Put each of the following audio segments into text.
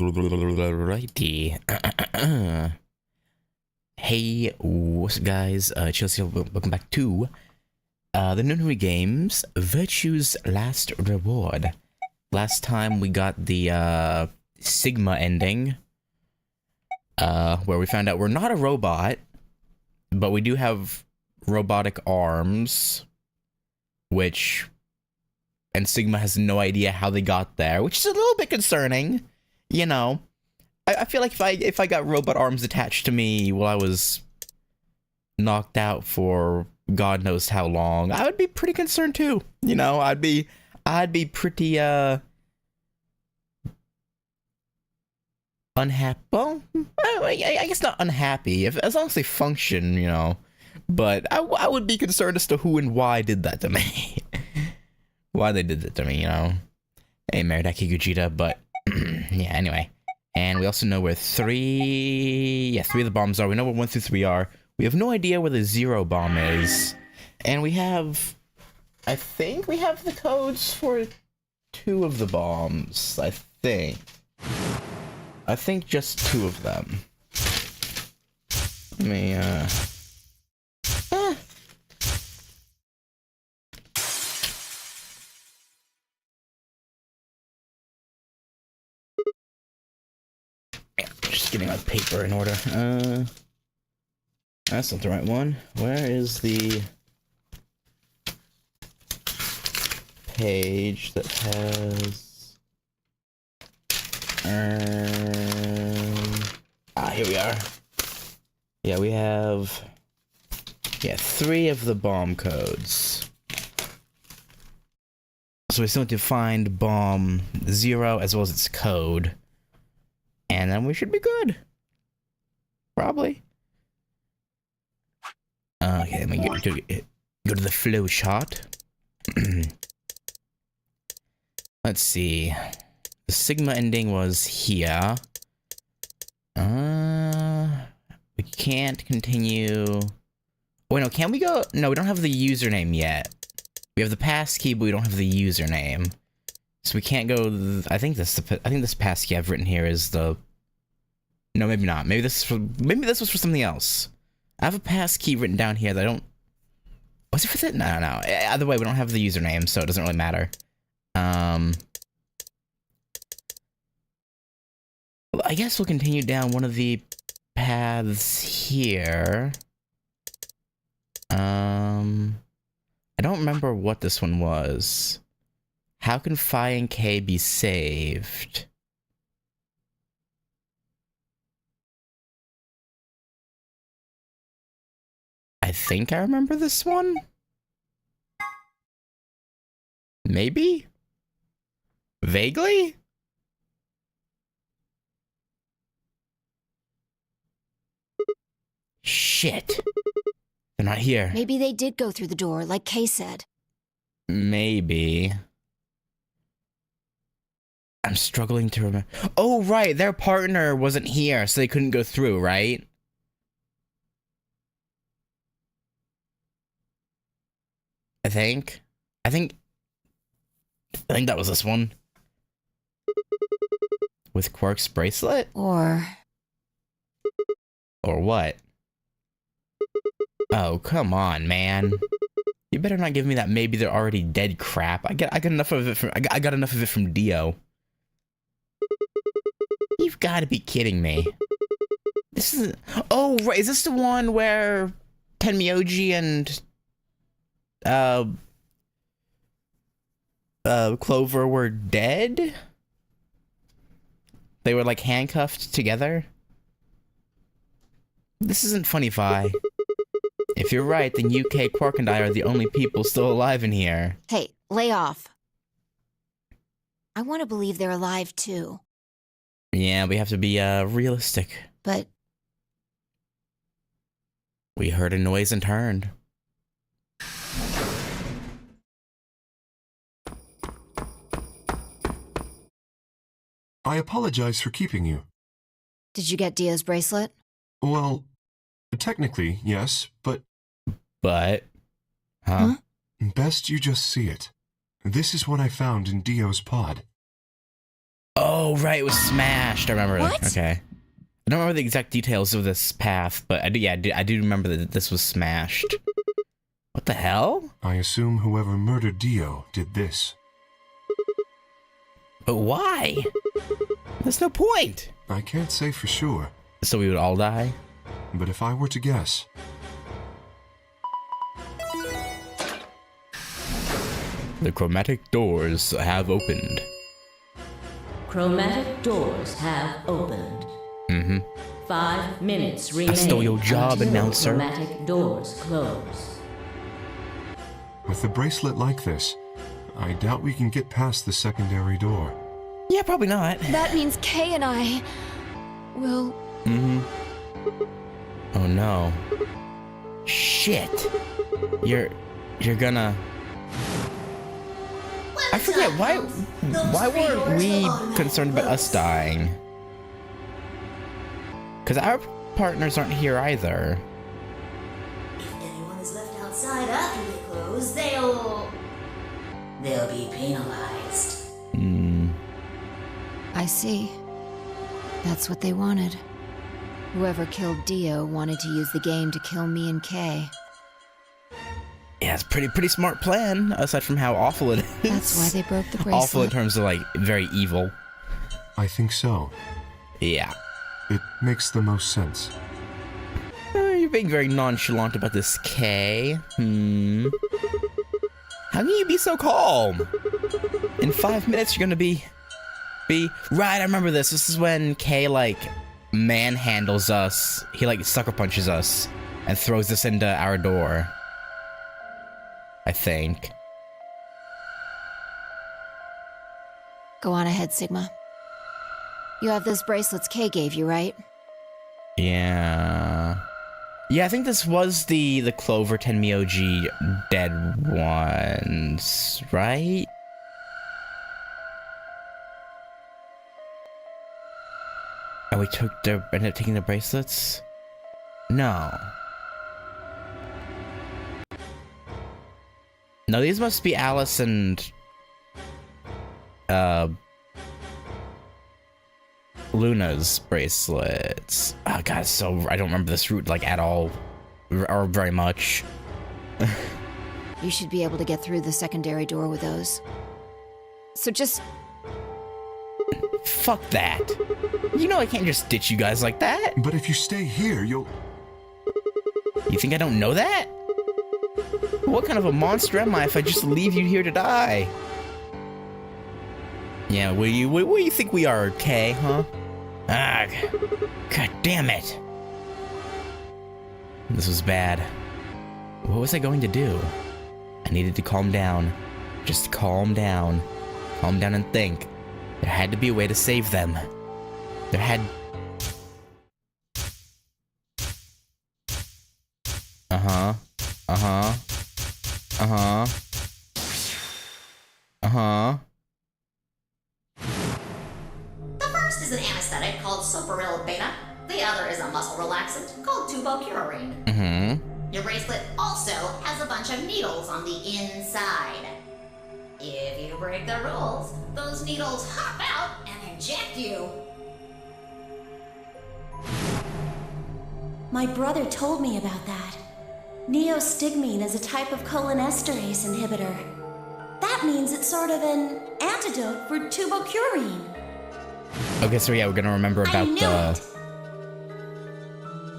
Righty. Hey, what's up, guys? Chelsea, welcome back to the Nonary Games Virtue's Last Reward. Last time we got the Sigma ending, where we found out we're not a robot, but we do have robotic arms, and Sigma has no idea how they got there, which is a little bit concerning. You know, I feel like if I got robot arms attached to me while I was knocked out for God knows how long, I would be pretty concerned too. You know, I'd be pretty unhappy. Well, I guess not unhappy, as long as they function, you know. But I would be concerned as to who and why did that to me. Why they did that to me, you know. Hey, Maridaki Gujita, but yeah, anyway. And we also know where three of the bombs are. We know where 1 through 3 are. We have no idea where the 0 bomb is. And I think we have the codes for 2 of the bombs. I think just 2 of them. Let me, Just getting my paper in order. That's not the right one. Where is the page that has... here we are. Yeah, we have... Yeah, 3 of the bomb codes. So we still need to find bomb 0 as well as its code. And then we should be good. Probably. Okay, let me go to the flow chart. Let's see. The Sigma ending was here. We can't continue. Oh, wait, no, can we go? No, we don't have the username yet. We have the passkey, but we don't have the username. So we can't go. I think this passkey I've written here is the. No, maybe not. Maybe this was for something else. I have a passkey written down here that I don't. Was it for that? No. Either way, we don't have the username, so it doesn't really matter. Well, I guess we'll continue down one of the paths here. I don't remember what this one was. How can Phi and K be saved? I think I remember this one? Maybe? Vaguely? Shit. They're not here. Maybe they did go through the door, like Kay said. Maybe. I'm struggling to remember. Oh, right. Their partner wasn't here, so they couldn't go through, right? I think that was this one. With Quark's bracelet? Or what? Oh, come on, man. You better not give me that maybe they're already dead crap. I got enough of it from Dio. You've got to be kidding me. This is... Oh, right. Is this the one where Tenmyoji and Clover were dead? They were like handcuffed together? This isn't funny, Vi. If you're right, then UK, Quark, and I are the only people still alive in here. hey, lay off. I want to believe they're alive too. Yeah, we have to be realistic. But We heard a noise and turned. I apologize for keeping you. did you get Dio's bracelet? Well, technically, yes, but... Huh? Best you just see it. This is what I found in Dio's pod. Oh, right, it was smashed. I remember. What? Okay. I don't remember the exact details of this path, but I do remember that this was smashed. What the hell? I assume whoever murdered Dio did this. But why? There's no point. I can't say for sure, So we would all die? but if I were to guess, The chromatic doors have opened. Chromatic doors have opened. 5 minutes remain. stole your job, until announcer. Chromatic doors close. with a bracelet like this, I doubt we can get past the secondary door. Yeah, probably not. That means Kay and I will... Oh no. Shit. You're gonna... I forget, why weren't we concerned about us dying? Because our partners aren't here either. If anyone is left outside after they close, they'll be penalized. I see. That's what they wanted. Whoever killed Dio wanted to use the game to kill me and Kay. Yeah, it's pretty smart plan, aside from how awful it is. That's why they broke the bracelet. Awful in terms of, like, very evil. I think so. Yeah. It makes the most sense. You're being very nonchalant about this, Kay. How can you be so calm? In 5 minutes, you're gonna be... Right, I remember this. This is when Kay, like, manhandles us. He, like, sucker punches us and throws us into our door. I think. Go on ahead, Sigma. You have those bracelets Kay gave you, right? Yeah. Yeah, I think this was the Clover Tenmyoji dead ones, right? And we ended up taking the bracelets? No. No, these must be Alice and Luna's bracelets. Oh god, so I don't remember this route like at all or very much. You should be able to get through the secondary door with those. So just... Fuck that. You know I can't just ditch you guys like that. But if you stay here, you'll... You think I don't know that? What kind of a monster am I if I just leave you here to die? Yeah, what do you think we are, Kay, huh? Ah, god damn it. This was bad. What was I going to do? I needed to calm down. Just calm down. Calm down and think. There had to be a way to save them. There had... Uh-huh. Uh-huh. Uh-huh. Uh-huh. The first is an anesthetic called sopranyl beta. The other is a muscle relaxant called tubocurarine. Mm-hmm. Your bracelet also has a bunch of needles on the inside. If you break the rules, those needles hop out and inject you. My brother told me about that. Neostigmine is a type of cholinesterase inhibitor. That means it's sort of an antidote for tubocurarine. Okay, so yeah, we're gonna remember about knew the... it.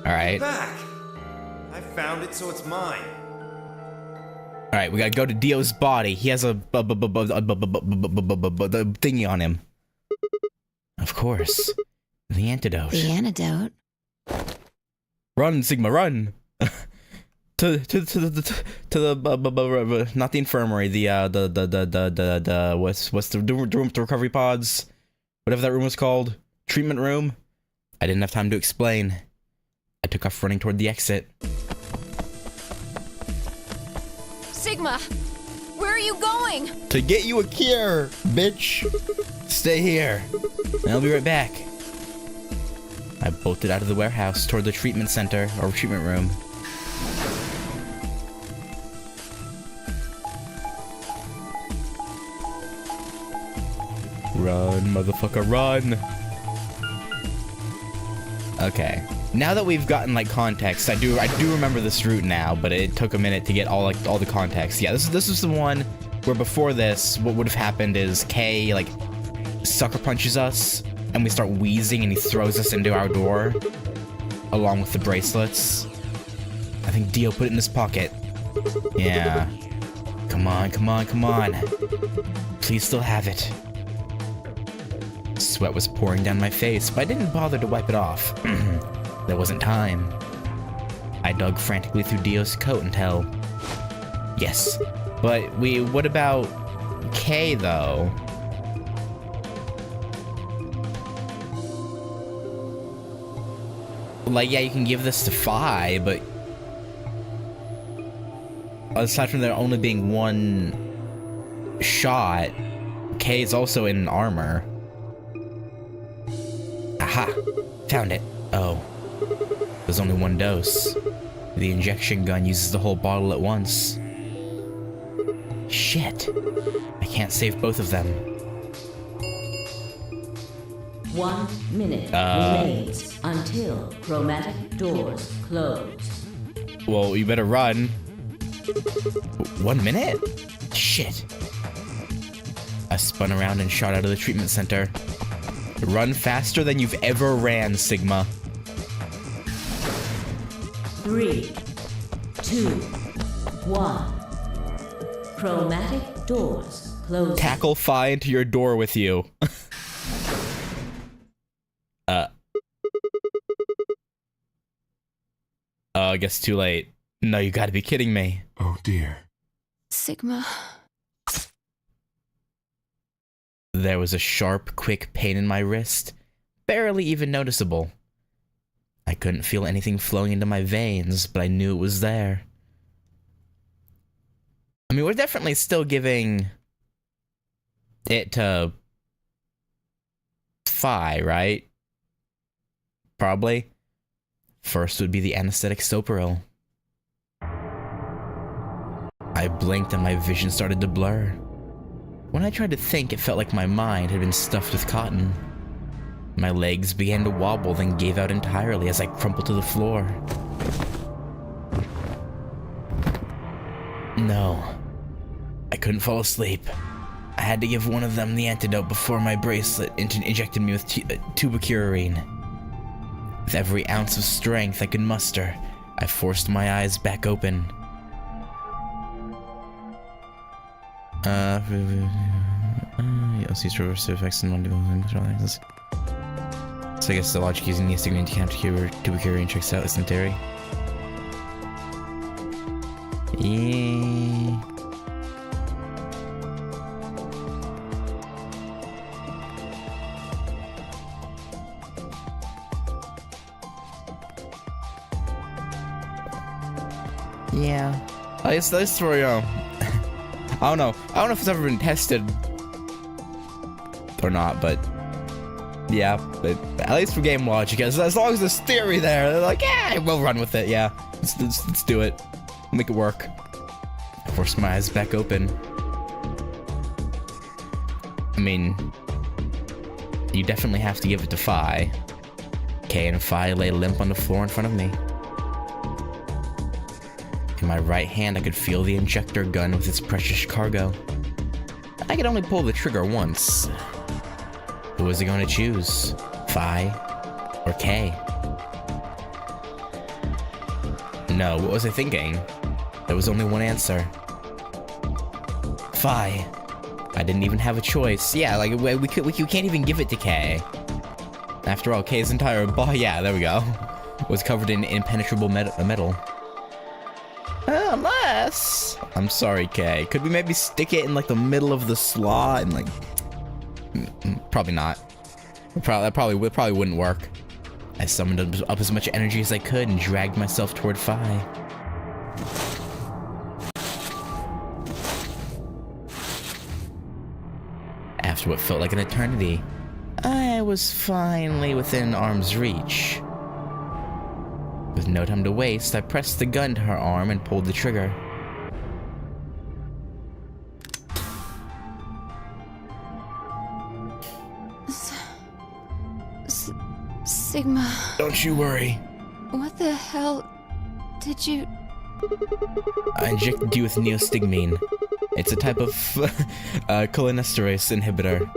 Alright. Back! I found it, so it's mine. Alright, we gotta go to Dio's body. He has a thingy on him. Of course. The antidote. The antidote? Run, Sigma, run! to the not the infirmary, the what's the room to recovery pods? Whatever that room was called. Treatment room. I didn't have time to explain. I took off running toward the exit. Sigma! Where are you going? To get you a cure, bitch! Stay here. And I'll be right back. I bolted out of the warehouse toward the treatment center, or treatment room. Run, motherfucker, run. Okay. Now that we've gotten like context, I do remember this route now, but it took a minute to get all the context. Yeah, this is the one where before this, what would have happened is Kay like sucker punches us, and we start wheezing, and he throws us into our door, along with the bracelets. I think Dio put it in his pocket. Yeah. Come on, come on, come on. Please still have it. Sweat was pouring down my face, but I didn't bother to wipe it off. There wasn't time. I dug frantically through Dio's coat until... Yes. But what about Kay, though? Like, yeah, you can give this to Phi, but... Aside from there only being one shot, Kay is also in armor. Aha! Found it. Oh. There's only one dose. The injection gun uses the whole bottle at once. Shit. I can't save both of them. 1 minute remains until chromatic doors close. Well, you better run. 1 minute? Shit. I spun around and shot out of the treatment center. Run faster than you've ever ran, Sigma. 3, 2, 1. Chromatic doors close. Tackle Phi into your door with you. Oh, I guess too late. No, you gotta be kidding me. Oh dear. Sigma. There was a sharp, quick pain in my wrist, barely even noticeable. I couldn't feel anything flowing into my veins, but I knew it was there. I mean, we're definitely still giving it to Phi, right? Probably. First would be the anesthetic Soparil. I blinked and my vision started to blur. When I tried to think, it felt like my mind had been stuffed with cotton. My legs began to wobble, then gave out entirely as I crumpled to the floor. No. I couldn't fall asleep. I had to give one of them the antidote before my bracelet injected me with tubocurarine. With every ounce of strength I could muster, I forced my eyes back open. You'll see reverse effects and non-development. So I guess the logic using the astigmatic to counter tubocurarine checks out, isn't theory? Yeah. Yeah. At least for, I don't know if it's ever been tested or not, but yeah, but at least for game logic, as long as there's theory there, they're like, yeah, we'll run with it, yeah. Let's do it. Make it work. I forced my eyes back open. I mean, you definitely have to give it to Phi. Kay and Phi lay limp on the floor in front of me. In my right hand, I could feel the injector gun with its precious cargo. I could only pull the trigger once. Who was I going to choose? Phi or Kay? No, what was I thinking? There was only one answer. Phi. I didn't even have a choice. Yeah, like we can't even give it to Kay. After all, Kay's entire body, yeah, there we go, was covered in impenetrable metal. Unless... I'm sorry, Kay. Could we maybe stick it in, like, the middle of the slot and, like... Probably not. That probably wouldn't work. I summoned up as much energy as I could and dragged myself toward Phi. After what felt like an eternity, I was finally within arm's reach. With no time to waste, I pressed the gun to her arm and pulled the trigger. Sigma, Don't you worry. what the hell did you... I injected you with neostigmine. It's a type of cholinesterase inhibitor.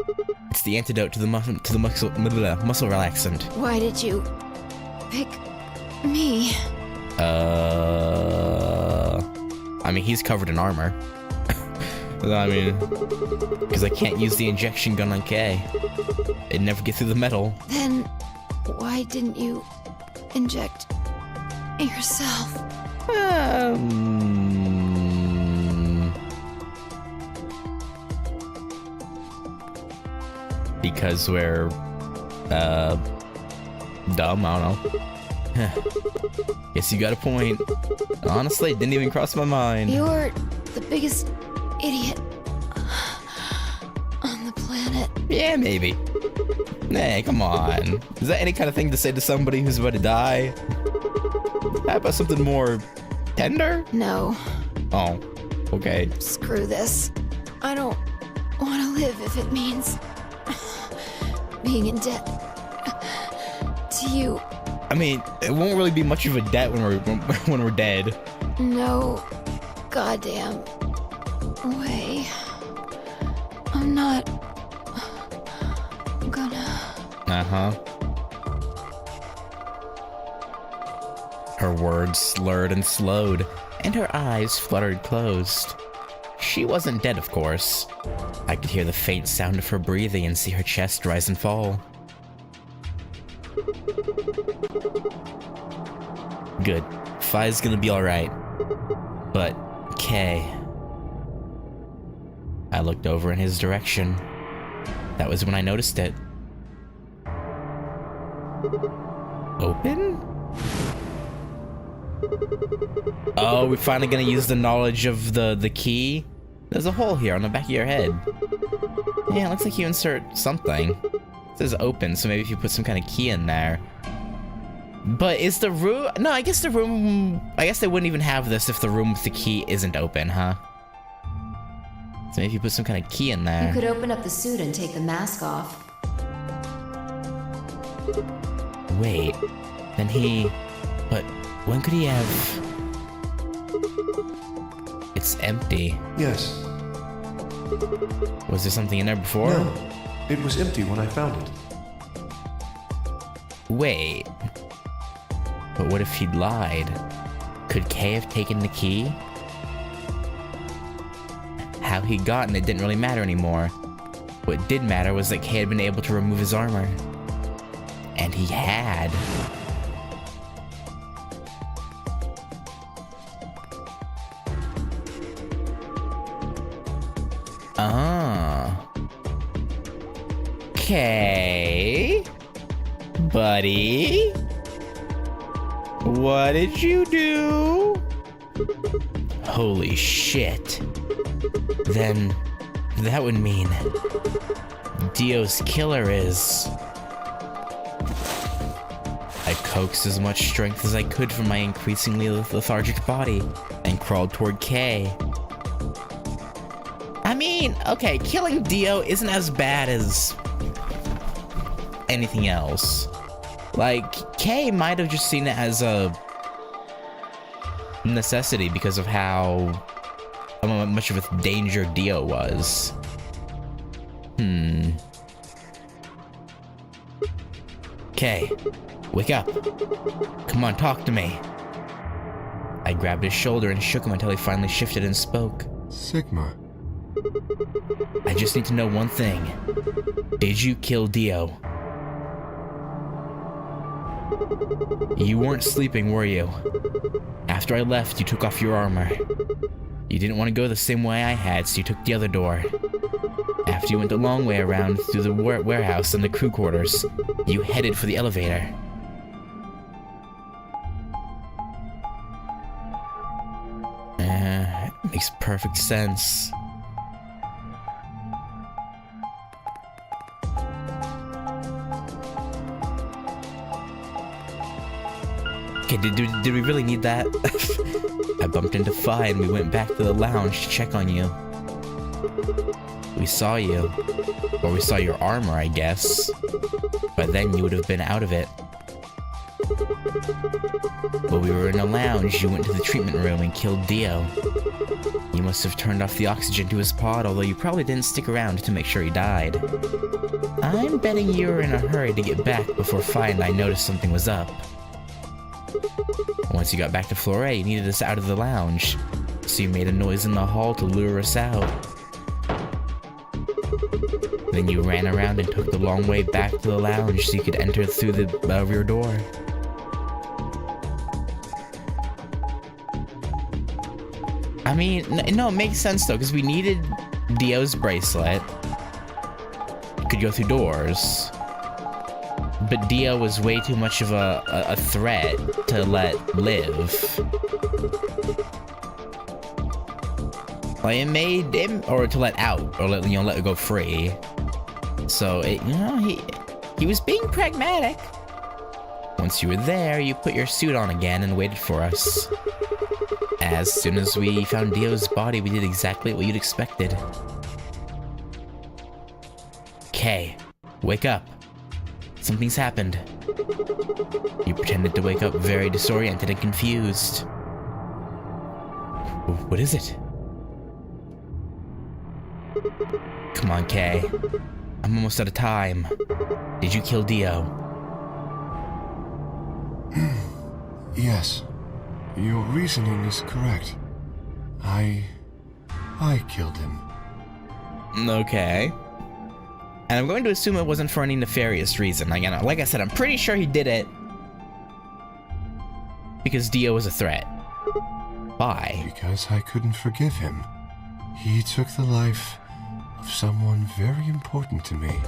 It's the antidote to the muscle relaxant. Why did you pick me? I mean, he's covered in armor. I mean, because I can't use the injection gun on Kay. It'd never get through the metal. Then why didn't you inject yourself? Because we're, dumb, I don't know. Guess you got a point. Honestly, it didn't even cross my mind. You're the biggest idiot on the planet. Yeah, maybe. Hey, come on. Is that any kind of thing to say to somebody who's about to die? How about something more tender? No, Oh, okay. screw this. I don't want to live if it means being in debt to you. I mean, it won't really be much of a debt when we're dead. No goddamn way. I'm not gonna... Uh-huh. Her words slurred and slowed, and her eyes fluttered closed. She wasn't dead, of course. I could hear the faint sound of her breathing and see her chest rise and fall. Good. Fi's gonna be alright. But, Kay... I looked over in his direction. That was when I noticed it. Open? Oh, we're finally gonna use the knowledge of the key? There's a hole here on the back of your head. Yeah, it looks like you insert something. It says open, so maybe if you put some kind of key in there. But is the room... No, I guess the room... I guess they wouldn't even have this if the room with the key isn't open, huh? So maybe if you put some kind of key in there. You could open up the suit and take the mask off. Wait, then he... But when could he have... It's empty. Yes. Was there something in there before? No. It was empty when I found it. Wait. But what if he'd lied? Could Kay have taken the key? How he'd gotten it didn't really matter anymore. What did matter was that Kay had been able to remove his armor. And he had. Kay? Buddy? What did you do? Holy shit. Then that would mean Dio's killer is... I coaxed as much strength as I could from my increasingly lethargic body and crawled toward Kay. I mean, okay, killing Dio isn't as bad as anything else. Like, Kay might have just seen it as a necessity because of how much of a danger Dio was. Kay, wake up. Come on, talk to me. I grabbed his shoulder and shook him until he finally shifted and spoke. Sigma. I just need to know one thing. Did you kill Dio? You weren't sleeping, were you? After I left, you took off your armor. You didn't want to go the same way I had, so you took the other door. After you went the long way around through the warehouse and the crew quarters, you headed for the elevator. Makes perfect sense. Okay, did we really need that? I bumped into Fi and we went back to the lounge to check on you. We saw you. Or we saw your armor, I guess. But then you would have been out of it. While we were in a lounge, you went to the treatment room and killed Dio. You must have turned off the oxygen to his pod, although you probably didn't stick around to make sure he died. I'm betting you were in a hurry to get back before Fi and I noticed something was up. Once you got back to floor A, you needed us out of the lounge, so you made a noise in the hall to lure us out. Then you ran around and took the long way back to the lounge so you could enter through the rear door. I mean, no, it makes sense though, because we needed Dio's bracelet. Could go through doors. But Dio was way too much of a threat to let live. Like, it made him, or to let out, or let it go free. So, he was being pragmatic. Once you were there, you put your suit on again and waited for us. As soon as we found Dio's body, we did exactly what you'd expected. Okay, wake up. Something's happened. You pretended to wake up very disoriented and confused. What is it? Come on, Kay. I'm almost out of time. Did you kill Dio? Yes. Your reasoning is correct. I killed him. Okay. And I'm going to assume it wasn't for any nefarious reason. Like I said, I'm pretty sure he did it because Dio was a threat. Why? Because I couldn't forgive him. He took the life of someone very important to me.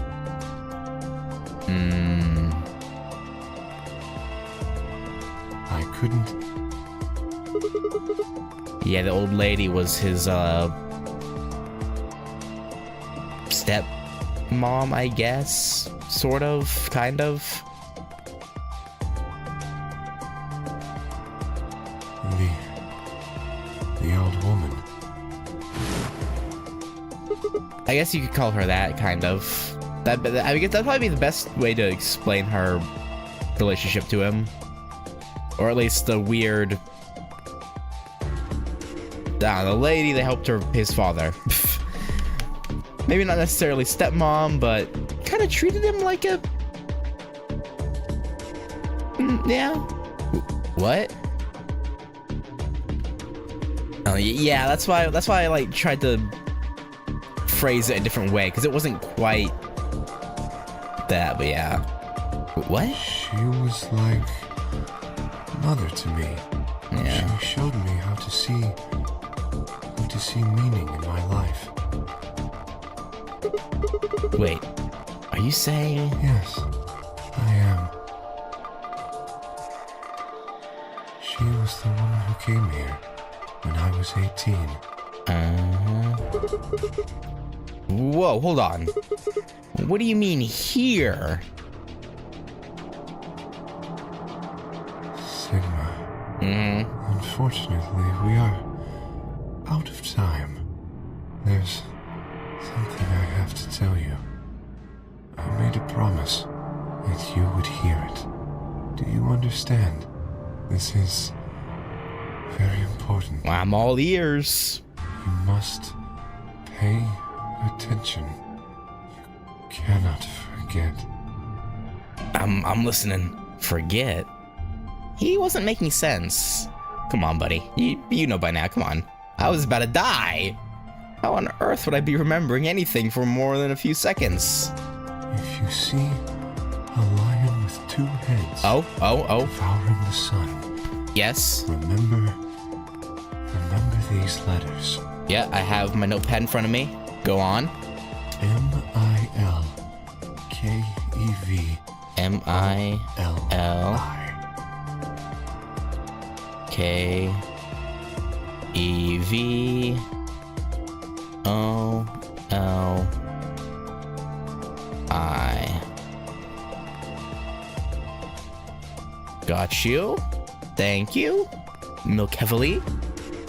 I couldn't. Yeah, the old lady was his, step mom, I guess. Sort of, kind of. The old woman. I guess you could call her that, kind of. I guess that'd probably be the best way to explain her relationship to him. Or at least the weird... the lady that helped his father. Maybe not necessarily stepmom, but kind of treated him like a... yeah. What? Oh, yeah, that's why I like tried to phrase it a different way, because it wasn't quite that, but yeah. What? She was like mother to me. Yeah. She showed me how to see meaning in my life. Wait, are you saying? Yes, I am. She was the woman who came here when I was 18. Whoa, hold on. What do you mean here? Sigma. Unfortunately, we are out of time. There's something I have to tell you. I made a promise that you would hear it. Do you understand? This is very important. I'm all ears. You must pay attention. You cannot forget. I'm listening. Forget? He wasn't making sense. Come on, buddy. You know by now. Come on. I was about to die. How on earth would I be remembering anything for more than a few seconds? If you see a lion with two heads devouring the sun, yes. Remember these letters. Yeah, I have my notepad in front of me. Go on. M-I-L-K-E-V. M-I-L. K-E-V-O-L-I. Got you. Thank you. Milk heavily.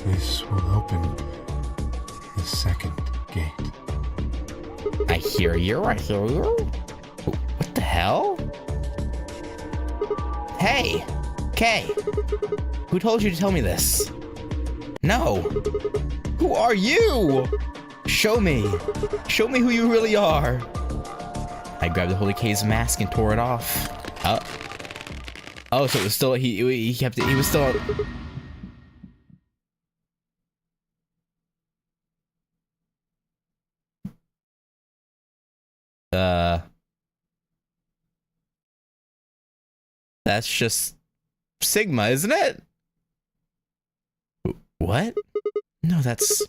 This will open the second gate. I hear you, I hear you. What the hell? Hey! Kay! Who told you to tell me this? No! Who are you? Show me! Show me who you really are! I grabbed the Holy Kay's mask and tore it off. Oh, so it was still, he kept it, he was still... That's just Sigma, isn't it? What? No, that's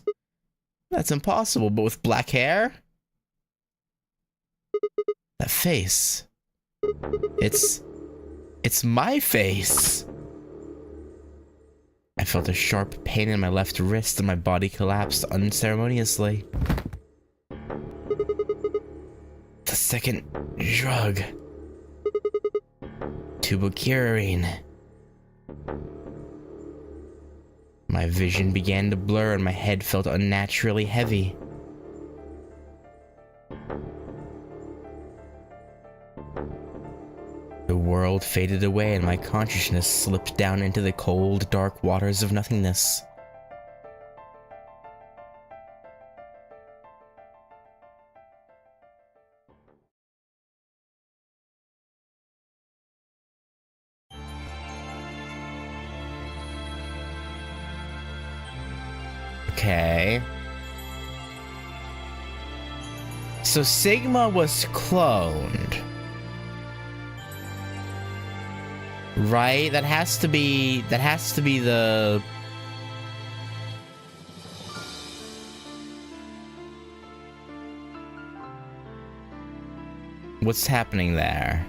impossible, but with black hair? That face. It's my face. I felt a sharp pain in my left wrist and my body collapsed unceremoniously. The second drug. Tubocurine. My vision began to blur and my head felt unnaturally heavy. The world faded away and my consciousness slipped down into the cold, dark waters of nothingness. Okay. So Sigma was cloned. Right? That has to be the... What's happening there?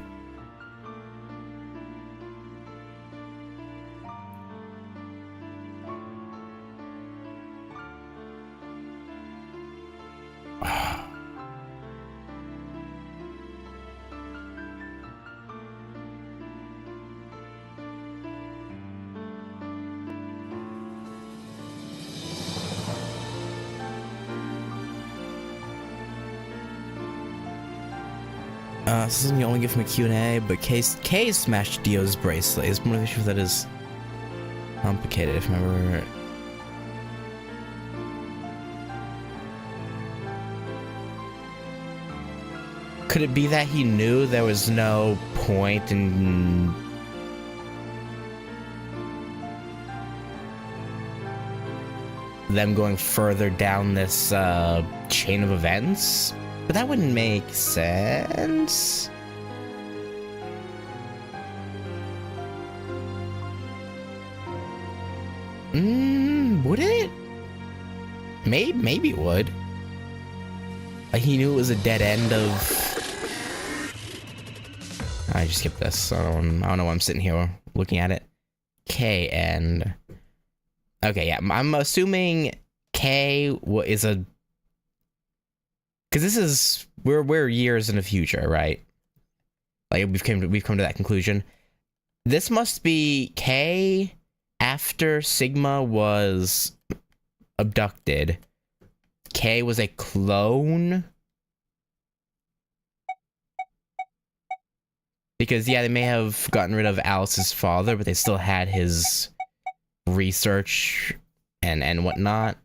This isn't the only gift from a Q&A, but Kay smashed Dio's bracelet. His motivation for that is complicated, if I remember. Could it be that he knew there was no point in... them going further down this chain of events? But that wouldn't make sense. Would it? Maybe it would. Like he knew it was a dead end of... I just skipped this. I don't know why I'm sitting here looking at it. K and... Okay, yeah, I'm assuming K is a... Because this is... We're years in the future, right? Like, we've come to that conclusion. This must be K after Sigma was abducted. K was a clone. Because, yeah, they may have gotten rid of Alice's father, but they still had his research and whatnot.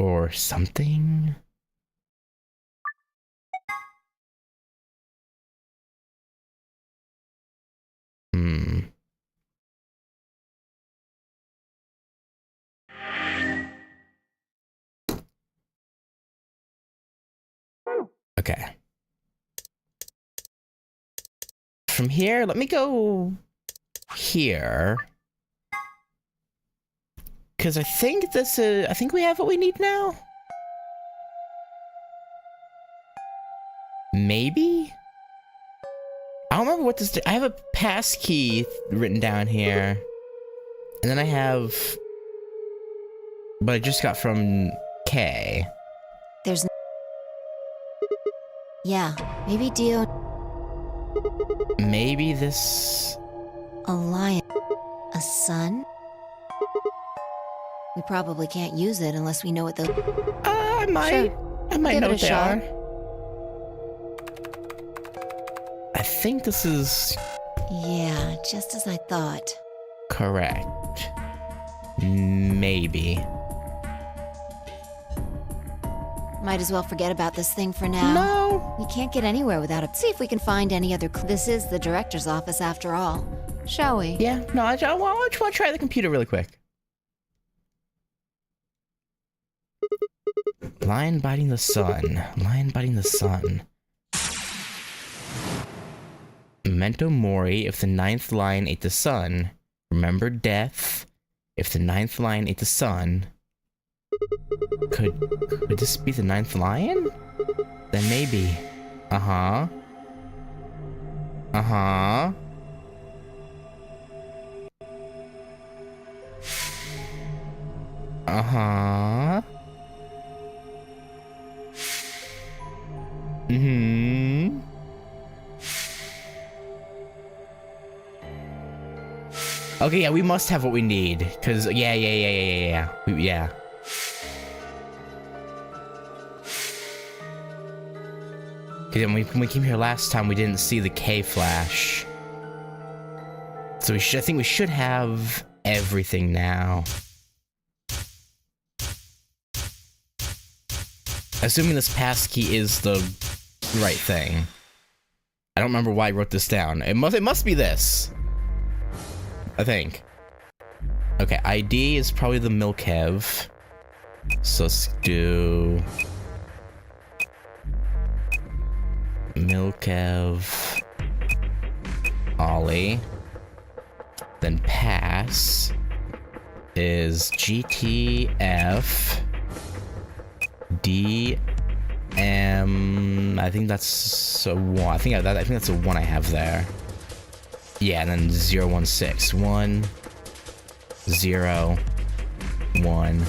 Or something? Okay. From here, let me go here. Because I think I think we have what we need now. Maybe? I don't remember what this... I have a pass key written down here. And then I have... But I just got from K. There's... Yeah, maybe Dio... Maybe this... A lion. A son? We probably can't use it unless we know what the... I might. Sure. I might Give know it a what they shot. are. I think this is Yeah, just as I thought. correct. Maybe. Might as well forget about this thing for now. No. We can't get anywhere without it. See if we can find any other This is the director's office after all. Shall we? Yeah, no, I want to try the computer really quick. Lion biting the sun. Lion biting the sun. Memento mori, if the ninth lion ate the sun. Remember death. If the ninth lion ate the sun. Could this be the ninth lion? Then maybe. Uh-huh. Uh-huh. Uh-huh. Mm-hmm. Okay, yeah, we must have what we need. Cause yeah. Yeah. Cause when we came here last time, we didn't see the K flash. So I think we should have everything now. Assuming this passkey is the right thing. I don't remember why I wrote this down. It must be this. I think. Okay, ID is probably the Milkev. So let's do Milkev Ollie. Then pass is GTF DM. I think that's a 1. I think that's a 1 I have there. Yeah, and then 016. 1 0 1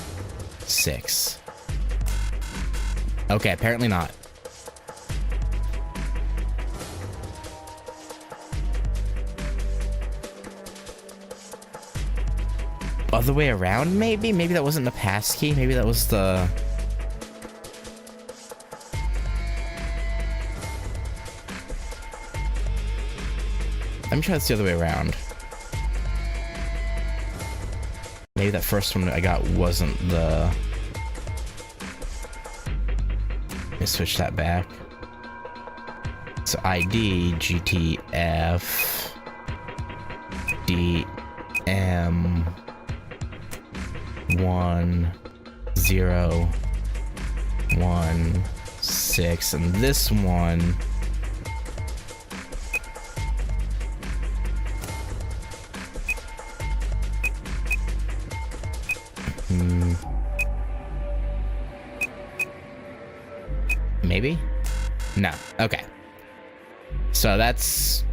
6. Okay, apparently not. Other way around, maybe? Maybe that wasn't the passkey. Maybe that was the... Let me try this the other way around. Maybe that first one I got wasn't the... Let me switch that back. So ID, GTF, DM, 1 0 1 6, and this one maybe? No. Okay. So that's...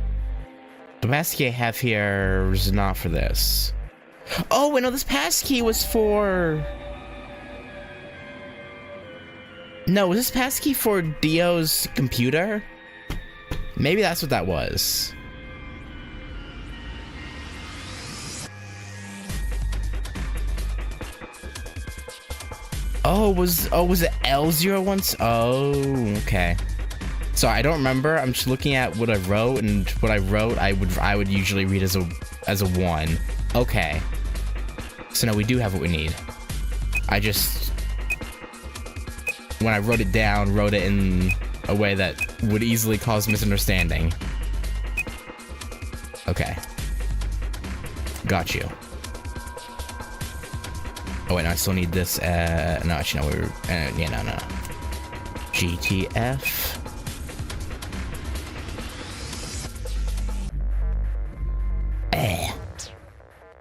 The passkey I have here is not for this. Oh, wait, no, this passkey was for... No, was this passkey for Dio's computer? Maybe that's what that was. Oh, was it L01? Oh, okay. So I don't remember. I'm just looking at what I wrote, and what I wrote I would usually read as a 1. Okay. So now we do have what we need. I just, when I wrote it down, wrote it in a way that would easily cause misunderstanding. Okay. Got you. Oh wait, no, I still need this. No, actually, no, yeah, no. GTF.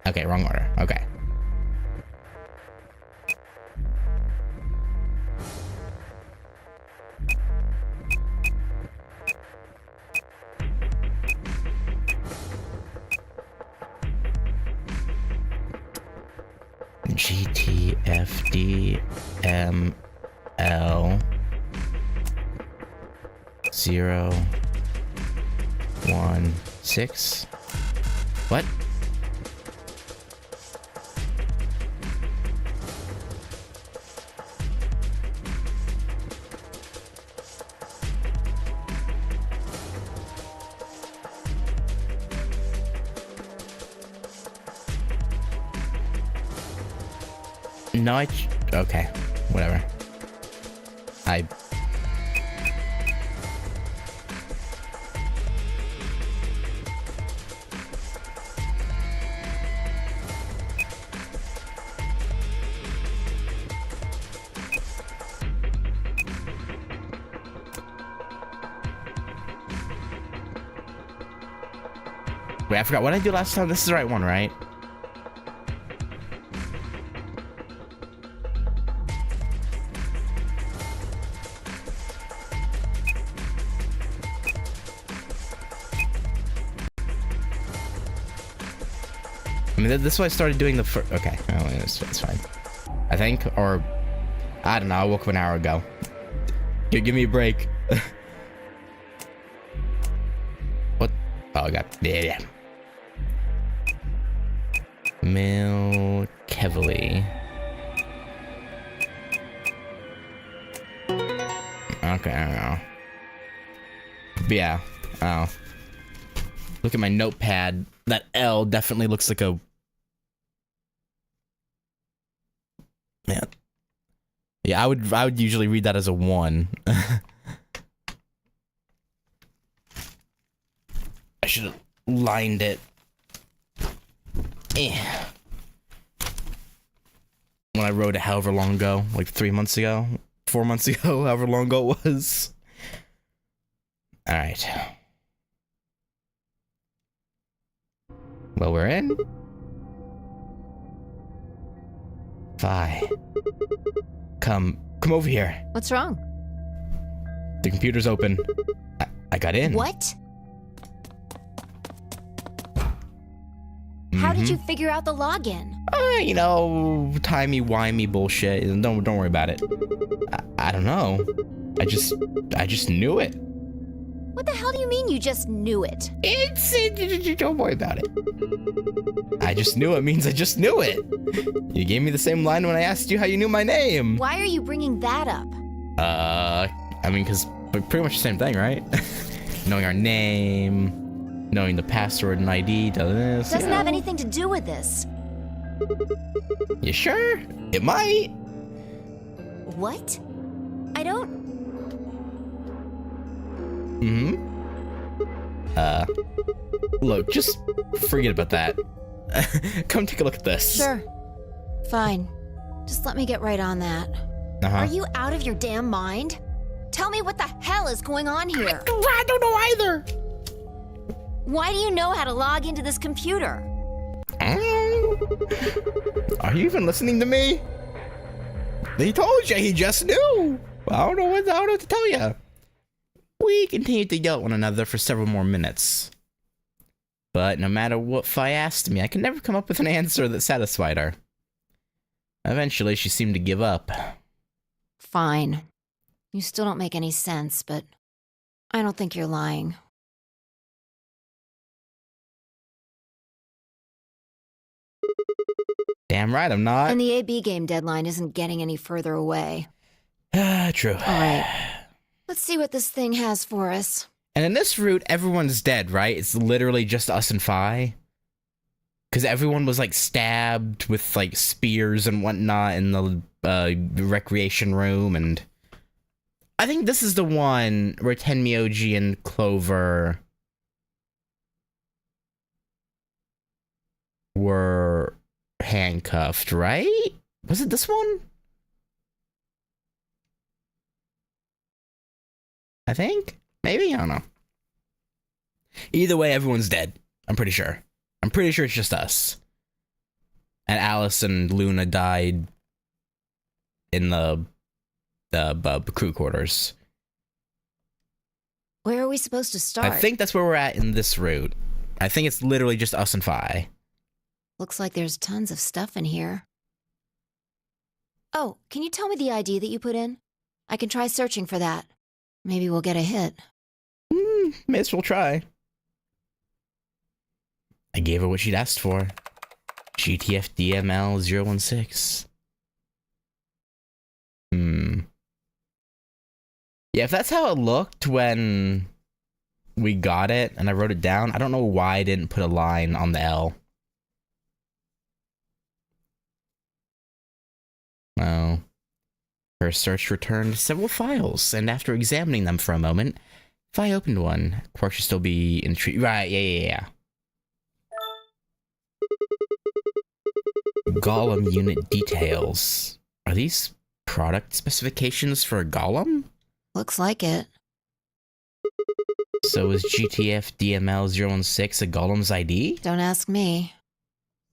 Okay, wrong order. Okay. GTFDML 0 1 6. What? No, okay. Whatever. Wait, I forgot what I did last time. This is the right one, right? I mean, this is why I started doing the first. Okay, oh, it's fine. I think, or I don't know. I woke up an hour ago. Give me a break. What? Oh, God. Yeah. Milk heavily. Okay, I don't know. But yeah. Oh. Look at my notepad. That L definitely looks like a... Man. Yeah, I would usually read that as a 1. I should have lined it. When I wrote it however long ago, like 3 months ago, 4 months ago, however long ago it was. Alright. Well, we're in. Vi. Come over here. What's wrong? The computer's open. I got in. What? How did you figure out the login? You know, timey-wimey bullshit. Don't worry about it. I don't know. I just knew it. What the hell do you mean you just knew it? Don't worry about it. I just knew it means I just knew it. You gave me the same line when I asked you how you knew my name. Why are you bringing that up? I mean, because pretty much the same thing, right? Knowing our name, knowing the password and ID, this. Doesn't have anything to do with this. You sure? It might. What? I don't... Look, just forget about that. Come take a look at this. Sure. Fine. Just let me get right on that. Are you out of your damn mind? Tell me what the hell is going on here. I don't know either. Why do you know how to log into this computer? Are you even listening to me? He told you, he just knew. I don't know what to tell you. We continued to yell at one another for several more minutes. But no matter what Fi asked me, I could never come up with an answer that satisfied her. Eventually, she seemed to give up. Fine. You still don't make any sense, but I don't think you're lying. Damn right I'm not. And the AB game deadline isn't getting any further away. True. All right. Let's see what this thing has for us. And in this route, everyone's dead, right? It's literally just us and Fi. Because everyone was, like, stabbed with, like, spears and whatnot in the recreation room, and... I think this is the one where Tenmyoji and Clover... were handcuffed, right? Was it this one? I think? Maybe? I don't know. Either way, everyone's dead. I'm pretty sure. I'm pretty sure it's just us. And Alice and Luna died in the crew quarters. Where are we supposed to start? I think that's where we're at in this route. I think it's literally just us and Fi. Looks like there's tons of stuff in here. Oh, can you tell me the ID that you put in? I can try searching for that. Maybe we'll get a hit. May as well try. I gave her what she'd asked for. GTFDML016. Yeah, if that's how it looked when we got it and I wrote it down, I don't know why I didn't put a line on the L. Well, her search returned several files, and after examining them for a moment, if I opened one, Quark should still be intrigued. Right, yeah. Golem unit details. Are these product specifications for a golem? Looks like it. So is GTF DML 016 a golem's ID? Don't ask me.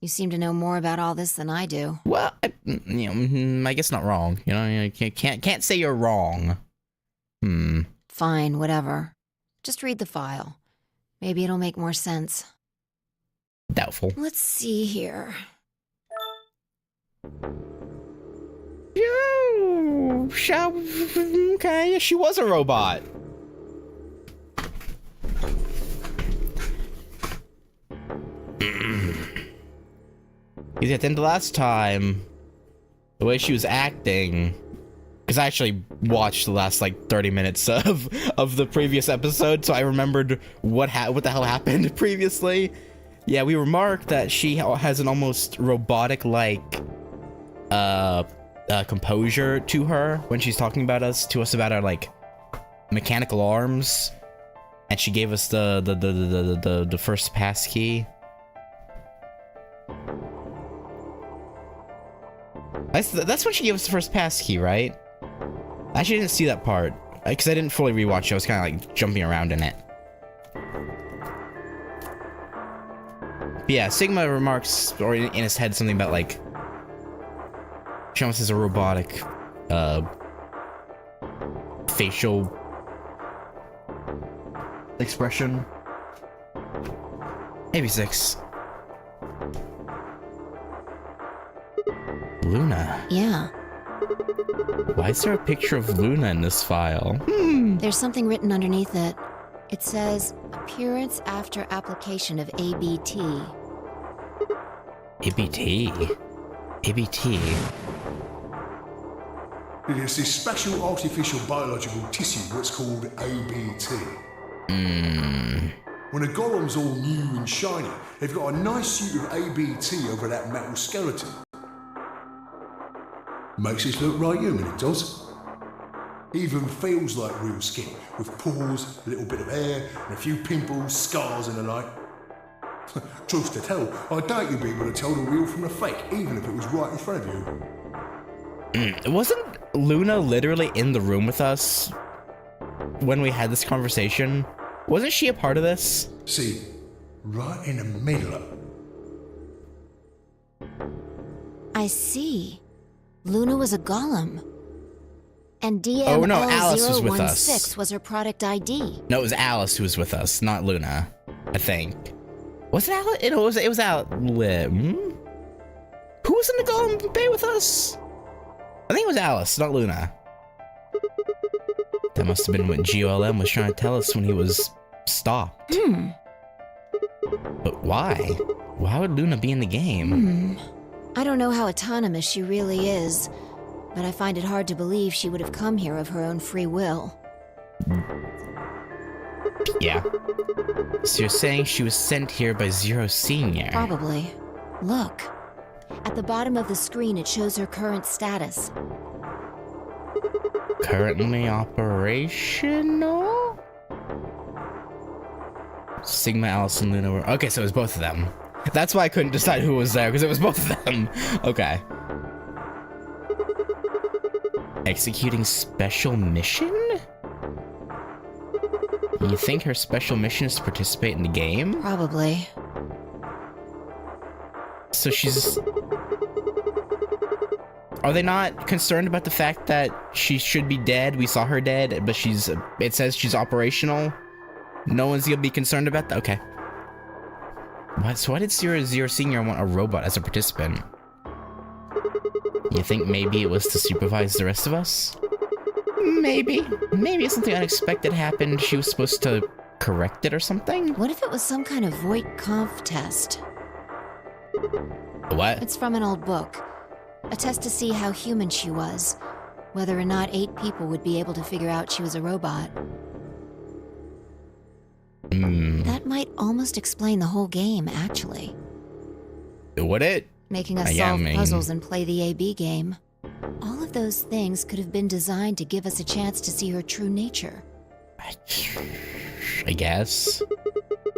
You seem to know more about all this than I do. Well, I guess not wrong. You know, you can't say you're wrong. Fine, whatever. Just read the file. Maybe it'll make more sense. Doubtful. Let's see here. Okay, she was a robot. Because at the end of last time, the way she was acting, because I actually watched the last like 30 minutes of the previous episode, so I remembered what the hell happened previously. Yeah, we remarked that she has an almost robotic-like composure to her when she's talking about to us about our like mechanical arms, and she gave us the first pass key. That's when she gave us the first pass key, right? I actually didn't see that part because I didn't fully rewatch it. I was kind of like jumping around in it. But yeah, Sigma remarks, or in his head, something about like she almost has a robotic facial expression. Maybe 6. Luna. Yeah. Why is there a picture of Luna in this file? There's something written underneath it. It says, appearance after application of ABT. ABT? ABT? It is this special artificial biological tissue that's called ABT. When a golem's all new and shiny, they've got a nice suit of ABT over that metal skeleton. Makes it look right human, it does. Even feels like real skin, with pores, a little bit of hair, and a few pimples, scars and the like. Truth to tell, I doubt you'd be able to tell the real from the fake, even if it was right in front of you. Wasn't Luna literally in the room with us when we had this conversation? Wasn't she a part of this? See, right in the middle of it. I see. Luna was a golem. And DML Oh no, Alice was with us. 016 was her product ID. No, it was Alice who was with us, not Luna. I think. Was it Alice? It was Alice. Who was in the Golem Bay with us? I think it was Alice, not Luna. That must have been what GOLM was trying to tell us when he was stopped. But why? Why would Luna be in the game? I don't know how autonomous she really is, but I find it hard to believe she would have come here of her own free will. Yeah. So you're saying she was sent here by Zero Senior? Probably. Look. At the bottom of the screen, it shows her current status. Currently operational? Sigma, Alice, and Luna were... Okay, so it was both of them. That's why I couldn't decide who was there, because it was both of them. Okay. Executing special mission? You think her special mission is to participate in the game? Probably. So she's... Are they not concerned about the fact that she should be dead? We saw her dead, but it says she's operational? No one's gonna be concerned about that? Okay. So why did Zero Senior want a robot as a participant? You think maybe it was to supervise the rest of us? Maybe. Maybe something unexpected happened. She was supposed to correct it or something? What if it was some kind of Voight-Kampff test? What? It's from an old book. A test to see how human she was. Whether or not 8 people would be able to figure out she was a robot. That might almost explain the whole game, actually. Would it? Making us solve puzzles and play the AB game. of those things could have been designed to give us a chance to see her true nature. I guess.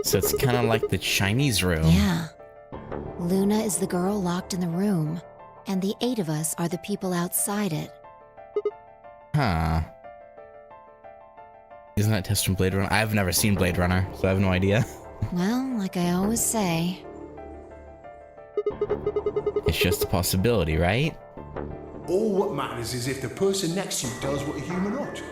So it's kind of like the Chinese room. Yeah. Luna is the girl locked in the room, and the 8 of us are the people outside it. Huh. Isn't that test from Blade Runner? I've never seen Blade Runner, so I have no idea. Well, like I always say, It's just a possibility, right? All what matters is if the person next to you does what a human ought.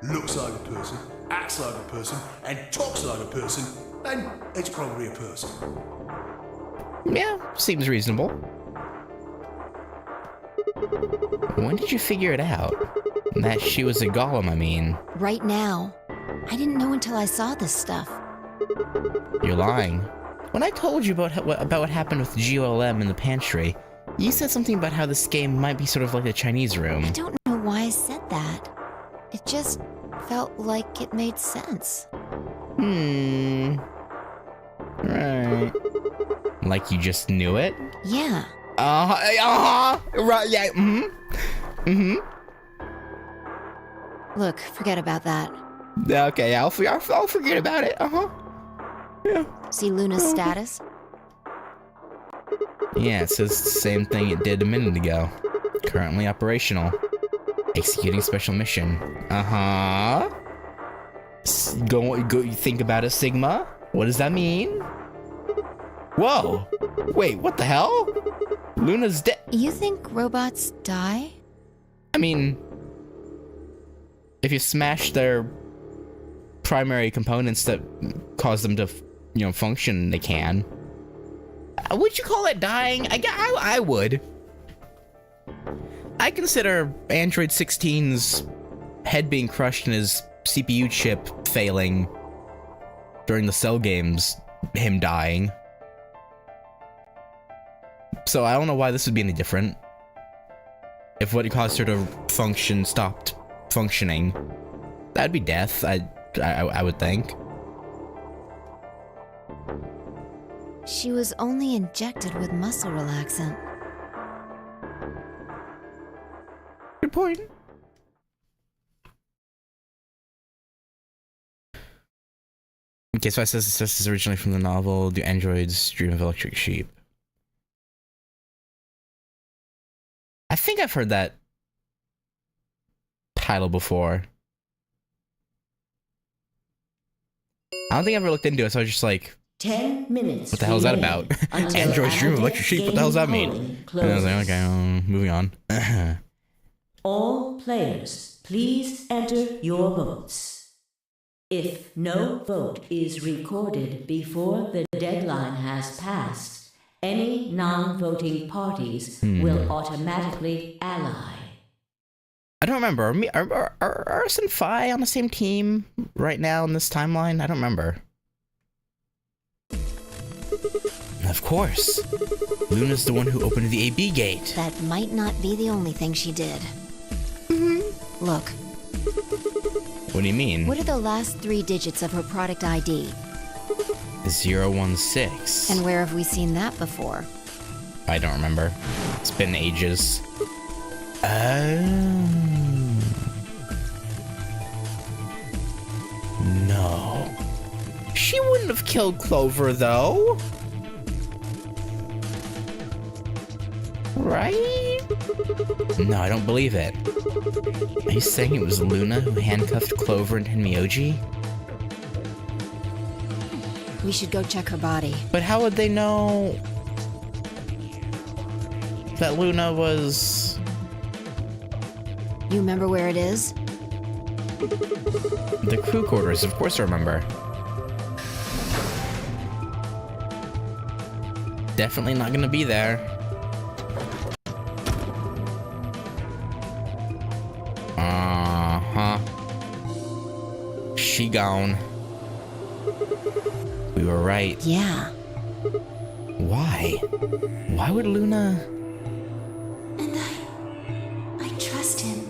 Looks like a person, acts like a person, and talks like a person, then it's probably a person. Yeah, seems reasonable. When did you figure it out? That she was a golem, I mean. right now. I didn't know until I saw this stuff. You're lying. When I told you about what happened with GOLM in the pantry, you said something about how this game might be sort of like the Chinese room. I don't know why I said that. It just felt like it made sense. Right. Like you just knew it? Yeah. Right, yeah, Look, forget about that. Okay, I'll forget about it, Yeah. See Luna's status? Yeah, it says the same thing it did a minute ago. Currently operational. Executing special mission. Go, think about it, Sigma. What does that mean? Whoa! Wait, what the hell? Luna's dead. You think robots die? I mean, if you smash their primary components that cause them to, function, they can. Would you call it dying? I would. I consider Android 16's head being crushed and his CPU chip failing during the Cell games, him dying. So I don't know why this would be any different. If what caused her to function stopped functioning, that'd be death, I would think. She was only injected with muscle relaxant. Good point. Okay, so it says this is originally from the novel Do Androids Dream of Electric Sheep? I think I've heard that title before. I don't think I ever looked into it, so I was just like, 10 minutes. what the hell is that about? Androids Dream of Electric Sheep, what the hell does that mean? And I was like, okay, moving on. All players, please enter your votes. If no vote is recorded before the deadline has passed, any non-voting parties will automatically ally. I don't remember. Are us and Phi on the same team right now in this timeline? I don't remember. Of course. Luna's the one who opened the AB gate. That might not be the only thing she did. Look, What do you mean? what are the last 3 digits of her product ID? 016. And where have we seen that before? I don't remember. It's been ages. Oh. No. She wouldn't have killed Clover, though. Right? No, I don't believe it. Are you saying it was Luna who handcuffed Clover and Tenmyoji? We should go check her body. But how would they know that Luna was... You remember where it is? The crew quarters, of course I remember. Definitely not gonna be there. She gone. We were right. Yeah. Why? Why would Luna... And I trust him.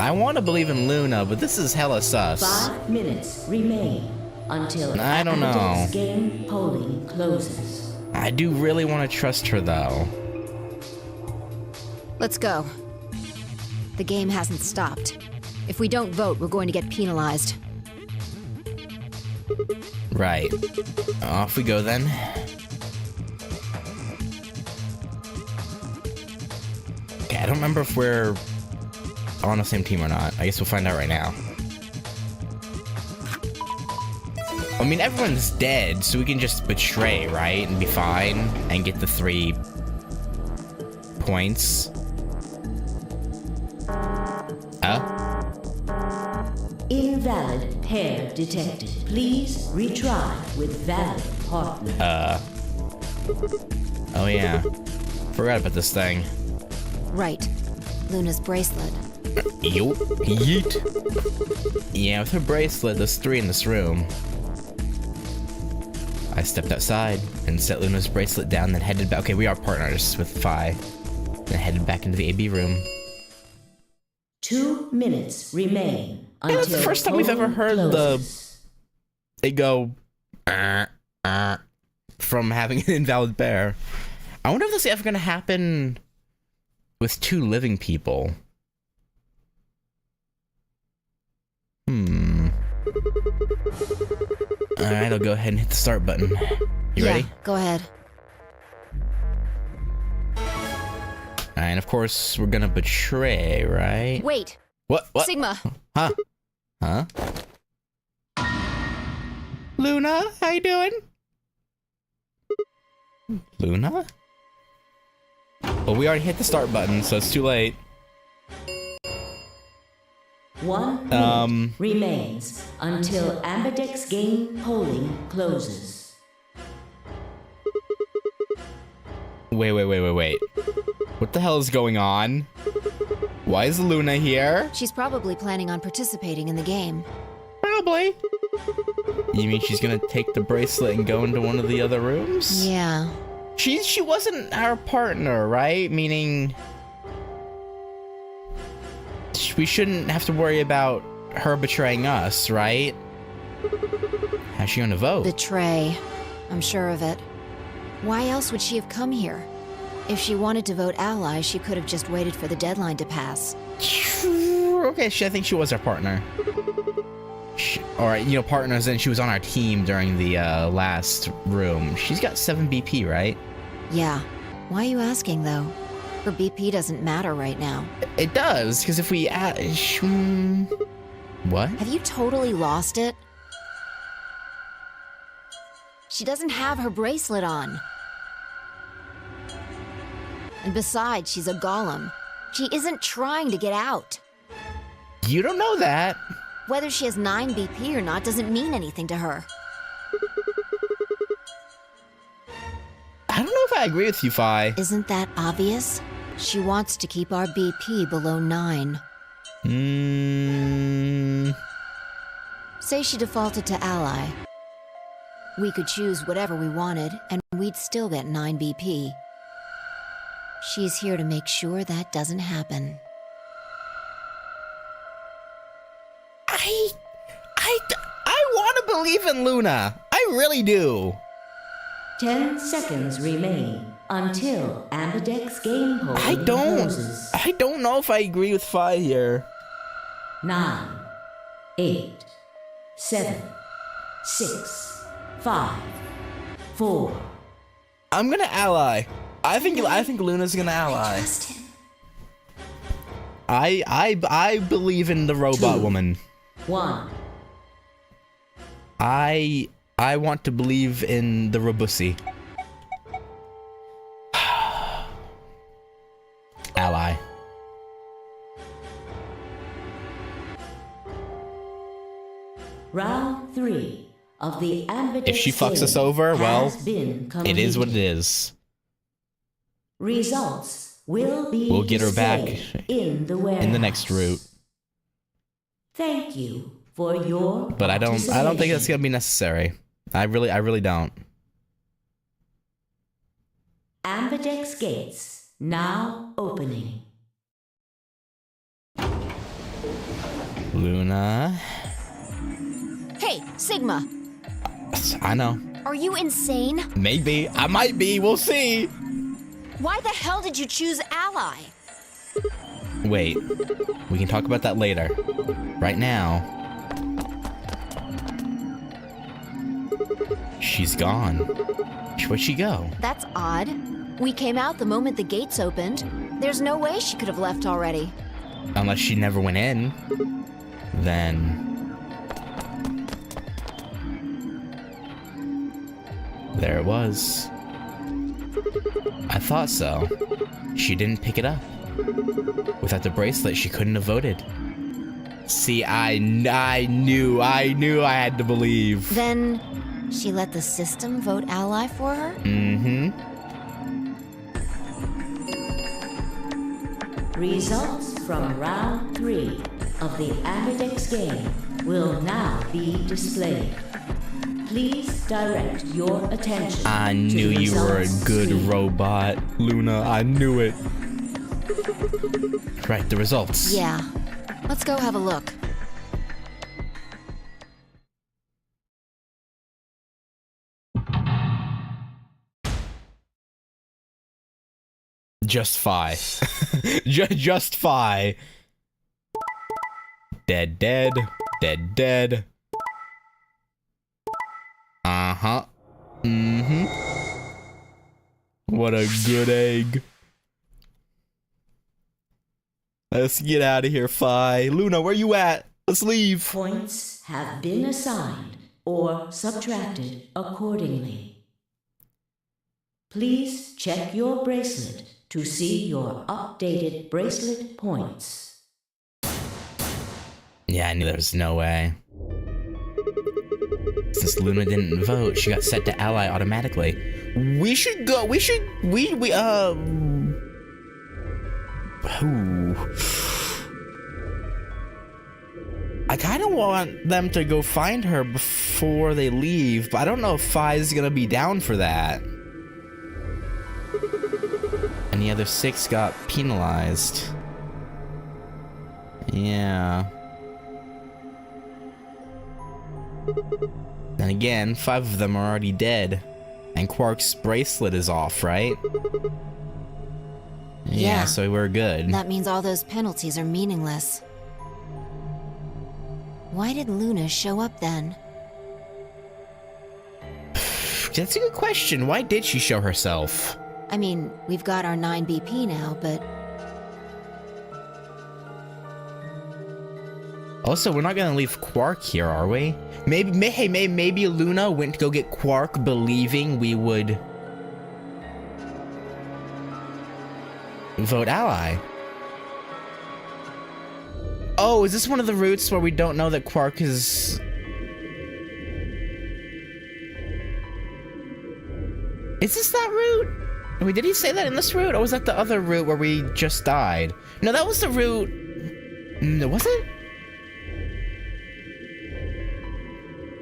I want to believe in Luna, but this is hella sus. 5 minutes remain. until I don't know. Amberdex game polling closes. I do really want to trust her, though. Let's go. The game hasn't stopped. If we don't vote, we're going to get penalized. Right. Off we go, then. Okay, I don't remember if we're on the same team or not. I guess we'll find out right now. I mean, everyone's dead, so we can just betray, right? And be fine, and get the 3 points. Invalid pair detected. Please retry with valid partner. Oh yeah. Forgot about this thing. Right. Luna's bracelet. Yo, yeet. Yeah, with her bracelet, there's 3 in this room. I stepped outside and set Luna's bracelet down, then headed back. Okay, we are partners with Phi. Then headed back into the AB room. 2 minutes remain Yeah, that's the first time we've ever heard they go from having an invalid pair. I wonder if this is ever gonna happen with 2 living people. Alright, I'll go ahead and hit the start button. You ready? Go ahead. Alright, and of course, we're gonna betray, right? Wait. What? Sigma. Huh? Huh? Luna, how you doing? Luna? Well, we already hit the start button, so it's too late. 1 minute remains until Amberdex game polling closes. Wait. What the hell is going on? Why is Luna here? She's probably planning on participating in the game. Probably. You mean she's gonna take the bracelet and go into one of the other rooms? Yeah. She wasn't our partner, right? Meaning we shouldn't have to worry about her betraying us, right? How's she gonna vote? Betray. I'm sure of it. Why else would she have come here? If she wanted to vote ally, she could have just waited for the deadline to pass. Okay, I think she was our partner. Alright, partners, and she was on our team during the last room. She's got 7 BP, right? Yeah. Why are you asking, though? Her BP doesn't matter right now. It does, because if we what? Have you totally lost it? She doesn't have her bracelet on. And besides, she's a golem. She isn't trying to get out. You don't know that. Whether she has 9 BP or not doesn't mean anything to her. I don't know if I agree with you, Phi. Isn't that obvious? She wants to keep our BP below 9. Say she defaulted to ally. We could choose whatever we wanted, and we'd still get 9 BP. She's here to make sure that doesn't happen. I want to believe in Luna. I really do. 10 seconds remain until Amberdex game polling closes. I don't know if I agree with Phi here. 9, 8, 7, 6, 5, 4. I'm gonna ally. I think Luna's gonna ally. Trust him. I believe in the robot 2, woman. 1. I want to believe in the Robussy. Ally. Round 3 of the Amberdex If she fucks game us over, well, has been it is what it completed. is. Results will be We'll get her back displayed in the warehouse. in the next route. Thank you for your But I don't think that's gonna be necessary. I really don't. Amberdex gates now opening. Luna. Hey, Sigma! I know. Are you insane? Maybe. I might be. We'll see. Why the hell did you choose Ally? Wait. We can talk about that later. Right now. She's gone. Where'd she go? That's odd. We came out the moment the gates opened. There's no way she could have left already. Unless she never went in. Then... there it was. I thought so. She didn't pick it up. Without the bracelet, she couldn't have voted. See, I knew I had to believe. Then she let the system vote Ally for her? Mm-hmm. Results from round 3 of the Ambidex game will now be displayed. Please direct your attention. I knew you were a good robot, Luna. I knew it. Right, the results. Yeah. Let's go have a look. Just Fi. Just Fi. Dead, dead. Dead, dead. Uh-huh. Mm-hmm. What a good egg. Let's get out of here, Fi. Luna, where you at? Let's leave. Points have been assigned or subtracted accordingly. Please check your bracelet to see your updated bracelet points. Yeah, I knew there was no way. Since Luna didn't vote, she got set to Ally automatically. We should go. I kind of want them to go find her before they leave, but I don't know if Fi's gonna be down for that. And the other 6 got penalized. Yeah. Then again, 5 of them are already dead. And Quark's bracelet is off, right? Yeah, so we're good. That means all those penalties are meaningless. Why did Luna show up then? That's a good question. Why did she show herself? I mean, we've got our 9 BP now, but... Also, we're not gonna leave Quark here, are we? Maybe Luna went to go get Quark believing we would... vote Ally. Oh, is this one of the routes where we don't know that Quark is... Is this that route? Wait, did he say that in this route? Or was that the other route where we just died? No, that was the route... No, was it?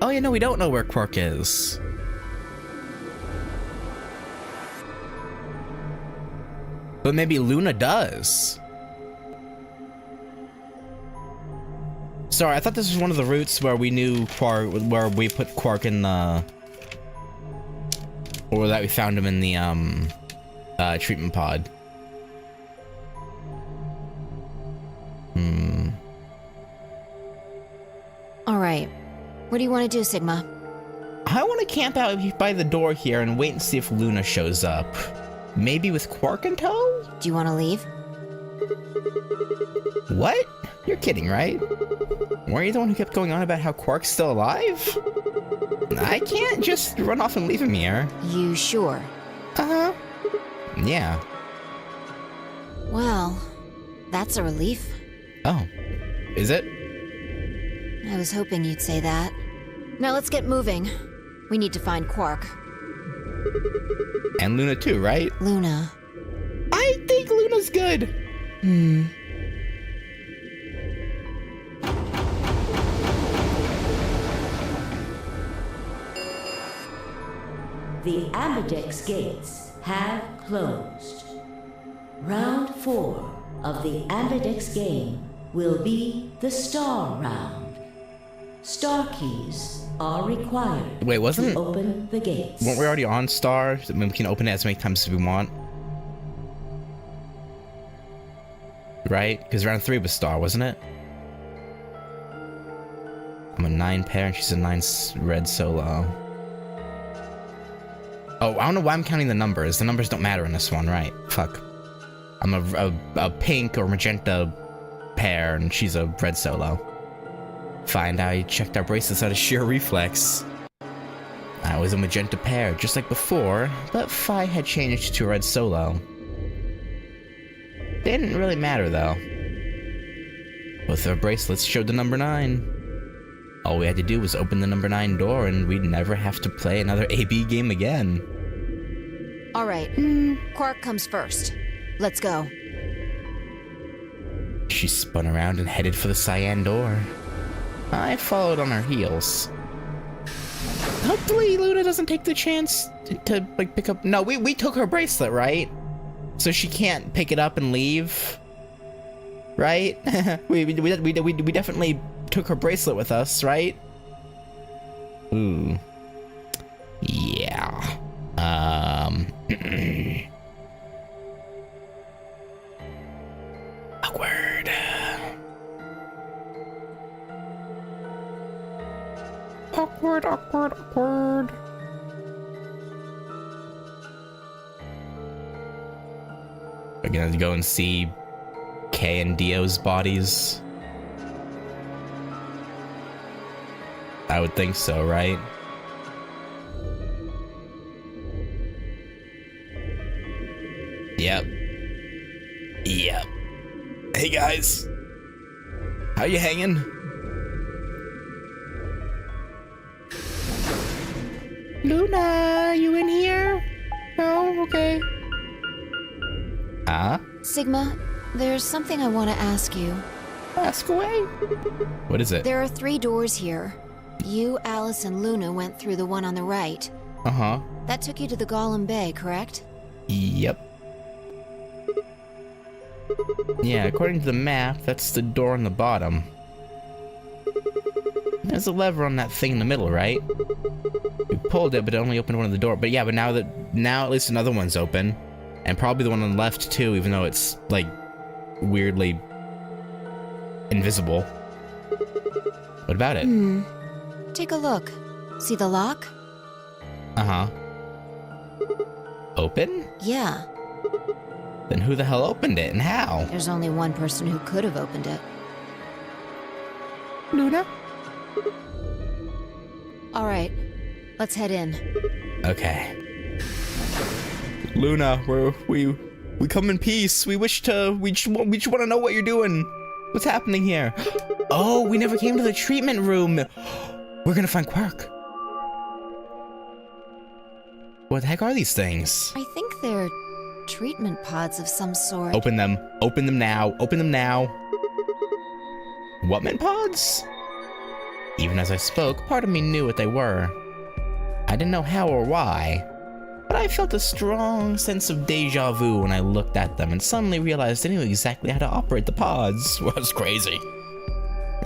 Oh yeah, no, we don't know where Quark is. But maybe Luna does. Sorry, I thought this was one of the routes where we knew Quark, where we put Quark in the... Or that we found him in the, treatment pod. Alright. What do you want to do, Sigma? I want to camp out by the door here and wait and see if Luna shows up. Maybe with Quark in tow? Do you want to leave? What? You're kidding, right? Weren't you the one who kept going on about how Quark's still alive? I can't just run off and leave him here. You sure? Uh-huh. Yeah. Well, that's a relief. Oh. Is it? I was hoping you'd say that. Now let's get moving. We need to find Quark. And Luna too, right? Luna. I think Luna's good. The Ambidex gates have closed. Round 4 of the Ambidex game will be the Star Round. Star keys are required Wait, wasn't to open the gates. weren't we already on Star? I mean, we can open it as many times as we want. Right? Because round 3 was Star, wasn't it? I'm a 9 pair and she's a 9 red solo. Oh, I don't know why I'm counting the numbers. The numbers don't matter in this one, right? Fuck. I'm a pink or magenta pair and she's a red solo. Fine, I checked our bracelets out of sheer reflex. I was a magenta pair, just like before, but Phi had changed to a red solo. Didn't really matter, though. Both our bracelets showed the number 9. All we had to do was open the number 9 door, and we'd never have to play another AB game again. All right, Quark comes first. Let's go. She spun around and headed for the cyan door. I followed on her heels. Hopefully Luna doesn't take the chance to like pick up. No, we took her bracelet, right? So she can't pick it up and leave, right? we definitely took her bracelet with us, right? Ooh, yeah. Awkward. Awkward, awkward, awkward. We're gonna go and see Kay and Dio's bodies. I would think so, right? Yep. Yep. Hey guys. How you hanging? Luna, you in here? No? Okay. Sigma, there's something I want to ask you. Ask away. What is it? There are 3 doors here. You, Alice, and Luna went through the one on the right. Uh-huh. That took you to the Golem Bay, correct? Yep. Yeah, according to the map, that's the door on the bottom. There's a lever on that thing in the middle, right? We pulled it, but it only opened one of the doors. But yeah, but now at least another one's open. And probably the one on the left too, even though it's like weirdly invisible. What about it? Take a look. See the lock? Uh-huh. Open? Yeah. Then who the hell opened it and how? There's only one person who could have opened it. Luna? All right, let's head in. Okay. Luna, we come in peace. We just want to know what you're doing. What's happening here? Oh, we never came to the treatment room. We're gonna find Quark. What the heck are these things? I think they're treatment pods of some sort. Open them. Open them now. Open them now. Whatman pods? Even as I spoke, part of me knew what they were. I didn't know how or why, but I felt a strong sense of deja vu when I looked at them and suddenly realized I knew exactly how to operate the pods. Well, it was crazy.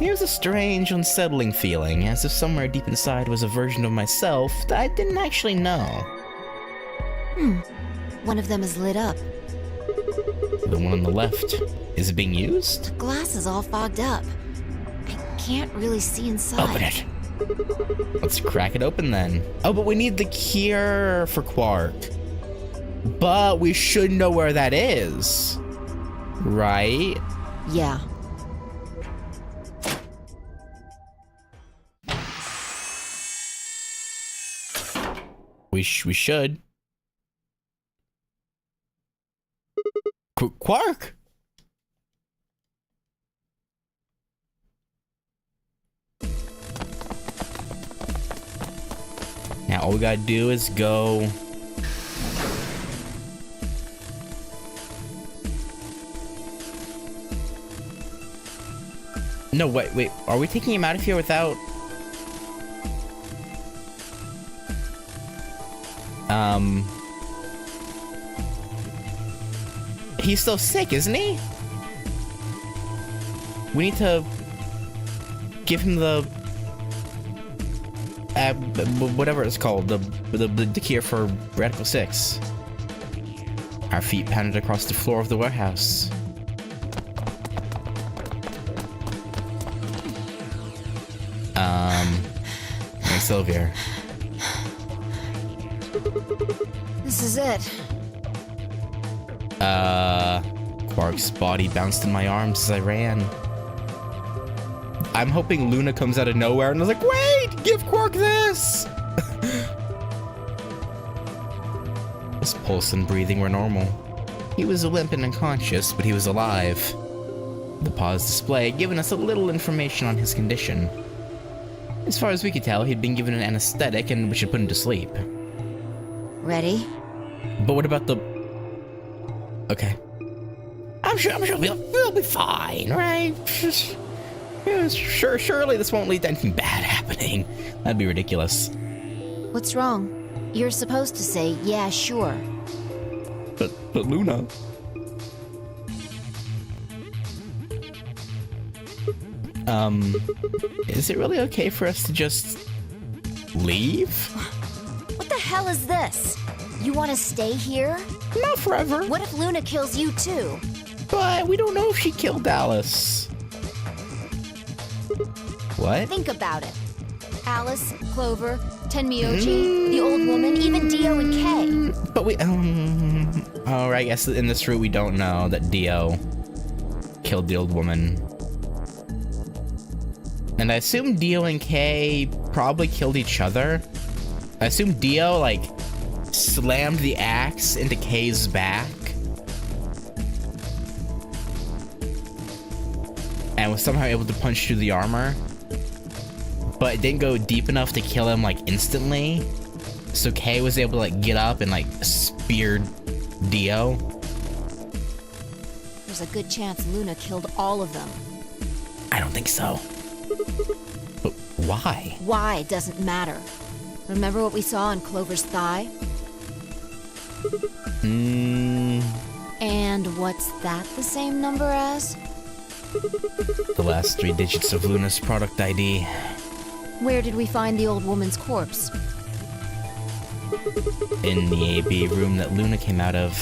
It was a strange, unsettling feeling, as if somewhere deep inside was a version of myself that I didn't actually know. One of them is lit up. The one on the left, is it being used? Glass is all fogged up. I can't really see inside. Open it. Let's crack it open then. Oh, but we need the cure for Quark. But we should know where that is. Right? Yeah. We should. Quark? Now all we gotta do is go... No, wait, are we taking him out of here without... He's still sick, isn't he? We need to give him the whatever it's called, the cure for Radical 6. Our feet pounded across the floor of the warehouse. Hey, Sylvia. This is it. Quark's body bounced in my arms as I ran. I'm hoping Luna comes out of nowhere and I was like, wait, give Quark this! His pulse and breathing were normal. He was limp and unconscious, but he was alive. The pause display had given us a little information on his condition. As far as we could tell, he'd been given an anesthetic and we should put him to sleep. Ready? But what about the... Okay. I'm sure we'll be fine, right? Yeah, surely this won't lead to anything bad happening. That'd be ridiculous. What's wrong? You're supposed to say, yeah, sure. But Luna... Is it really okay for us to just... leave? What the hell is this? You want to stay here? Not forever. What if Luna kills you too? But we don't know if she killed Alice. What? Think about it. Alice, Clover, Tenmyoji, the old woman, even Dio and Kay. But we, oh, I guess in this route we don't know that Dio killed the old woman. And I assume Dio and Kay probably killed each other. I assume Dio, like, slammed the axe into Kay's back. And was somehow able to punch through the armor. But it didn't go deep enough to kill him, like, instantly. So Kay was able to, like, get up and, like, spear Dio. There's a good chance Luna killed all of them. I don't think so. But why? Why doesn't matter. Remember what we saw on Clover's thigh? And what's that the same number as? The last 3 digits of Luna's product ID. Where did we find the old woman's corpse? In the AB room that Luna came out of.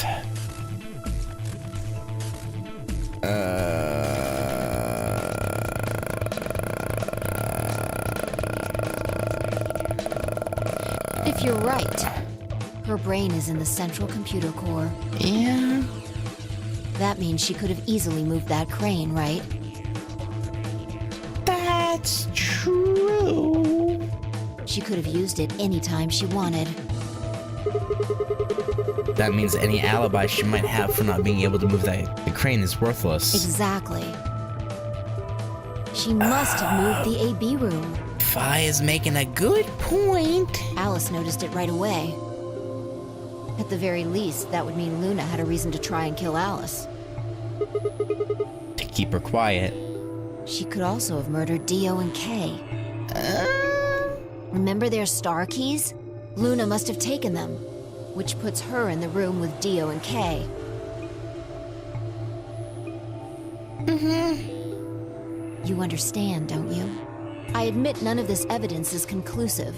If you're right, her brain is in the central computer core. Yeah. That means she could have easily moved that crane, right? That's true. She could have used it anytime she wanted. That means any alibi she might have for not being able to move the crane is worthless. Exactly. She must have moved the AB room. Fi is making a good point. Alice noticed it right away. At the very least, that would mean Luna had a reason to try and kill Alice. To keep her quiet. She could also have murdered Dio and Kay. Remember their star keys? Luna must have taken them, which puts her in the room with Dio and Kay. You understand, don't you? I admit none of this evidence is conclusive.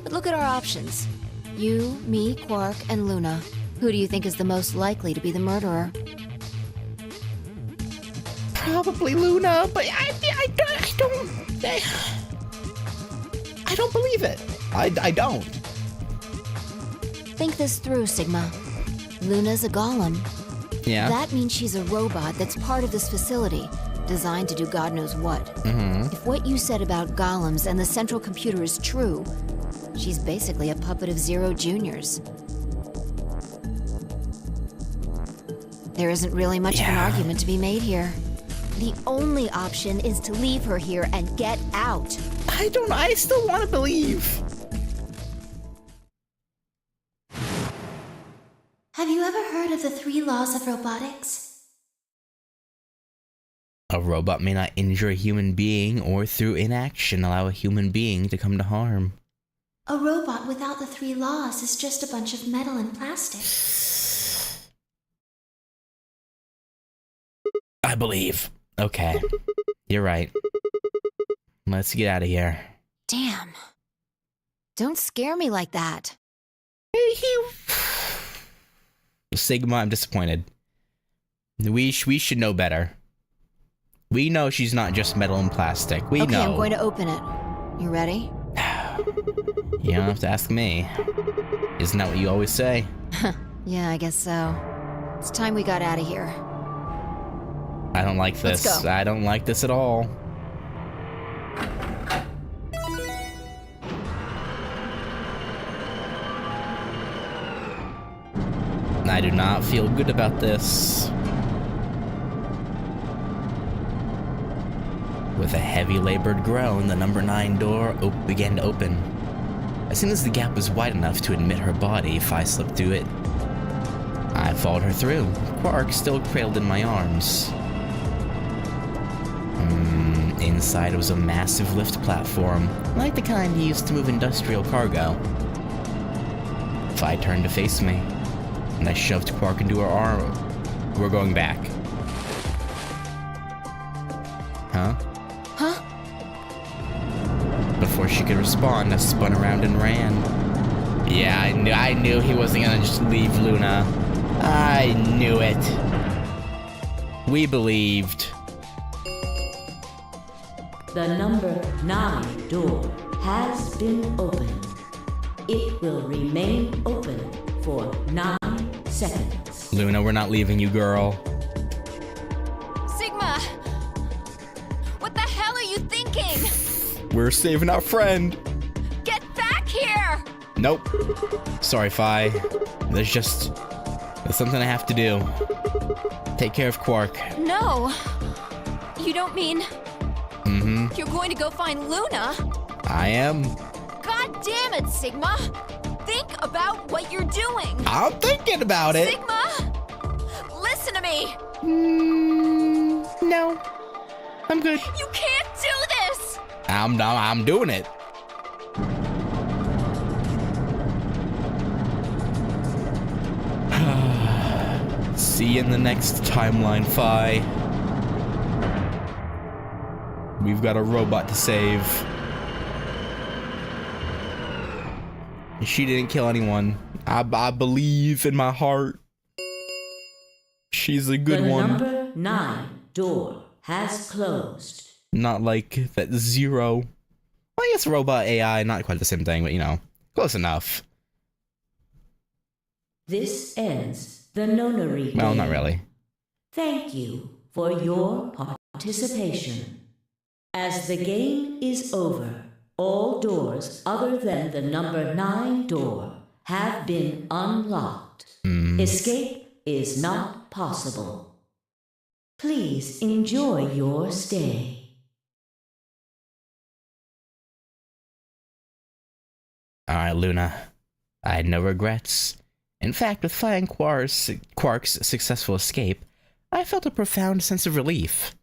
But look at our options. You, me, Quark, and Luna. Who do you think is the most likely to be the murderer? Probably Luna, but I don't believe it. I don't. Think this through, Sigma. Luna's a golem. Yeah. That means she's a robot that's part of this facility, designed to do God knows what. If what you said about golems and the central computer is true, she's basically a puppet of Zero Junior's. There isn't really much of an argument to be made here. The only option is to leave her here and get out. I still want to believe. Have you ever heard of the 3 laws of robotics? A robot may not injure a human being or through inaction allow a human being to come to harm. A robot without the 3 laws is just a bunch of metal and plastic. I believe. Okay. You're right. Let's get out of here. Damn. Don't scare me like that. Sigma, I'm disappointed. We should know better. We know she's not just metal and plastic. We okay, know. I'm going to open it. You ready? You don't have to ask me. Isn't that what you always say? Yeah, I guess so. It's time we got out of here. I don't like this. Let's go. I don't like this at all. I do not feel good about this. With a heavy labored groan, the number 9 door began to open. As soon as the gap was wide enough to admit her body, Fi slipped through it. I followed her through, Quark still cradled in my arms. Inside was a massive lift platform, like the kind used to move industrial cargo. Fi turned to face me, and I shoved Quark into her arm. We're going back. Huh? Huh? Before she could respond, I spun around and ran. Yeah, I knew he wasn't gonna just leave Luna. I knew it. We believed. The number 9 door has been opened. It will remain open for 9 seconds. Luna, we're not leaving you, girl. Sigma! What the hell are you thinking? We're saving our friend. Get back here! Nope. Sorry, Fi. There's something I have to do. Take care of Quark. No. You don't mean... Mm-hmm. You're going to go find Luna? I am. God damn it, Sigma! Think about what you're doing! I'm thinking about it. Sigma! Listen to me! No. I'm good. You can't do this! I'm doing it. See you in the next timeline, Fi. We've got a robot to save. She didn't kill anyone. I believe in my heart. She's a good the one. The number 9 door has closed. Not like that 0. Well, I guess robot AI, not quite the same thing, but you know, close enough. This ends the Nonary Well, game. not really. Thank you for your participation. As the game is over, all doors other than the number 9 door have been unlocked. Escape is not possible. Please enjoy your stay. Alright, Luna. I had no regrets. In fact, with finding Quark's successful escape, I felt a profound sense of relief.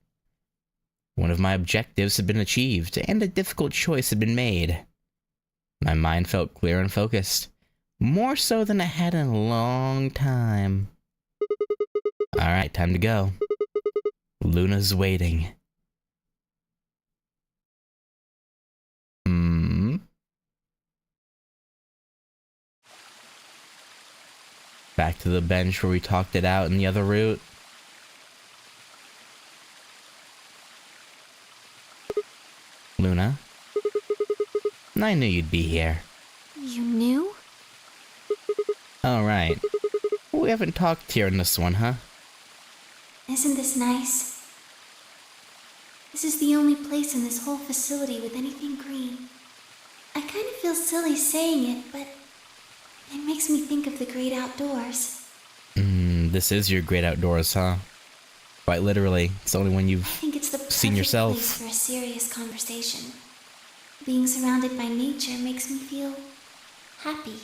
One of my objectives had been achieved, and a difficult choice had been made. My mind felt clear and focused, more so than I had in a long time. Alright, time to go. Luna's waiting. Back to the bench where we talked it out in the other route. Luna? I knew you'd be here. You knew? All right. We haven't talked here in this one, huh? Isn't this nice? This is the only place in this whole facility with anything green. I kind of feel silly saying it, but it makes me think of the great outdoors. This is your great outdoors, huh? Quite literally. It's the only one I you've think it's the seen perfect yourself. place for a serious conversation. Being surrounded by nature makes me feel happy.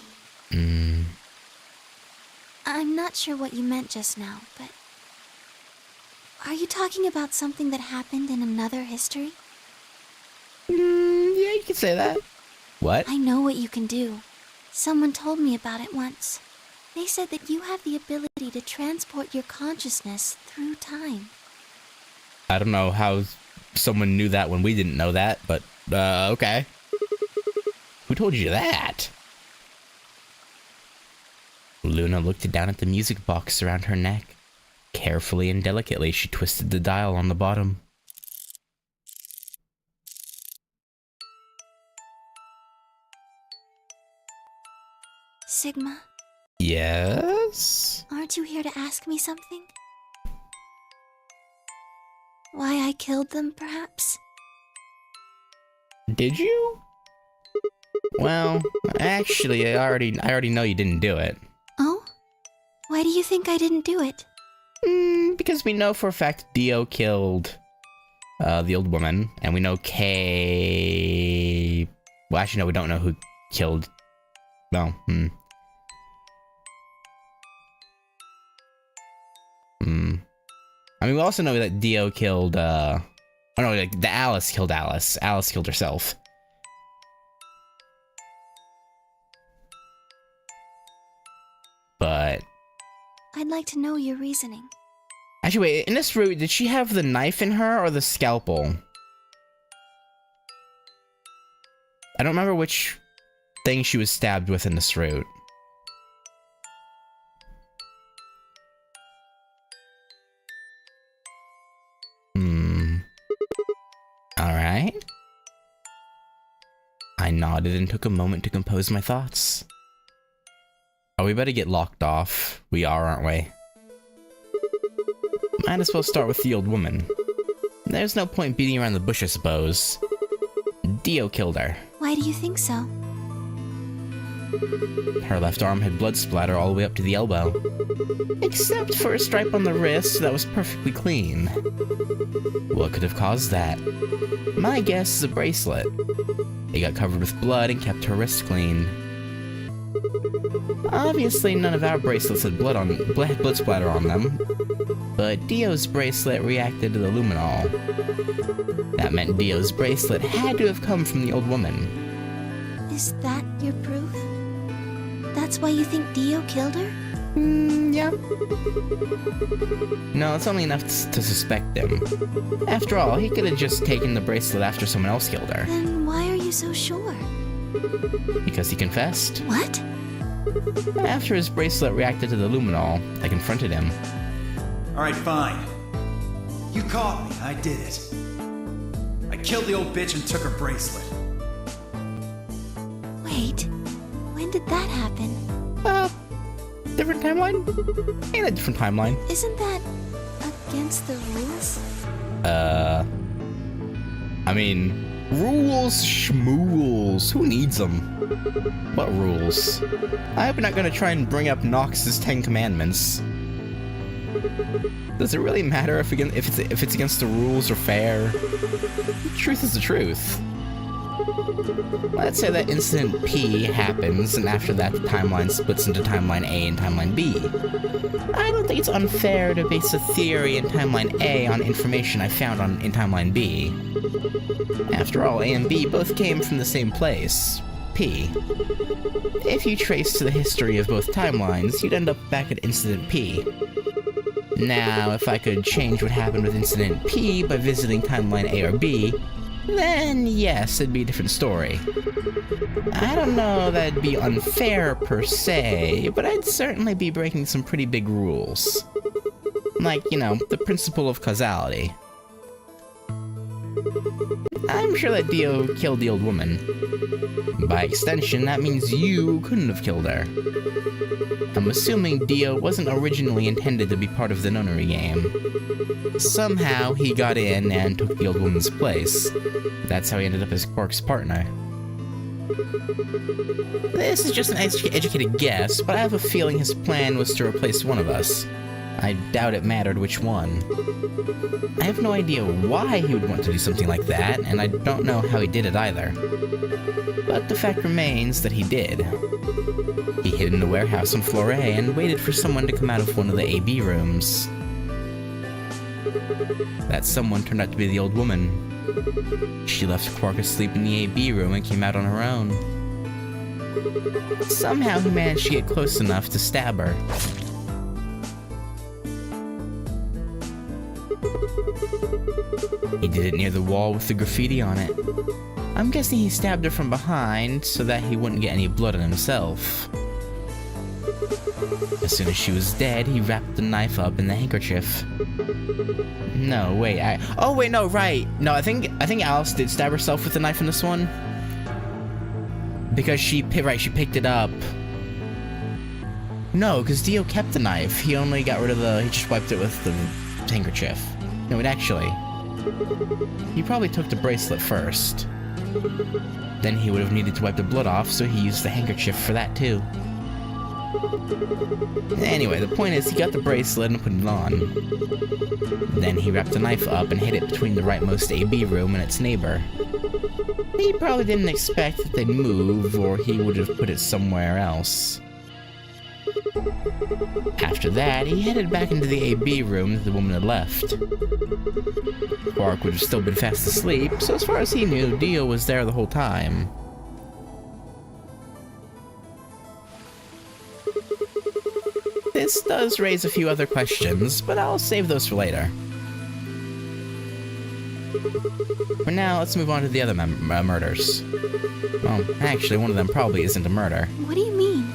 I'm not sure what you meant just now, but are you talking about something that happened in another history? Yeah, you could say that. What? I know what you can do. Someone told me about it once. They said that you have the ability to transport your consciousness through time. I don't know how someone knew that when we didn't know that, but, okay. Who told you that? Luna looked down at the music box around her neck. Carefully and delicately, she twisted the dial on the bottom. Sigma, Yes? aren't you here to ask me something? Why I killed them, perhaps? Did you? Well, actually, I already know you didn't do it. Oh? Why do you think I didn't do it? Because we know for a fact Dio killed the old woman, and we know Kay... Well, actually, no, we don't know who killed... Well, I mean, we also know that Dio killed, oh no, like, the Alice killed Alice. Alice killed herself. But... I'd like to know your reasoning. Actually, wait, in this route, did she have the knife in her or the scalpel? I don't remember which thing she was stabbed with in this route. Alright. I nodded and took a moment to compose my thoughts. Are we about to get locked off? We are, aren't we? Might as well start with the old woman. There's no point beating around the bush, I suppose. Dio killed her. Why do you think so? Her left arm had blood splatter all the way up to the elbow. Except for a stripe on the wrist that was perfectly clean. What could have caused that? My guess is a bracelet. It got covered with blood and kept her wrist clean. Obviously, none of our bracelets had blood splatter on them, but Dio's bracelet reacted to the luminol. That meant Dio's bracelet had to have come from the old woman. Is that your proof? That's why you think Dio killed her? Yeah. No, it's only enough to suspect him. After all, he could have just taken the bracelet after someone else killed her. Then why are you so sure? Because he confessed. What? After his bracelet reacted to the luminol, I confronted him. Alright, fine. You caught me, I did it. I killed the old bitch and took her bracelet. Wait, when did that happen? Different timeline? In a different timeline. Isn't that against the rules? I mean, rules, schmools. Who needs them? What rules? I hope you're not gonna try and bring up Nox's 10 Commandments. Does it really matter if it's against the rules or fair? The truth is the truth. Let's say that incident P happens, and after that the timeline splits into timeline A and timeline B. I don't think it's unfair to base a theory in timeline A on information I found in timeline B. After all, A and B both came from the same place, P. If you trace to the history of both timelines, you'd end up back at incident P. Now, if I could change what happened with incident P by visiting timeline A or B, then yes, it'd be a different story. I don't know that'd be unfair per se, but I'd certainly be breaking some pretty big rules. Like, you know, the principle of causality. I'm sure that Dio killed the old woman. By extension, that means you couldn't have killed her. I'm assuming Dio wasn't originally intended to be part of the Nonary game. Somehow, he got in and took the old woman's place. That's how he ended up as Quark's partner. This is just an educated guess, but I have a feeling his plan was to replace one of us. I doubt it mattered which one. I have no idea why he would want to do something like that, and I don't know how he did it either. But the fact remains that he did. He hid in the warehouse on floor A and waited for someone to come out of one of the AB rooms. That someone turned out to be the old woman. She left Quark asleep in the AB room and came out on her own. Somehow he managed to get close enough to stab her. He did it near the wall with the graffiti on it. I'm guessing he stabbed her from behind so that he wouldn't get any blood on himself. As soon as she was dead, he wrapped the knife up in the handkerchief. No, wait, oh wait, no, right. No, I think Alice did stab herself with the knife in this one. Because she picked it up. No, because Dio kept the knife. He only got rid of he just wiped it with the handkerchief. No, wait, actually, he probably took the bracelet first. Then he would have needed to wipe the blood off, so he used the handkerchief for that too. Anyway, the point is he got the bracelet and put it on. Then he wrapped the knife up and hid it between the rightmost AB room and its neighbor. He probably didn't expect that they'd move, or he would have put it somewhere else. After that, he headed back into the AB room that the woman had left. Quark would have still been fast asleep, so as far as he knew, Dio was there the whole time. This does raise a few other questions, but I'll save those for later. For now, let's move on to the other murders. Well, actually, one of them probably isn't a murder. What do you mean?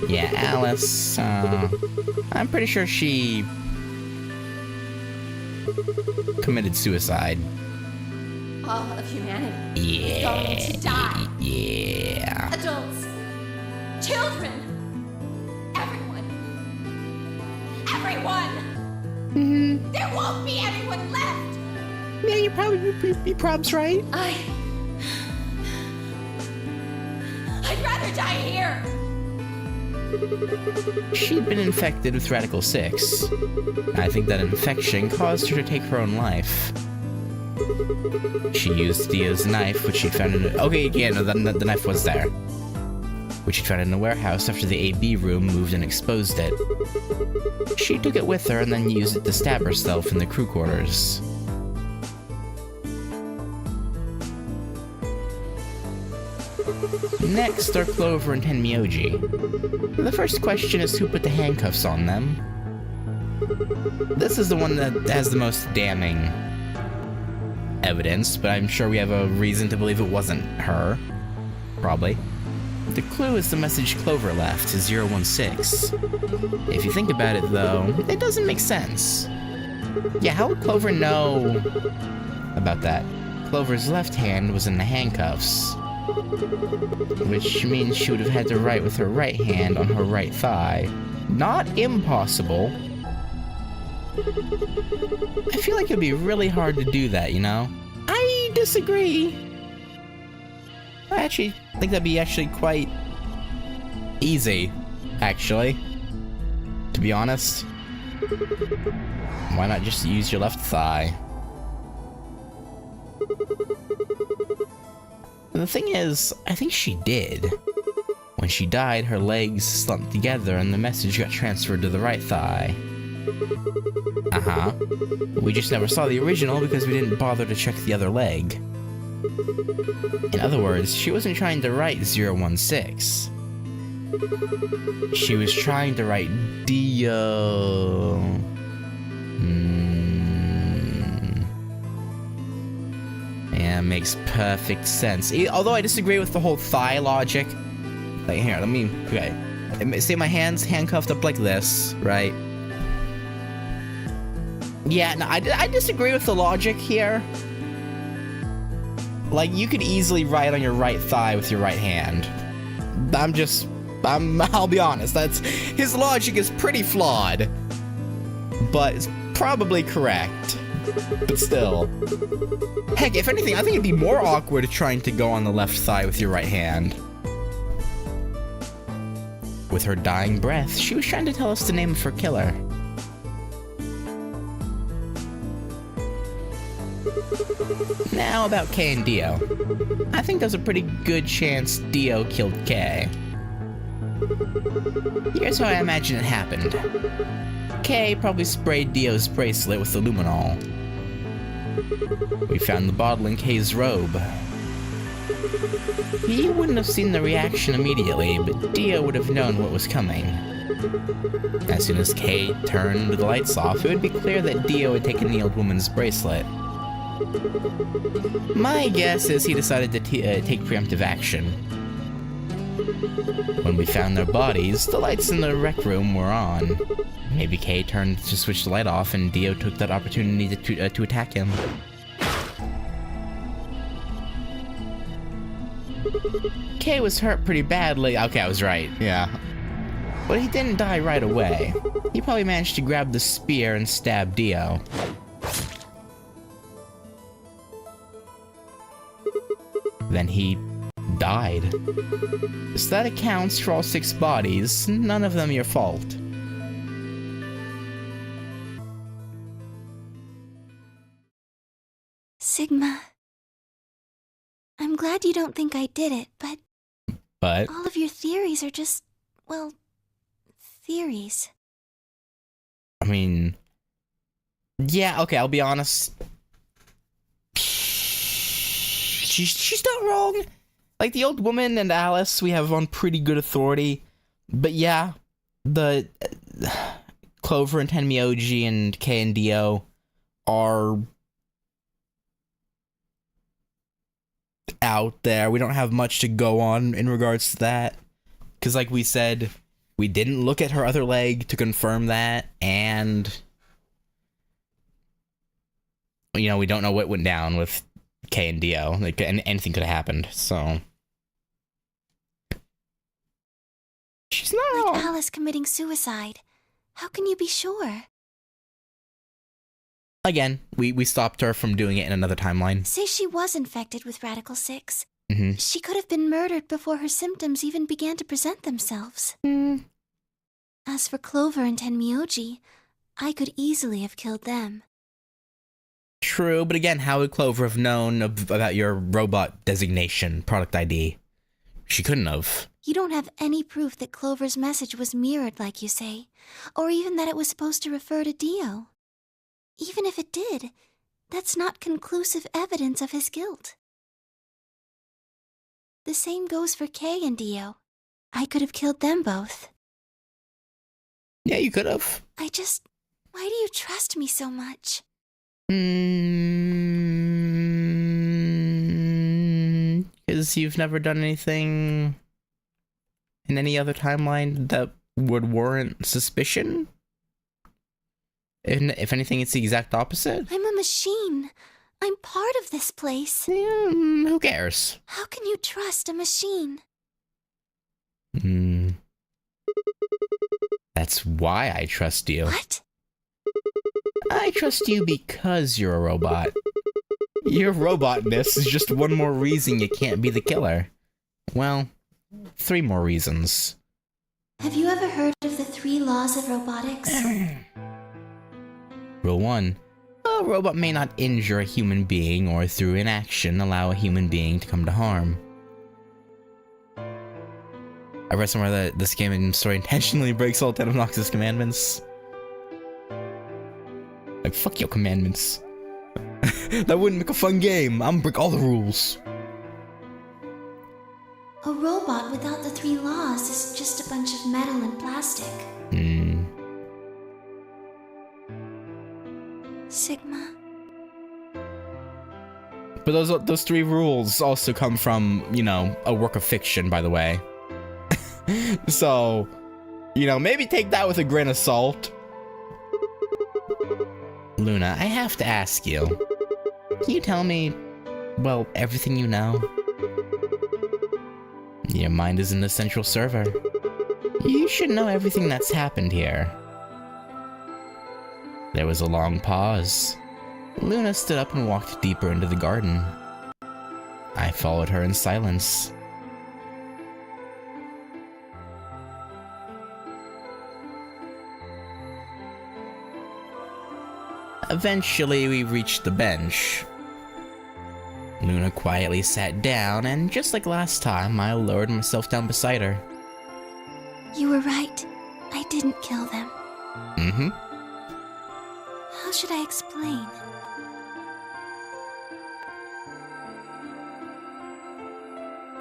Yeah, Alice, I'm pretty sure she committed suicide. All of humanity. Yeah. Going to die. Yeah. Adults. Children. Everyone. Everyone. There won't be anyone left. Yeah, you're prob's right. I'd rather die here. She'd been infected with Radical 6. I think that infection caused her to take her own life. She used Dio's knife, which she'd found in the knife was there. Which she'd found in the warehouse after the AB room moved and exposed it. She took it with her and then used it to stab herself in the crew quarters. Next are Clover and Tenmyoji. The first question is who put the handcuffs on them. This is the one that has the most damning evidence, but I'm sure we have a reason to believe it wasn't her. Probably. The clue is the message Clover left to 016. If you think about it, though, it doesn't make sense. Yeah, how would Clover know about that? Clover's left hand was in the handcuffs, which means she would have had to write with her right hand on her right thigh. Not impossible. I feel like it'd be really hard to do that, you know? I disagree. I actually think that'd be quite easy, actually. To be honest. Why not just use your left thigh? The thing is, I think she did. When she died, her legs slumped together and the message got transferred to the right thigh. We just never saw the original because we didn't bother to check the other leg. In other words, she wasn't trying to write 016. She was trying to write Dio. Yeah, makes perfect sense. Although I disagree with the whole thigh logic. Like, here, okay. Say my hand's handcuffed up like this, right? Yeah, no, I disagree with the logic here. Like, you could easily write on your right thigh with your right hand. I'll be honest, his logic is pretty flawed. But it's probably correct. But still. Heck, if anything, I think it'd be more awkward trying to go on the left thigh with your right hand. With her dying breath, she was trying to tell us the name of her killer. Now about Kay and Dio. I think there's a pretty good chance Dio killed Kay. Here's how I imagine it happened. Kay probably sprayed Dio's bracelet with the luminol. We found the bottle in Kay's robe. He wouldn't have seen the reaction immediately, but Dio would have known what was coming. As soon as Kay turned the lights off, it would be clear that Dio had taken the old woman's bracelet. My guess is he decided to take preemptive action. When we found their bodies, the lights in the rec room were on. Maybe Kay turned to switch the light off and Dio took that opportunity to attack him. Kay was hurt pretty badly. Okay, I was right, yeah. But he didn't die right away. He probably managed to grab the spear and stab Dio. Then he died. So that accounts for all 6 bodies, none of them your fault. Sigma. I'm glad you don't think I did it, but all of your theories are just, well, theories. I mean, yeah, okay, I'll be honest. She's not wrong. Like, the old woman and Alice, we have on pretty good authority. But yeah, the Clover and Tenmyoji and Kay and Dio are out there. We don't have much to go on in regards to that. Because like we said, we didn't look at her other leg to confirm that. And, you know, we don't know what went down with Kay and Dio. Like, anything could have happened, so. She's not wrong. Like Alice committing suicide. How can you be sure? Again, we stopped her from doing it in another timeline. Say she was infected with Radical 6. Mm-hmm. She could have been murdered before her symptoms even began to present themselves. As for Clover and Tenmyoji, I could easily have killed them. True, but again, how would Clover have known about your robot designation, product ID? She couldn't have. You don't have any proof that Clover's message was mirrored like you say, or even that it was supposed to refer to Dio. Even if it did, that's not conclusive evidence of his guilt. The same goes for Kay and Dio. I could have killed them both. Yeah, you could have. Why do you trust me so much? Because you've never done anything in any other timeline that would warrant suspicion? If anything, it's the exact opposite? I'm a machine. I'm part of this place. Who cares? How can you trust a machine? That's why I trust you. What? I trust you because you're a robot. Your robotness is just one more reason you can't be the killer. Well, 3 more reasons. Have you ever heard of the 3 laws of robotics? Rule 1. A robot may not injure a human being or through inaction allow a human being to come to harm. I read somewhere that this game and story intentionally breaks all 10 of Nox's commandments. Like, fuck your commandments. That wouldn't make a fun game. I'm gonna break all the rules. A robot without the 3 laws is just a bunch of metal and plastic. Sigma. But those 3 rules also come from, you know, a work of fiction, by the way. So, you know, maybe take that with a grain of salt. Luna, I have to ask you. Can you tell me, well, everything you know? Your mind is in the central server. You should know everything that's happened here. There was a long pause. Luna stood up and walked deeper into the garden. I followed her in silence. Eventually, we reached the bench. Luna quietly sat down, and just like last time, I lowered myself down beside her. You were right. I didn't kill them. How should I explain?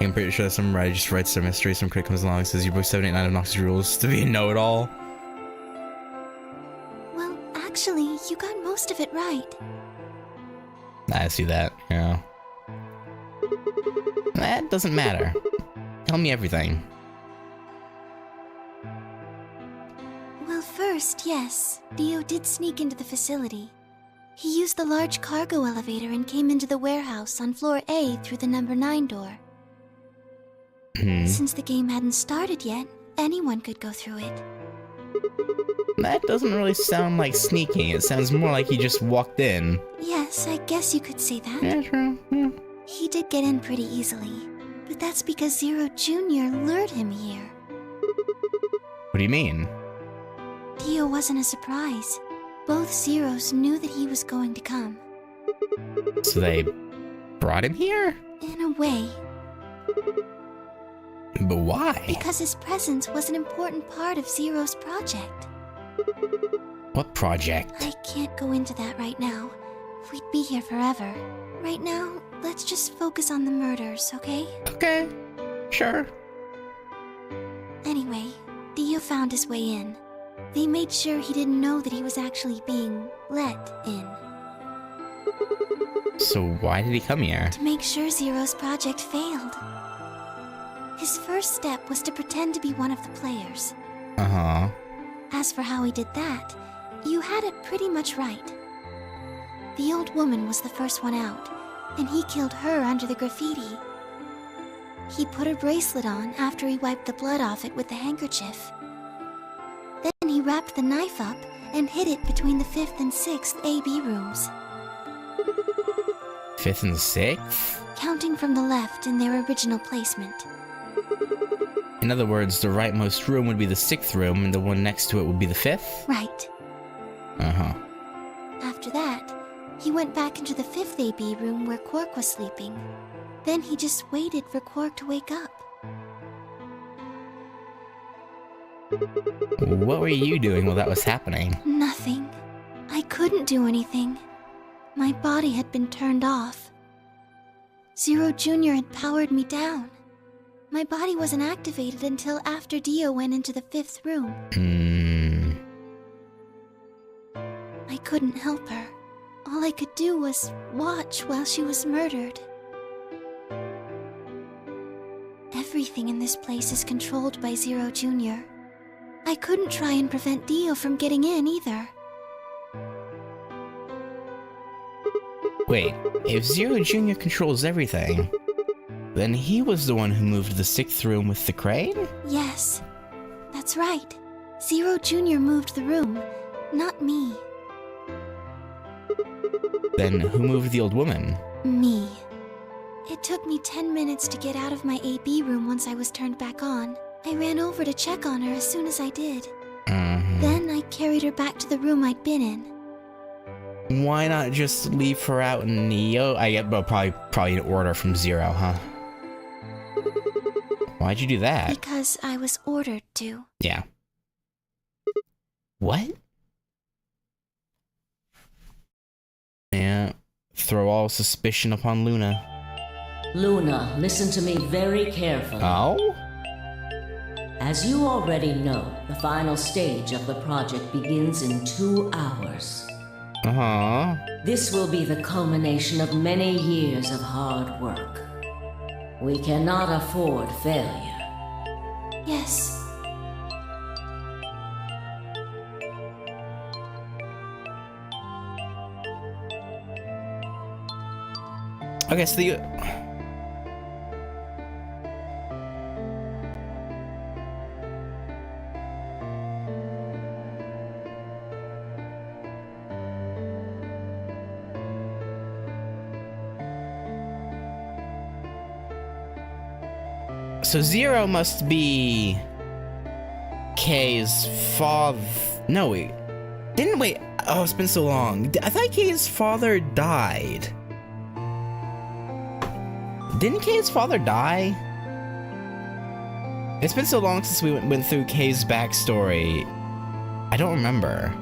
I'm pretty sure some writer just writes their mystery, some critic comes along and says you broke 7, 8, 9 of Nox's rules to be a know-it-all. Well, actually, you got most of it right. I see that, yeah. That doesn't matter. Tell me everything. Well, first, yes, Dio did sneak into the facility. He used the large cargo elevator and came into the warehouse on floor A through the number 9 door. Since the game hadn't started yet, anyone could go through it. That doesn't really sound like sneaking. It sounds more like he just walked in. Yes, I guess you could say that. Yeah, true. Yeah. He did get in pretty easily, but that's because Zero Jr. lured him here. What do you mean? Dio wasn't a surprise. Both Zeros knew that he was going to come. So they brought him here? In a way, But why? because his presence was an important part of Zero's project. What project? I can't go into that right now. We'd be here forever. Right now, let's just focus on the murders, okay? Okay, sure. Anyway, Dio found his way in. They made sure he didn't know that he was actually being let in. So why did he come here? To make sure Zero's project failed. His first step was to pretend to be one of the players. Uh-huh. As for how he did that, you had it pretty much right. The old woman was the first one out, and he killed her under the graffiti. He put her bracelet on after he wiped the blood off it with the handkerchief. Then he wrapped the knife up and hid it between the 5th and 6th AB rooms, 5th and 6th? counting from the left in their original placement. In other words, the rightmost room would be the 6th room, and the one next to it would be the 5th? Right. Uh-huh. After that, he went back into the 5th AB room where Quark was sleeping. Then he just waited for Quark to wake up. What were you doing while that was happening? Nothing. I couldn't do anything. My body had been turned off. Zero Jr. had powered me down. My body wasn't activated until after Dio went into the 5th room. I couldn't help her. All I could do was watch while she was murdered. Everything in this place is controlled by Zero Jr. I couldn't try and prevent Dio from getting in either. Wait, if Zero Jr. controls everything, then he was the one who moved to the 6th room with the crane? Yes, that's right. Zero Jr. moved the room, not me. Then who moved the old woman? Me. It took me 10 minutes to get out of my AB room once I was turned back on. I ran over to check on her as soon as I did. Then I carried her back to the room I'd been in. Why not just leave her out in Neo? I get, well, probably an order from Zero, huh? Why'd you do that? Because I was ordered to. Yeah. What? Yeah. Throw all suspicion upon Luna. Luna, listen to me very carefully. Oh? As you already know, the final stage of the project begins in 2 hours. Uh-huh. This will be the culmination of many years of hard work. We cannot afford failure. Yes. Okay, so the... So Zero must be Kay's father. No, wait. Didn't wait. Oh, it's been so long. I thought Kay's father died. Didn't Kay's father die? It's been so long since we went through Kay's backstory. I don't remember.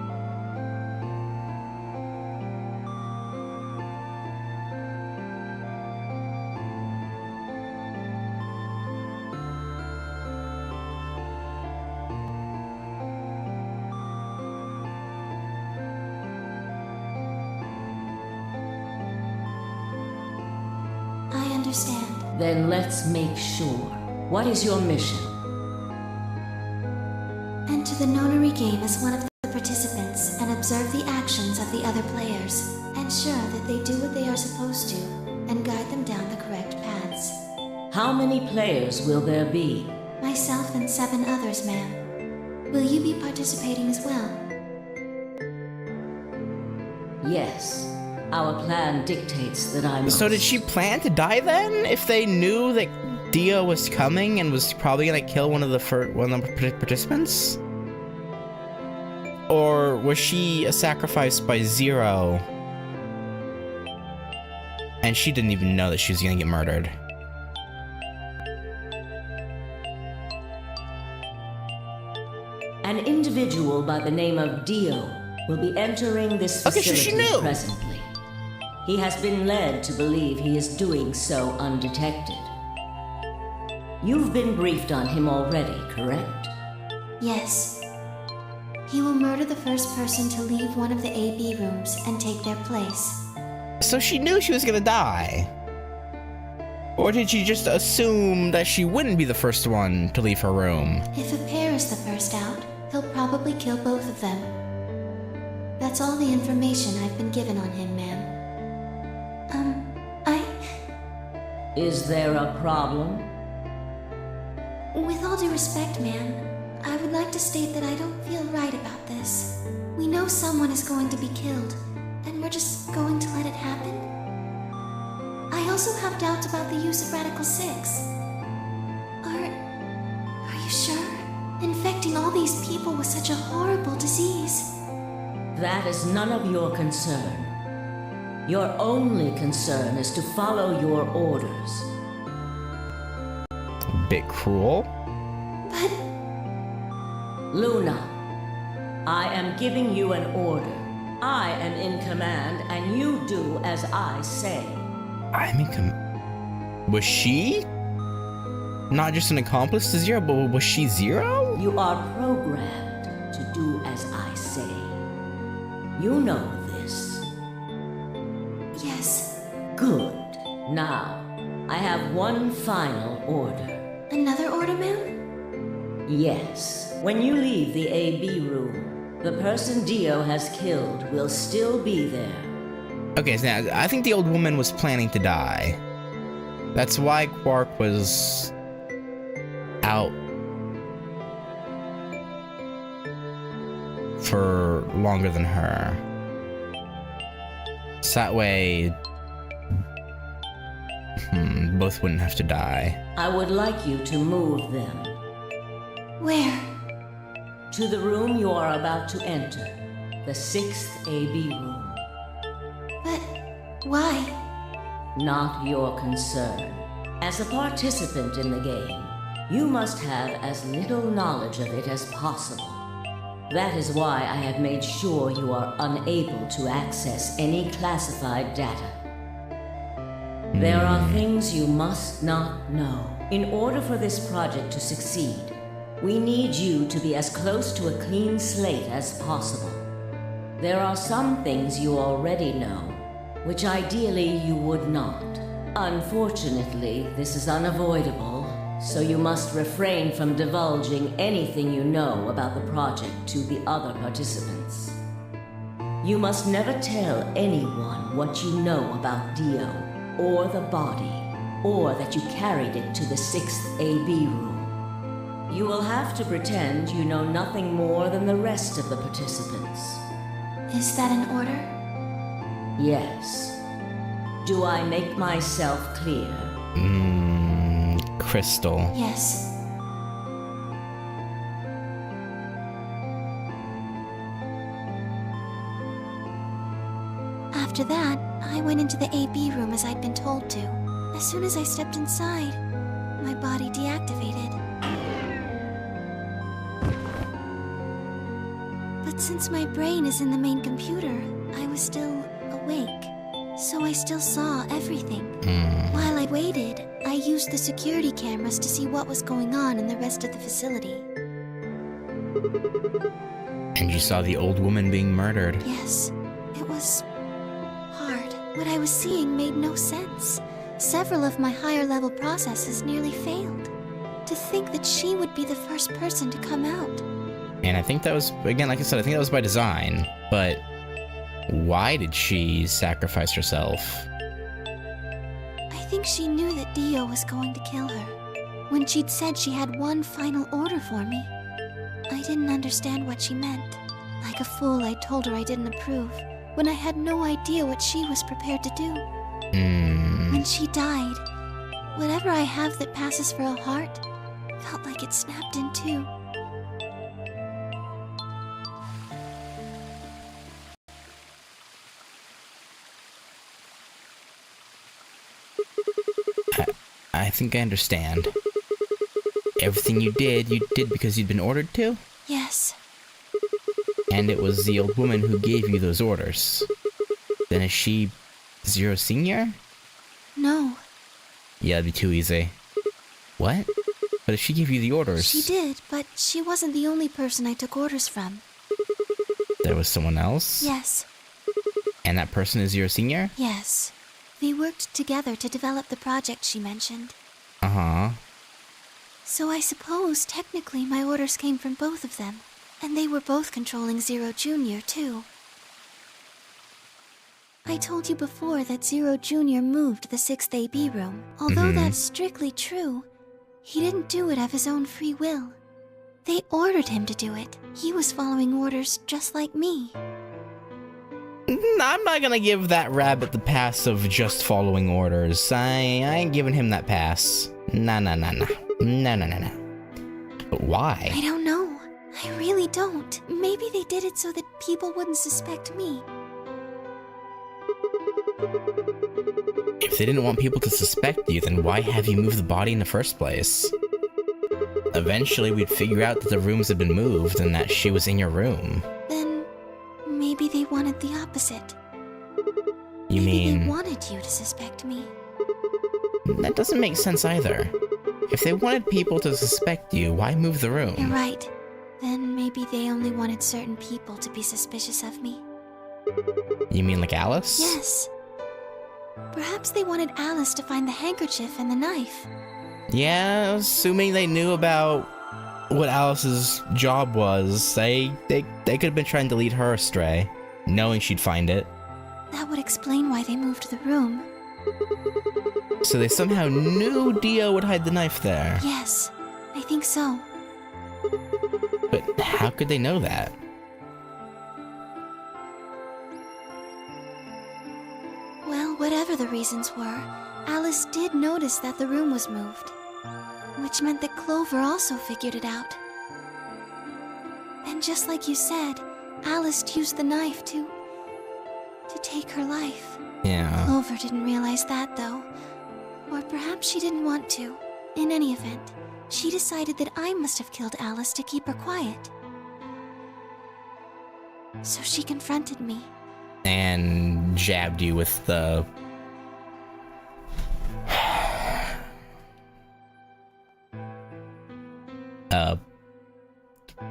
understand. Then let's make sure. What is your mission? Enter the Nonary game as one of the participants and observe the actions of the other players. Ensure that they do what they are supposed to and guide them down the correct paths. How many players will there be? Myself and 7 others, ma'am. Will you be participating as well? Yes. Our plan dictates that I must. So did she plan to die then? If they knew that Dio was coming and was probably gonna kill one of the participants? Or was she a sacrifice by Zero? And she didn't even know that she was gonna get murdered. An individual by the name of Dio will be entering this Okay, facility so she knew. presently. He has been led to believe he is doing so undetected. You've been briefed on him already, correct? Yes. He will murder the first person to leave one of the AB rooms and take their place. So she knew she was gonna die? Or did she just assume that she wouldn't be the first one to leave her room? If a pair is the first out, he'll probably kill both of them. That's all the information I've been given on him, ma'am. Is there a problem? With all due respect, ma'am, I would like to state that I don't feel right about this. We know someone is going to be killed, and we're just going to let it happen? I also have doubts about the use of Radical 6. Are you sure? Infecting all these people with such a horrible disease. That is none of your concern. Your only concern is to follow your orders. Bit cruel. But... Luna, I am giving you an order. I am in command, and you do as I say. I'm in command. Was she not just an accomplice to Zero, but was she Zero? You are programmed to do as I say. You know this. yes. Good. Now, I have one final order. Another order, ma'am? Yes. When you leave the AB room, the person Dio has killed will still be there. Okay, so now, I think the old woman was planning to die. That's why Quark was out for longer than her. So that way, both wouldn't have to die. I would like you to move them. Where? To the room you are about to enter, the 6th AB room. But why? Not your concern. As a participant in the game, you must have as little knowledge of it as possible. That is why I have made sure you are unable to access any classified data. There are things you must not know. In order for this project to succeed, we need you to be as close to a clean slate as possible. There are some things you already know, which ideally you would not. Unfortunately, this is unavoidable, so you must refrain from divulging anything you know about the project to the other participants. You must never tell anyone what you know about Dio, or the body, or that you carried it to the 6th AB room. You will have to pretend you know nothing more than the rest of the participants. Is that an order? Yes. Do I make myself clear? Crystal. Yes. After that, I went into the AB room as I'd been told to. As soon as I stepped inside, my body deactivated. But since my brain is in the main computer, I was still awake. So I still saw everything. While I waited, I used the security cameras to see what was going on in the rest of the facility. And you saw the old woman being murdered. Yes, it was hard. What I was seeing made no sense. Several of my higher level processes nearly failed. To think that she would be the first person to come out. And I think that was, again, like I said, I think that was by design. But why did she sacrifice herself? I think she knew that Dio was going to kill her. When she'd said she had one final order for me, I didn't understand what she meant. Like a fool, I told her I didn't approve, when I had no idea what she was prepared to do. When she died, whatever I have that passes for a heart felt like it snapped in two. I think I understand. Everything you did because you'd been ordered to? Yes. And it was the old woman who gave you those orders. Then is she Zero Senior? No. Yeah, that'd be too easy. What? But if she gave you the orders... She did, but she wasn't the only person I took orders from. There was someone else? Yes. And that person is Zero Senior? Yes. They worked together to develop the project she mentioned. Uh-huh. So I suppose, technically, my orders came from both of them. And they were both controlling Zero Jr., too. I told you before that Zero Jr. moved the 6th AB room. Although that's strictly true, he didn't do it of his own free will. They ordered him to do it. He was following orders just like me. I'm not gonna give that rabbit the pass of just following orders. I ain't giving him that pass. Nah. No. But why? I don't know. I really don't. Maybe they did it so that people wouldn't suspect me. If they didn't want people to suspect you, then why have you moved the body in the first place? Eventually, we'd figure out that the rooms had been moved and that she was in your room. Then maybe they wanted the opposite. You Maybe mean... they wanted you to suspect me. That doesn't make sense either. If they wanted people to suspect you, why move the room? You're right. Then maybe they only wanted certain people to be suspicious of me. You mean like Alice? Yes. Perhaps they wanted Alice to find the handkerchief and the knife. Yeah, assuming they knew about what Alice's job was, they could have been trying to lead her astray, knowing she'd find it. That would explain why they moved the room. So they somehow knew Dio would hide the knife there. Yes, I think so. But how could they know that? Well, whatever the reasons were, Alice did notice that the room was moved. Which meant that Clover also figured it out. And just like you said, Alice used the knife to take her life. Yeah. Clover didn't realize that, though. Or perhaps she didn't want to. In any event, she decided that I must have killed Alice to keep her quiet. So she confronted me. And jabbed you with the...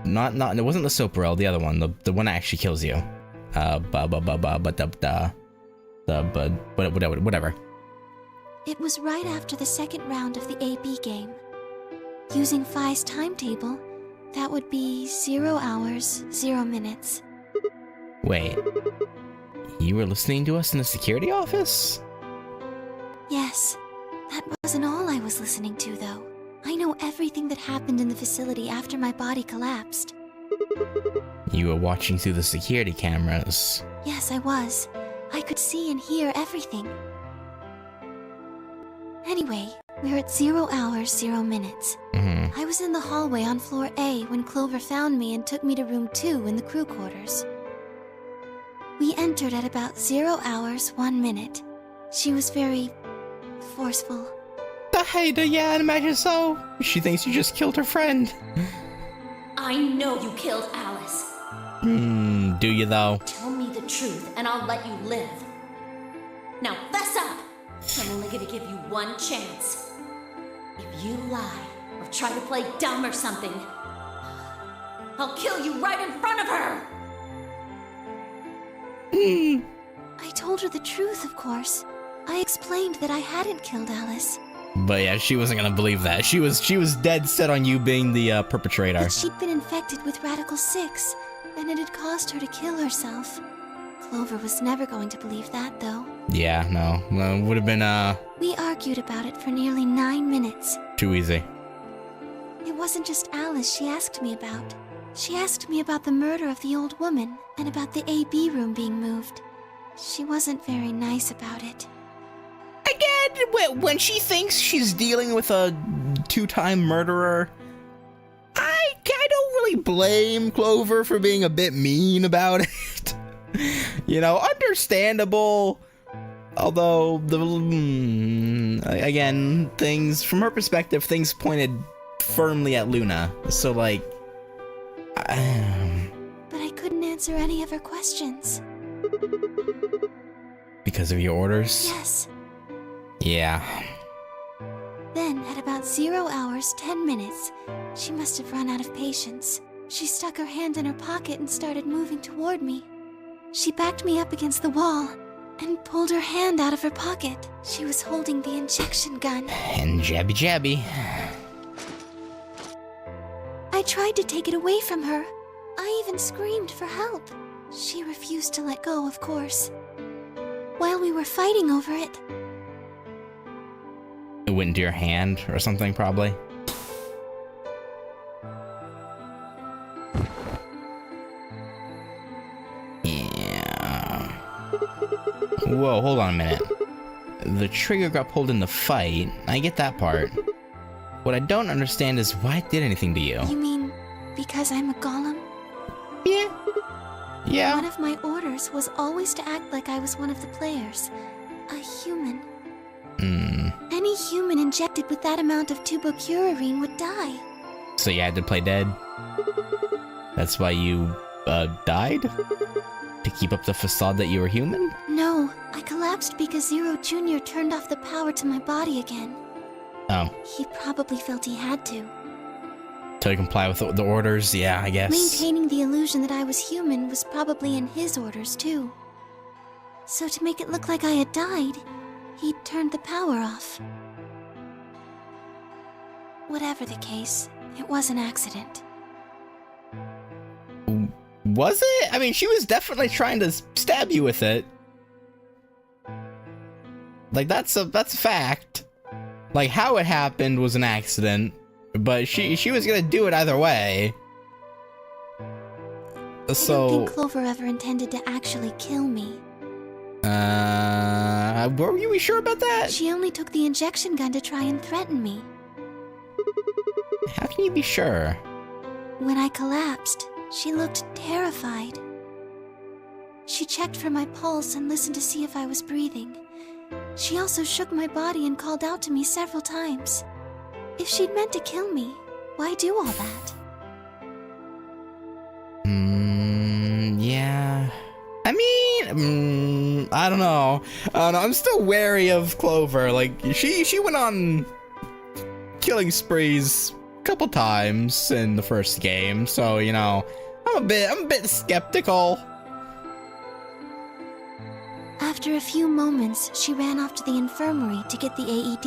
Not, it wasn't the soap roll, the other one, the one that actually kills you. Whatever. It was right after the second round of the AB game. Using Phi's timetable, that would be 0 hours, 0 minutes. Wait. You were listening to us in the security office? Yes. That wasn't all I was listening to, though. I know everything that happened in the facility after my body collapsed. You were watching through the security cameras. Yes, I was. I could see and hear everything. Anyway, we're at 0 hours, 0 minutes. I was in the hallway on floor A when Clover found me and took me to room 2 in the crew quarters. We entered at about 0 hours, 1 minute. She was very forceful. Yeah, I'd imagine so. She thinks you just killed her friend. I know you killed Alice. Do you though? Tell me the truth and I'll let you live. Now fess up! I'm only gonna give you one chance. If you lie or try to play dumb or something, I'll kill you right in front of her! I told her the truth, of course. I explained that I hadn't killed Alice, But yeah, she wasn't gonna believe that. She was dead set on you being the perpetrator. that she'd been infected with Radical 6, and it had caused her to kill herself. Clover was never going to believe that, though. Yeah, no. It would have been We argued about it for nearly 9 minutes. too easy. It wasn't just Alice she asked me about. She asked me about the murder of the old woman, and about the AB room being moved. She wasn't very nice about it. Again, when she thinks she's dealing with a 2-time murderer, I don't really blame Clover for being a bit mean about it. You know, understandable. Although, again, things, from her perspective, things pointed firmly at Luna. So, like, But I couldn't answer any of her questions. because of your orders? Yes. Yeah. Then, at about 0 hours, 10 minutes, she must have run out of patience. She stuck her hand in her pocket and started moving toward me. She backed me up against the wall and pulled her hand out of her pocket. She was holding the injection gun. And jabby jabby. I tried to take it away from her. I even screamed for help. She refused to let go, of course. While we were fighting over it, It went into your hand or something, probably. Yeah. Whoa, hold on a minute. The trigger got pulled in the fight. I get that part. What I don't understand is why it did anything to you. you mean because I'm a golem? Yeah. One Yeah. of my orders was always to act like I was one of the players. A human. Any human injected with that amount of tubocurarine would die. So you had to play dead? That's why you, died? To keep up the facade that you were human? No, I collapsed because Zero Jr. turned off the power to my body again. Oh. He probably felt he had to. To comply with the orders? Yeah, I guess. Maintaining the illusion that I was human was probably in his orders, too. So to make it look like I had died, he turned the power off. Whatever the case, it was an accident. Was it? I mean, she was definitely trying to stab you with it. Like, that's a fact. Like, how it happened was an accident, but she was gonna do it either way. I So, don't think Clover ever intended to actually kill me. were you sure about that? She only took the injection gun to try and threaten me. How can you be sure? When I collapsed, she looked terrified. She checked for my pulse and listened to see if I was breathing. She also shook my body and called out to me several times. If she'd meant to kill me, why do all that? Yeah. I mean, I don't know. I'm still wary of Clover. Like, she went on killing sprees a couple times in the first game, so, you know, I'm a bit skeptical. After a few moments, she ran off to the infirmary to get the AED.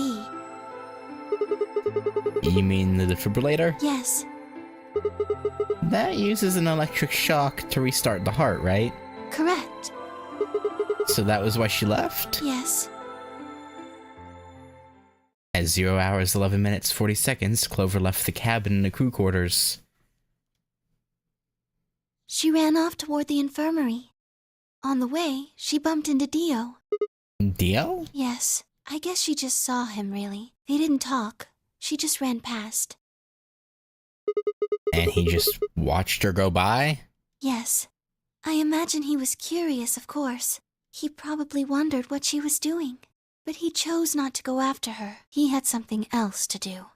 You mean the defibrillator? Yes, That uses an electric shock to restart the heart, right? correct. So that was why she left? Yes. At 0 hours, 11 minutes, 40 seconds, Clover left the cabin in the crew quarters. She ran off toward the infirmary. On the way, she bumped into Dio. Dio? Yes, I guess she just saw him, really. They didn't talk. She just ran past. And he just watched her go by? Yes. I imagine he was curious, of course. He probably wondered what she was doing. But he chose not to go after her. He had something else to do.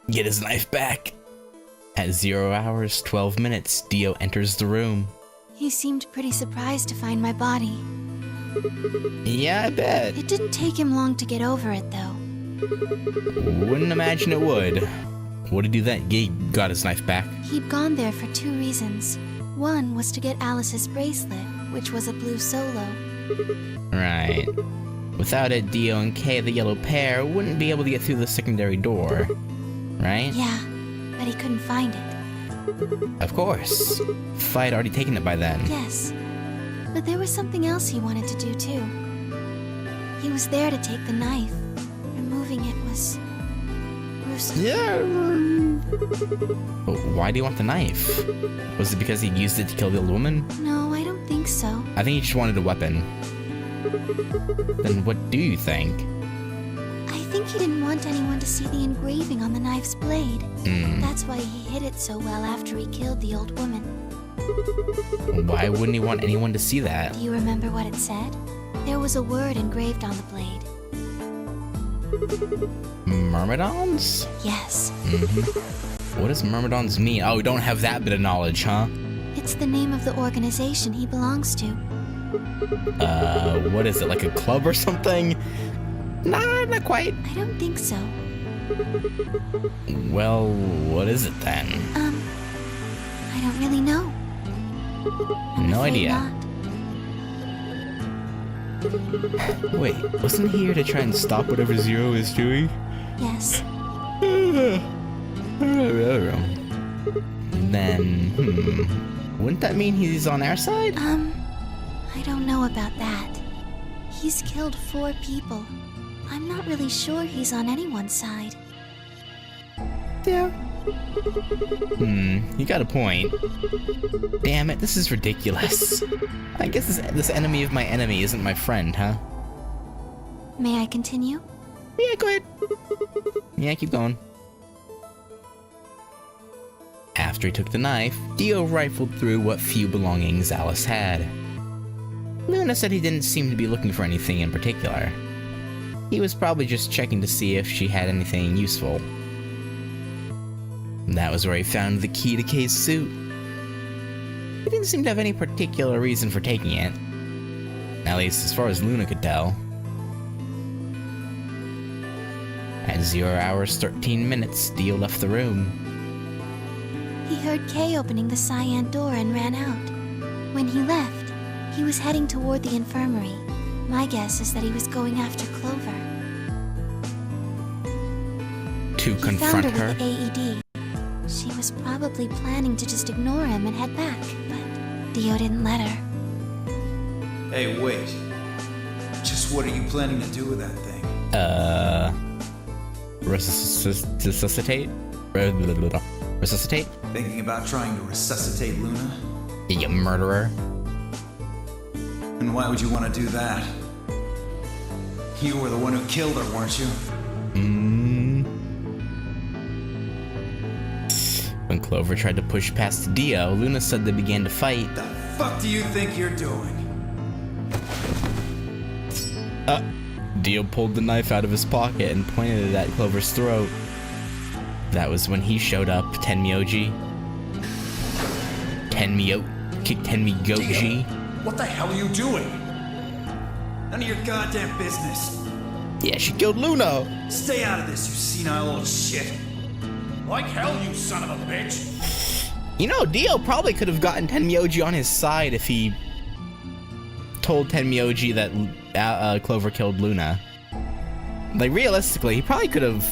Get his knife back. At 0 hours, 12 minutes, Dio enters the room. He seemed pretty surprised to find my body. Yeah, I bet. It didn't take him long to get over it, though. Wouldn't imagine it would. What did he do then? He got his knife back. He'd gone there for 2 reasons. One was to get Alice's bracelet, which was a blue solo. Right. Without it, Dio and Kay, the yellow pair, wouldn't be able to get through the secondary door. Right? Yeah, but he couldn't find it. Of course. If I had already taken it by then. Yes. But there was something else he wanted to do too. He was there to take the knife. Removing it was gruesome. Yeah. But why do you want the knife? Was it because he used it to kill the old woman? No, I don't think so. I think he just wanted a weapon. Then what do you think? I think he didn't want anyone to see the engraving on the knife's blade. That's why he hid it so well after he killed the old woman. Why wouldn't he want anyone to see that? Do you remember what it said? There was a word engraved on the blade. Myrmidons? Yes. What does Myrmidons mean? Oh, we don't have that bit of knowledge, huh? It's the name of the organization he belongs to. What is it, like a club or something? Nah, not quite. I don't think so. Well, what is it then? I don't really know. No idea. Not. Wait, wasn't he here to try and stop whatever Zero is doing? Yes. Then, wouldn't that mean he's on our side? I don't know about that. He's killed 4 people. I'm not really sure he's on anyone's side. Yeah. You got a point. Damn it, this is ridiculous. I guess this enemy of my enemy isn't my friend, huh? May I continue? Yeah, go ahead. Yeah, keep going. After he took the knife, Dio rifled through what few belongings Alice had. Luna said he didn't seem to be looking for anything in particular. He was probably just checking to see if she had anything useful. That was where he found the key to Kay's suit. He didn't seem to have any particular reason for taking it. At least as far as Luna could tell. At 0 hours 13 minutes, Dio left the room. He heard Kay opening the cyan door and ran out. When he left, he was heading toward the infirmary. My guess is that he was going after Clover. To He confront found her her? with the AED. She was probably planning to just ignore him and head back, but Dio didn't let her. Hey, wait. Just what are you planning to do with that thing? Resuscitate? Resuscitate? Thinking about trying to resuscitate Luna? You murderer. And why would you want to do that? You were the one who killed her, weren't you? When Clover tried to push past Dio, Luna said they began to fight. The fuck do you think you're doing? Dio pulled the knife out of his pocket and pointed it at Clover's throat. That was when he showed up, Tenmyoji. Tenmyoji. What the hell are you doing? None of your goddamn business. Yeah, she killed Luna. Stay out of this, you senile old shit. Like hell, you son of a bitch! You know, Dio probably could have gotten Tenmyoji on his side if he told Tenmyoji that Clover killed Luna. Like, realistically, he probably could have...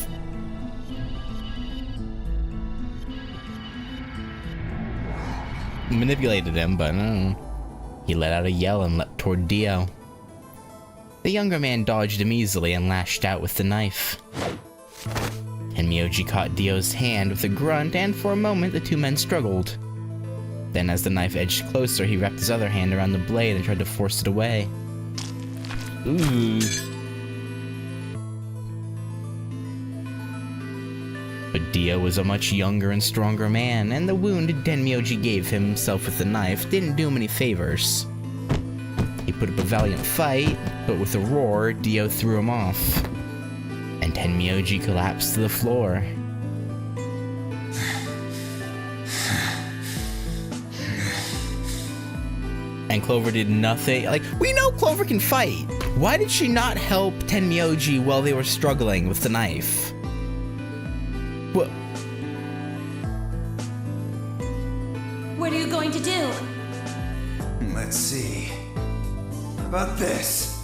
manipulated him, but no. He let out a yell and leapt toward Dio. The younger man dodged him easily and lashed out with the knife. Tenmyoji caught Dio's hand with a grunt, and for a moment the two men struggled. Then as the knife edged closer, he wrapped his other hand around the blade and tried to force it away. Ooh. But Dio was a much younger and stronger man, and the wound Tenmyoji gave himself with the knife didn't do him any favors. He put up a valiant fight, but with a roar, Dio threw him off. And Tenmyoji collapsed to the floor. And Clover did nothing. Like, we know Clover can fight. Why did she not help Tenmyoji while they were struggling with the knife? What? What are you going to do? Let's see. How about this?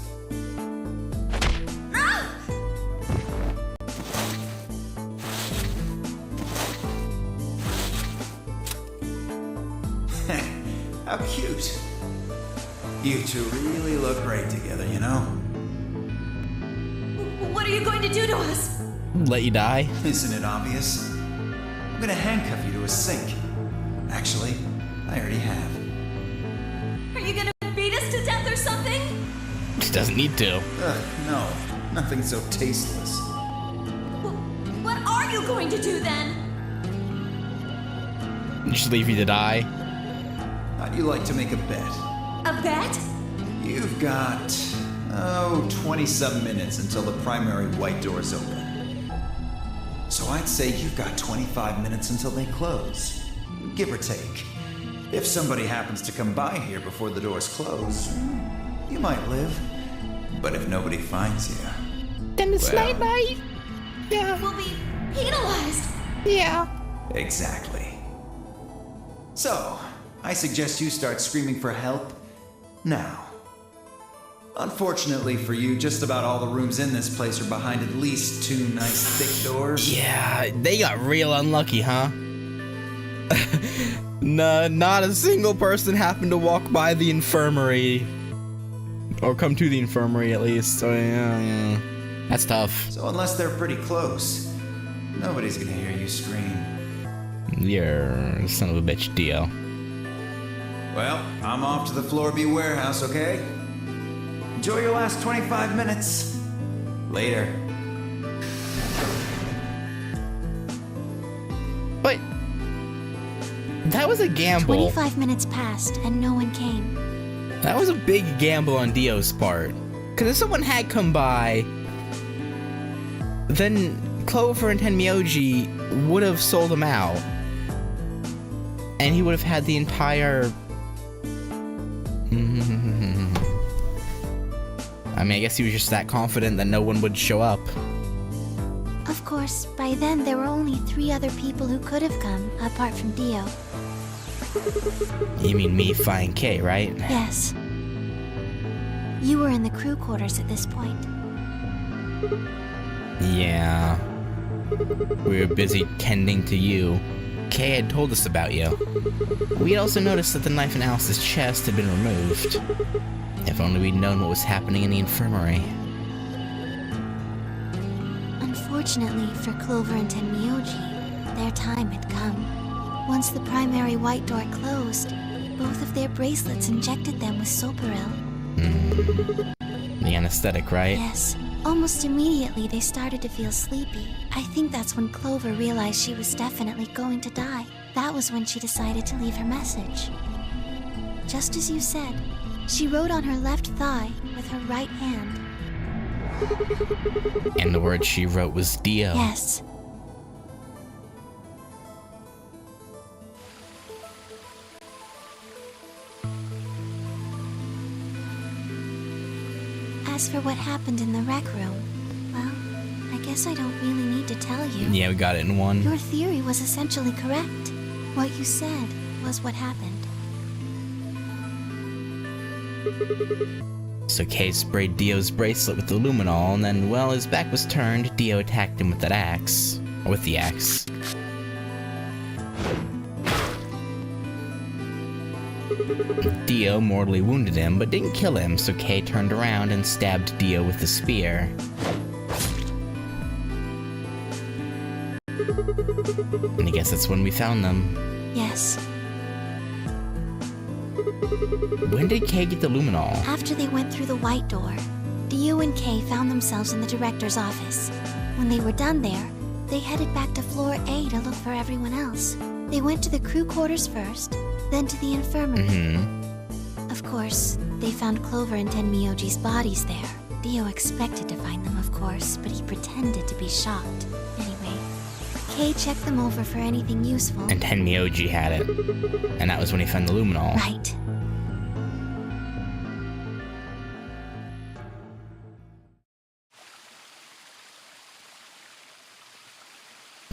How cute. You two really look great together, you know? What are you going to do to us? Let you die? Isn't it obvious? I'm gonna handcuff you to a sink. Actually, I already have. Are you gonna beat us to death or something? She doesn't need to. Ugh, no. Nothing so tasteless. What are you going to do then? Just leave you to die. How'd you like to make a bet? A bet? You've got, 20-some minutes until the primary white doors open. So I'd say you've got 25 minutes until they close. Give or take. If somebody happens to come by here before the doors close, you might live. But if nobody finds you... Then it's well, night-night. Yeah. We'll be penalized. Yeah. Exactly. So, I suggest you start screaming for help now. Unfortunately for you, just about all the rooms in this place are behind at least 2 nice thick doors. Yeah, they got real unlucky, huh? No, not a single person happened to walk by the infirmary. Or come to the infirmary, at least. So, yeah. That's tough. So unless they're pretty close, nobody's gonna hear you scream. You're a son of a bitch, Dio. Well, I'm off to the Floor B warehouse, okay? Enjoy your last 25 minutes. Later. But that was a gamble. 25 minutes passed and no one came. That was a big gamble on Dio's part. Because if someone had come by, then Clover and Tenmyoji would have sold him out. And he would have had the entire... I mean, I guess he was just that confident that no one would show up. Of course, by then there were only 3 other people who could have come, apart from Dio. You mean me, Phi, and K, right? Yes. You were in the crew quarters at this point. Yeah. We were busy tending to you. Kay had told us about you. We had also noticed that the knife in Alice's chest had been removed. If only we'd known what was happening in the infirmary. Unfortunately for Clover and Tenmyoji, their time had come. Once the primary white door closed, both of their bracelets injected them with Soparil. The anesthetic, right? Yes. Almost immediately, they started to feel sleepy. I think that's when Clover realized she was definitely going to die. That was when she decided to leave her message. Just as you said, she wrote on her left thigh with her right hand. And the word she wrote was Dio. Yes. As for what happened in the rec room, well, I guess I don't really need to tell you. Yeah, we got it in one. Your theory was essentially correct. What you said was what happened. So Kay sprayed Dio's bracelet with the luminol, and then, well, his back was turned, Dio attacked him with that axe. Or with the axe. Dio mortally wounded him, but didn't kill him, so Kay turned around and stabbed Dio with the spear. And I guess that's when we found them. Yes. When did Kay get the luminol? After they went through the white door, Dio and Kay found themselves in the director's office. When they were done there, they headed back to floor A to look for everyone else. They went to the crew quarters first, then to the infirmary. Of course, they found Clover and Tenmyoji's bodies there. Dio expected to find them, of course, but he pretended to be shocked. Anyway, Kay checked them over for anything useful. And Tenmyoji had it. And that was when he found the luminol. Right.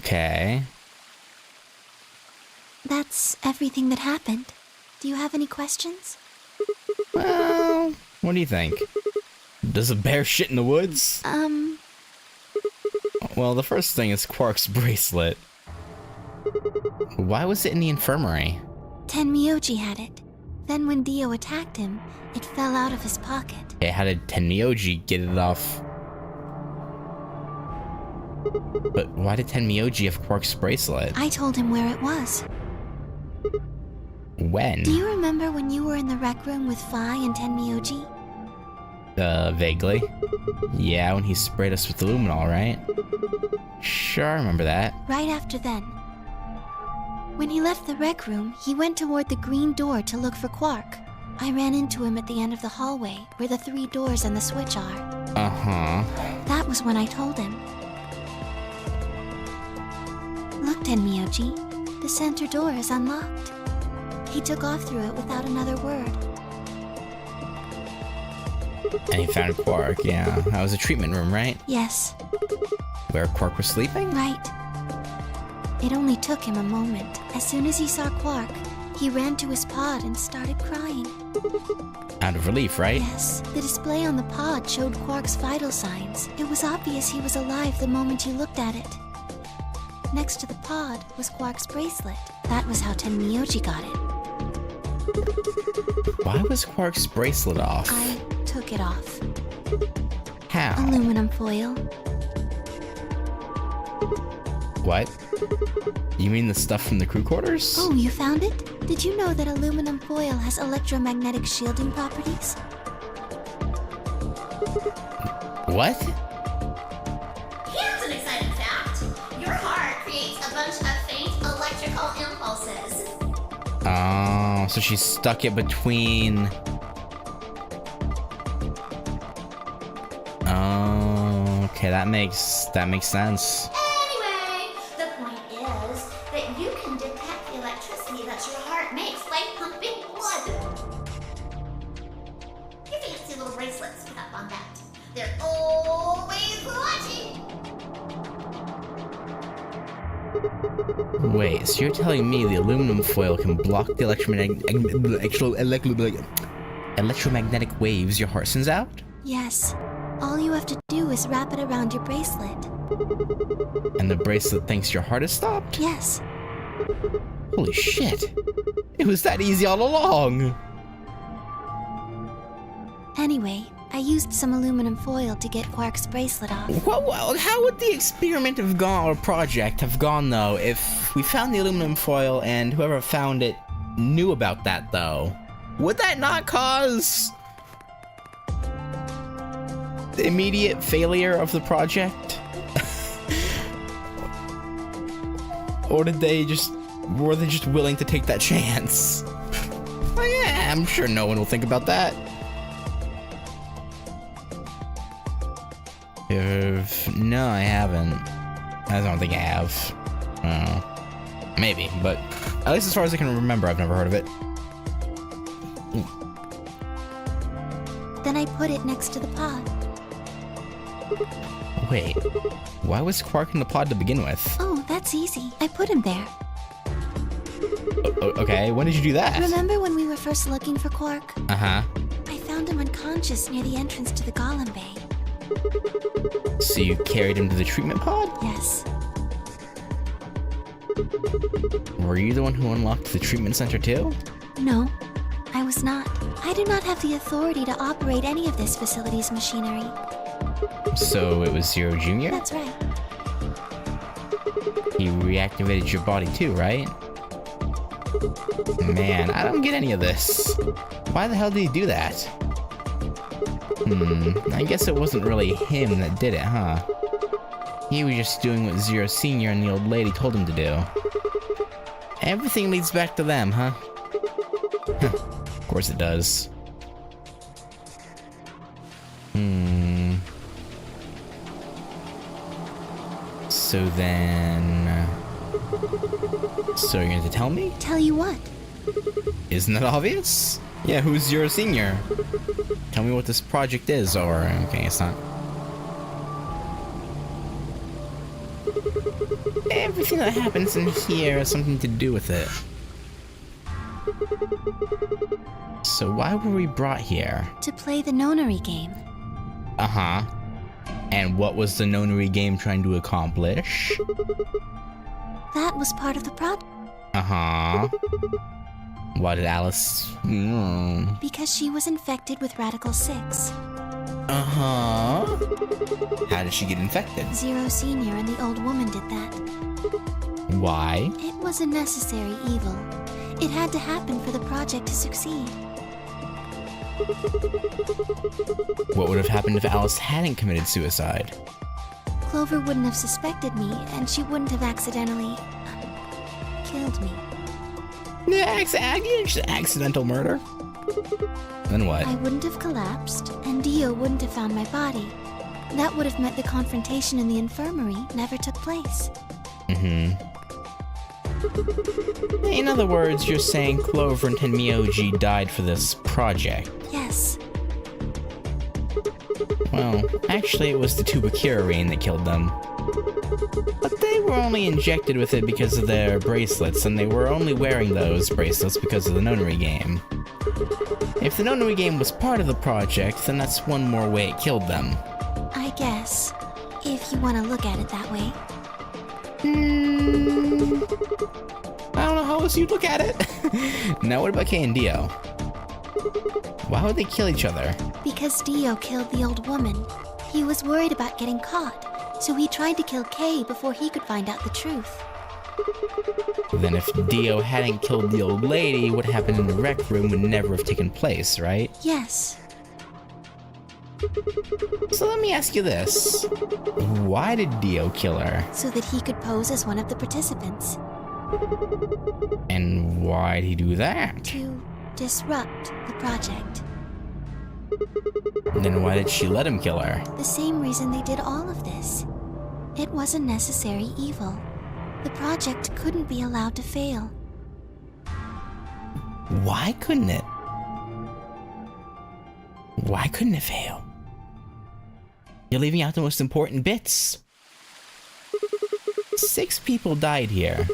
Okay. That's everything that happened. Do you have any questions? Well, what do you think? Does a bear shit in the woods? Well, the first thing is Quark's bracelet. Why was it in the infirmary? Tenmyoji had it. Then when Dio attacked him, it fell out of his pocket. Okay, how did Tenmyoji get it off? But why did Tenmyoji have Quark's bracelet? I told him where it was. When? Do you remember when you were in the rec room with Phi and Tenmyoji? Vaguely. Yeah, when he sprayed us with luminol, right? Sure, I remember that. Right after then. When he left the rec room, he went toward the green door to look for Quark. I ran into him at the end of the hallway, where the 3 doors and the switch are. Uh-huh. That was when I told him. Look, Tenmyoji, the center door is unlocked. He took off through it without another word. And he found Quark, yeah. That was a treatment room, right? Yes. Where Quark was sleeping? Right. It only took him a moment. As soon as he saw Quark, he ran to his pod and started crying. Out of relief, right? Yes. The display on the pod showed Quark's vital signs. It was obvious he was alive the moment you looked at it. Next to the pod was Quark's bracelet. That was how Tenmyoji got it. Why was Quark's bracelet off? I took it off. How? Aluminum foil. What? You mean the stuff from the crew quarters? Oh, you found it? Did you know that aluminum foil has electromagnetic shielding properties? What? Here's an exciting fact. Your heart creates a bunch of faint electrical impulses. Oh, so she stuck it between... Oh, okay, that makes sense. Anyway, the point is that you can detect the electricity that your heart makes by pumping blood. Your fancy little bracelets pick up on that. They're always watching. Wait, so you're telling me the aluminum foil can block the electromagnetic waves your heart sends out? Yes. All you have to do is wrap it around your bracelet. And the bracelet thinks your heart has stopped? Yes. Holy shit. It was that easy all along. Anyway, I used some aluminum foil to get Quark's bracelet off. Well, how would the experiment have gone, or project have gone, though, if we found the aluminum foil and whoever found it knew about that, though? Would that not cause the immediate failure of the project? Or were they just willing to take that chance? Well, yeah, I'm sure no one will think about that. No, I haven't. I don't think I have. Maybe, but at least as far as I can remember, I've never heard of it. Then I put it next to the pod. Wait, why was Quark in the pod to begin with? Oh, that's easy. I put him there. Okay, when did you do that? Remember when we were first looking for Quark? Uh-huh. I found him unconscious near the entrance to the Golem Bay. So you carried him to the treatment pod? Yes. Were you the one who unlocked the treatment center too? No, I was not. I do not have the authority to operate any of this facility's machinery. So it was Zero Jr.? That's right. He reactivated your body too, right? Man, I don't get any of this. Why the hell did he do that? I guess it wasn't really him that did it, huh? He was just doing what Zero Senior and the old lady told him to do. Everything leads back to them, huh? Of course it does. So then... So you're going to tell me? Tell you what? Isn't that obvious? Yeah, who's Zero Senior? Tell me what this project is, or... Okay, it's not. Everything that happens in here has something to do with it. So why were we brought here? To play the Nonary game. Uh-huh. And what was the Nonary game trying to accomplish? That was part of the project. Uh-huh. Why did Alice... Because she was infected with Radical 6. Uh-huh. How did she get infected? Zero Senior and the old woman did that. Why? It was a necessary evil. It had to happen for the project to succeed. What would have happened if Alice hadn't committed suicide? Clover wouldn't have suspected me, and she wouldn't have accidentally... killed me. Accidental murder? Then what? I wouldn't have collapsed, and Dio wouldn't have found my body. That would have meant the confrontation in the infirmary never took place. Mm-hmm. In other words, you're saying Clover and Tenmyoji died for this project. Yes. Well, actually it was the Tubacurine that killed them. But they were only injected with it because of their bracelets, and they were only wearing those bracelets because of the Nonary game. If the Nonary game was part of the project, then that's one more way it killed them. I guess, if you want to look at it that way. I don't know how else you'd look at it. Now what about Kay and Dio? Why would they kill each other? Because Dio killed the old woman. He was worried about getting caught, so he tried to kill Kay before he could find out the truth. Then if Dio hadn't killed the old lady, what happened in the rec room would never have taken place, right? Yes. So let me ask you this. Why did Dio kill her? So that he could pose as one of the participants. And why'd he do that? To disrupt the project. Then why did she let him kill her? The same reason they did all of this. It was a necessary evil. The project couldn't be allowed to fail. Why couldn't it? Why couldn't it fail? You're leaving out the most important bits. 6 people died here.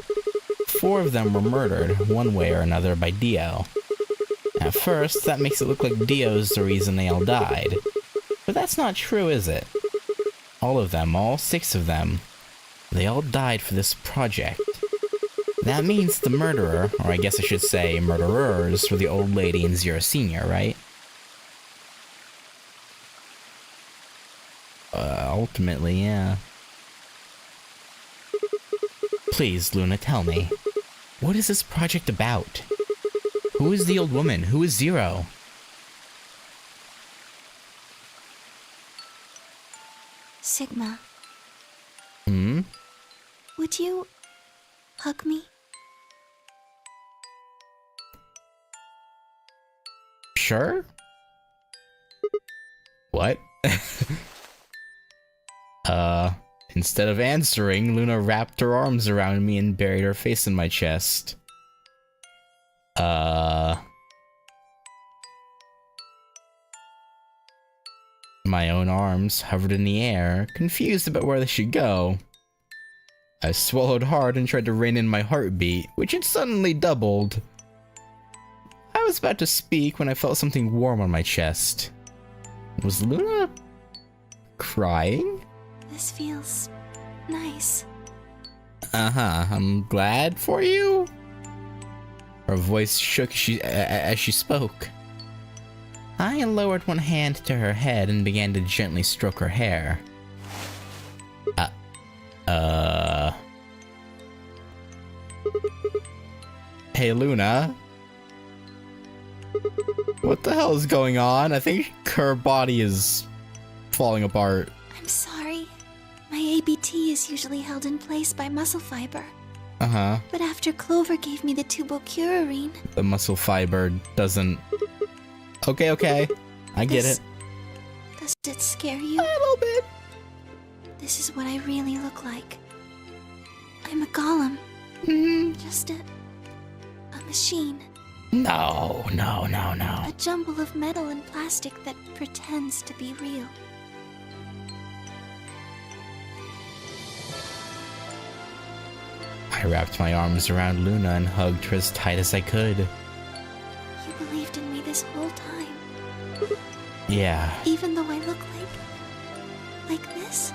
4 of them were murdered, one way or another, by Dio. At first, that makes it look like Dio's the reason they all died. But that's not true, is it? All of them, all 6 of them, they all died for this project. That means the murderer, or I guess I should say murderers, were the old lady and Zero Senior, right? Ultimately, yeah. Please, Luna, tell me. What is this project about? Who is the old woman? Who is Zero? Sigma. Hmm? Would you hug me? Sure? What? Instead of answering, Luna wrapped her arms around me and buried her face in my chest. My own arms hovered in the air, confused about where they should go. I swallowed hard and tried to rein in my heartbeat, which had suddenly doubled. I was about to speak when I felt something warm on my chest. Was Luna crying? This feels nice. Uh-huh, I'm glad for you. Her voice shook as she spoke. I lowered one hand to her head and began to gently stroke her hair. Hey, Luna. What the hell is going on? I think her body is falling apart. I'm sorry. My ABT is usually held in place by muscle fiber. Uh-huh. But after Clover gave me the tubocurarine... The muscle fiber doesn't... Okay. I get it. Does it scare you? A little bit. This is what I really look like. I'm a golem. Just a machine. No. A jumble of metal and plastic that pretends to be real. I wrapped my arms around Luna and hugged her as tight as I could. this whole time? Yeah, Even though I look like this?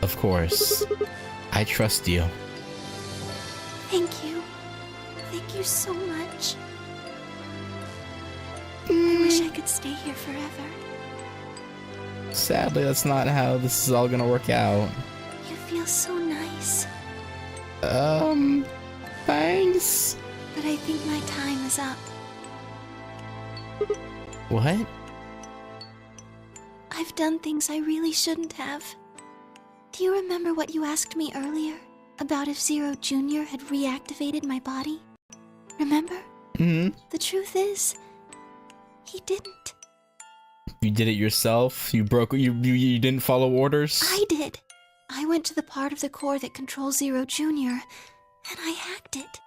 of course. I trust you. Thank you. Thank you so much. I wish I could stay here forever. Sadly, that's not how this is all gonna work out. You feel so nice. Thanks. But I think my time is up. What? I've done things I really shouldn't have. Do you remember what you asked me earlier? About if Zero Jr. had reactivated my body? Remember? Hmm? The truth is, he didn't. You did it yourself? You didn't follow orders? I did. I went to the part of the core that controls Zero Jr., and I hacked it.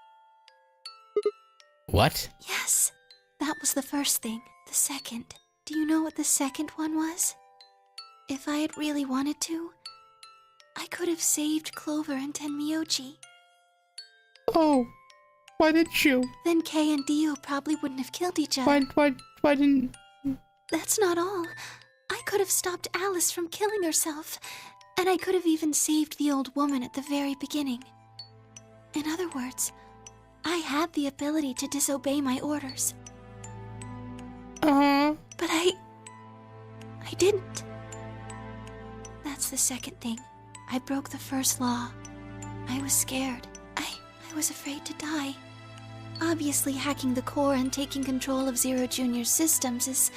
What? Yes, that was the first thing. The second. Do you know what the second one was? If I had really wanted to, I could have saved Clover and Tenmyoji. Oh, why didn't you? Then Kay and Dio probably wouldn't have killed each other. Why didn't... That's not all. I could have stopped Alice from killing herself, and I could have even saved the old woman at the very beginning. In other words, I had the ability to disobey my orders. But I didn't. That's the second thing. I broke the first law. I was scared. I was afraid to die. Obviously, hacking the core and taking control of Zero Jr.'s systems is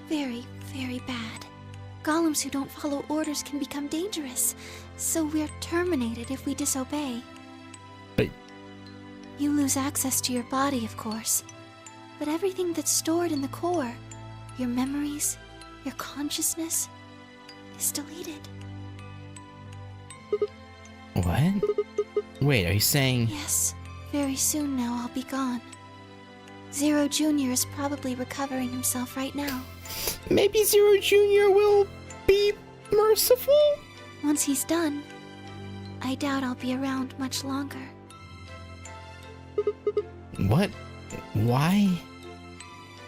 very, very bad. Golems who don't follow orders can become dangerous, so we're terminated if we disobey. But... You lose access to your body, of course. But everything that's stored in the core, your memories, your consciousness, is deleted. What? Wait, are you saying... Yes, very soon now I'll be gone. Zero Jr. is probably recovering himself right now. Maybe Zero Jr. will be merciful? Once he's done, I doubt I'll be around much longer. What? Why?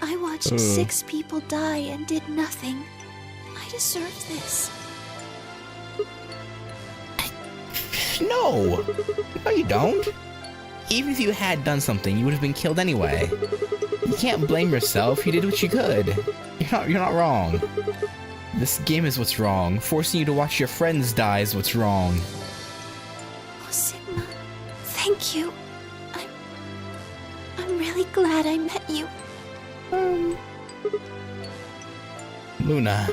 I watched 6 people die and did nothing. I deserve this. No! No, you don't. Even if you had done something, you would have been killed anyway. You can't blame yourself. You did what you could. You're not wrong. This game is what's wrong. Forcing you to watch your friends die is what's wrong. Oh, Sigma, thank you. I'm really glad I met you. Luna!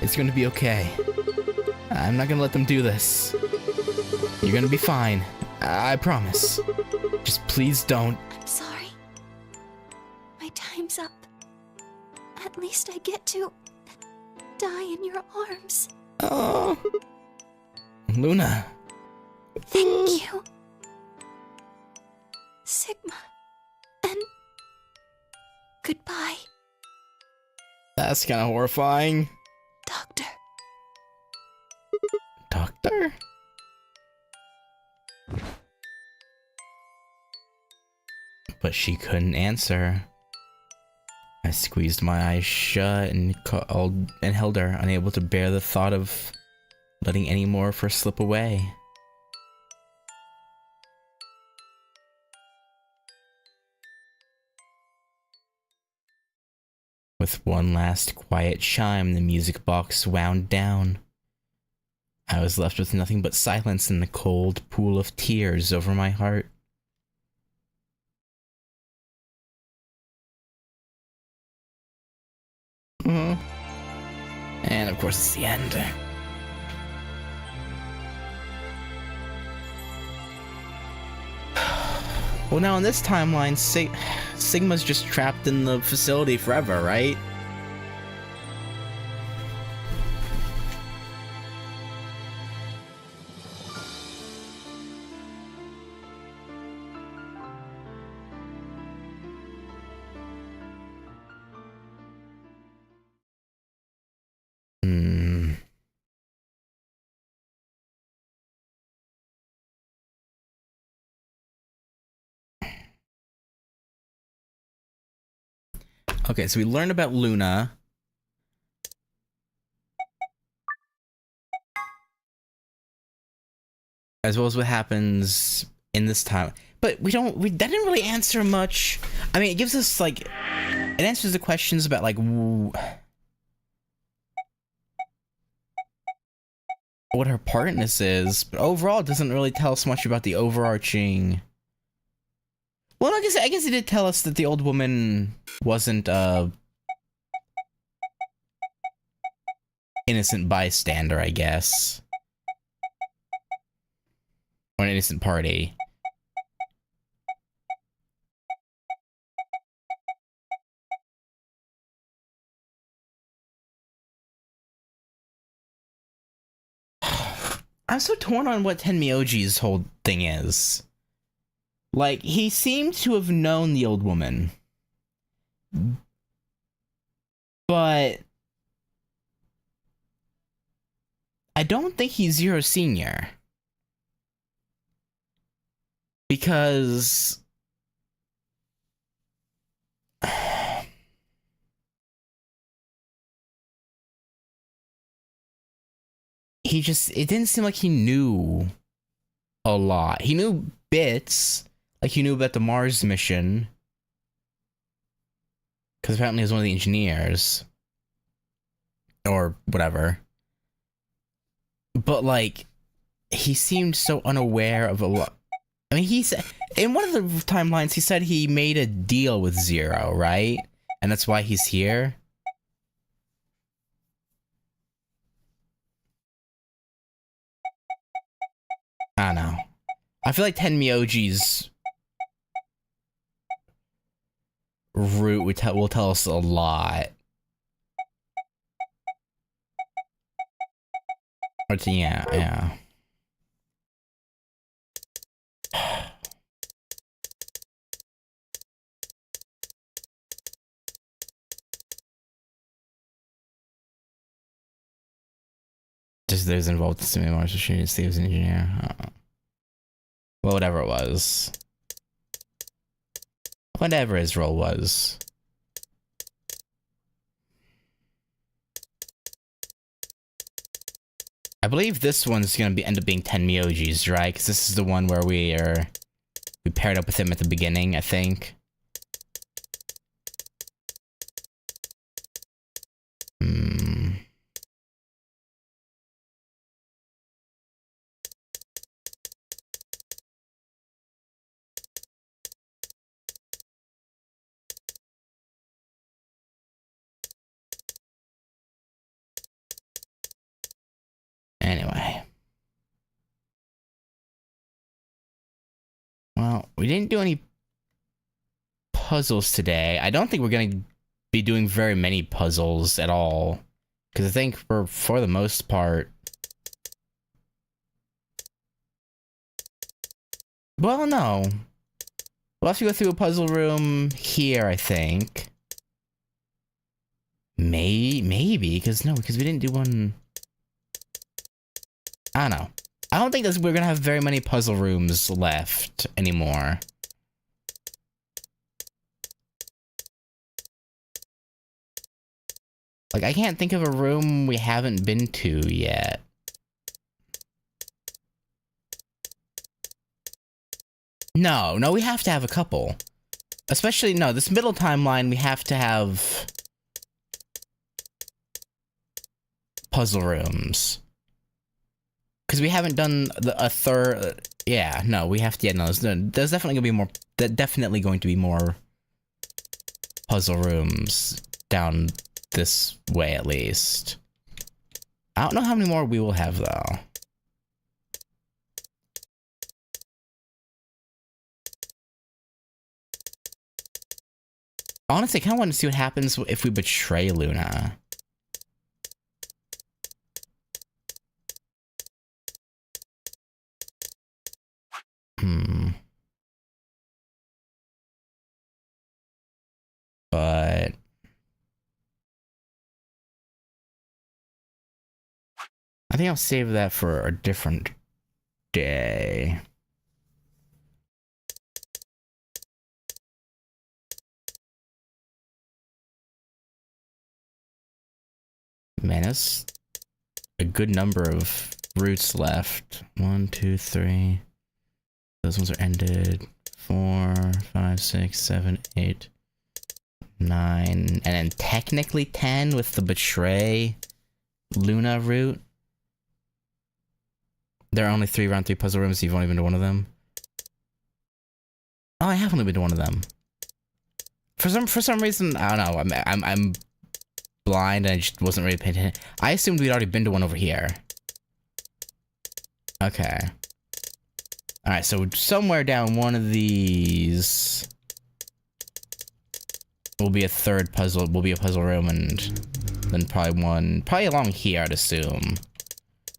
It's gonna be okay. I'm not gonna let them do this. You're gonna be fine. I promise. Just please don't. I'm sorry. My time's up. At least I get to die in your arms. Oh. Luna. Thank you. Sigma. And goodbye, That's kind of horrifying. Doctor. Doctor? But she couldn't answer. I squeezed my eyes shut and held her, unable to bear the thought of letting any more of her slip away. With one last quiet chime, the music box wound down. I was left with nothing but silence and the cold pool of tears over my heart. And of course, it's the end. Well, now in this timeline, Sigma's just trapped in the facility forever, right? Okay, so we learned about Luna. As well as what happens in this time. But that didn't really answer much. I mean, it gives us, like, it answers the questions about, like, what her part in this is, but overall it doesn't really tell us much about the overarching... Well, I guess it did tell us that the old woman wasn't, innocent bystander, I guess. Or an innocent party. I'm so torn on what Tenmyoji's whole thing is. Like, he seemed to have known the old woman. But... I don't think he's Zero Senior. Because... it didn't seem like he knew a lot. He knew bits, like he knew about the Mars mission, because apparently he was one of the engineers, or whatever. But, like, he seemed so unaware of a lot. I mean, he said, in one of the timelines, he said he made a deal with Zero, right? And that's why he's here. I don't know. I feel like Tenmyoji's route will tell us a lot. Yeah. Just those involved in Simulator Mars machine, Steve's engineer. Well, whatever it was. Whatever his role was. I believe this one's gonna end up being Tenmyoji's, right? Because this is the one where we paired up with him at the beginning, I think. Anyway. Well, we didn't do any puzzles today. I don't think we're gonna be doing very many puzzles at all. Because I think for the most part... Well, no. We'll have to go through a puzzle room here, I think. Maybe, because we didn't do one... I don't know. I don't think we're gonna have very many puzzle rooms left anymore. Like, I can't think of a room we haven't been to yet. No, we have to have a couple. Especially, no, this middle timeline, we have to have puzzle rooms. Because we haven't done a third... Yeah, no, we have to... Yeah, no, there's definitely going to be more puzzle rooms down this way, at least. I don't know how many more we will have, though. Honestly, I kind of want to see what happens if we betray Luna. But... I think I'll save that for a different day. Man, that's a good number of routes left. 1, 2, 3. Those ones are ended. 4, 5, 6, 7, 8, 9. And then technically 10 with the Betray Luna route. There are only 3 round 3 puzzle rooms, so you've only been to one of them. Oh, I have only been to one of them. For some reason, I don't know. I'm blind and I just wasn't really paying attention. I assumed we'd already been to one over here. Okay. Alright, so somewhere down one of these will be a third puzzle, will be a puzzle room, and then probably along here, I'd assume.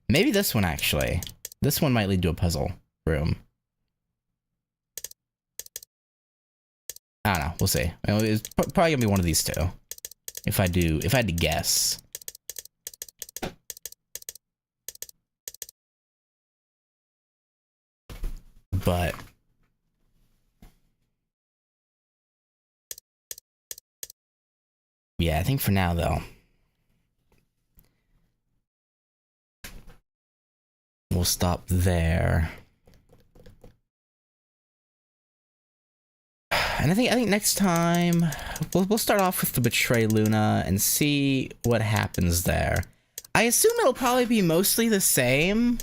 Maybe this one, actually. This one might lead to a puzzle room. I don't know, we'll see. It's probably gonna be one of these two. If I had to guess. But yeah, I think for now though, we'll stop there. And I think next time we'll start off with the Betray Luna and see what happens there. I assume it'll probably be mostly the same,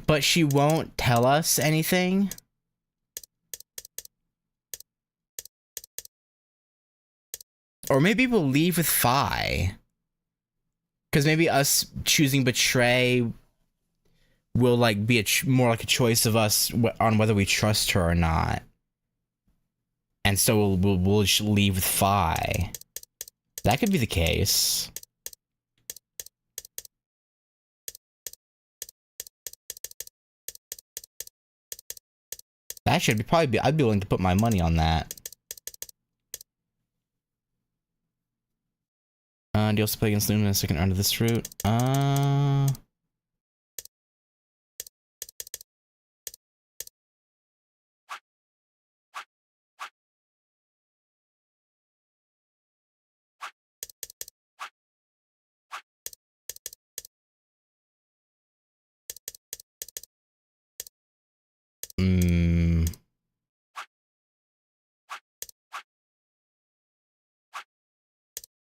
but she won't tell us anything. Or maybe we'll leave with Phi. Because maybe us choosing Betray will like be more like a choice of us on whether we trust her or not. And so we'll just leave with Phi. That could be the case. That should probably be. I'd be willing to put my money on that. Do you also play against Luna in the second round of this route?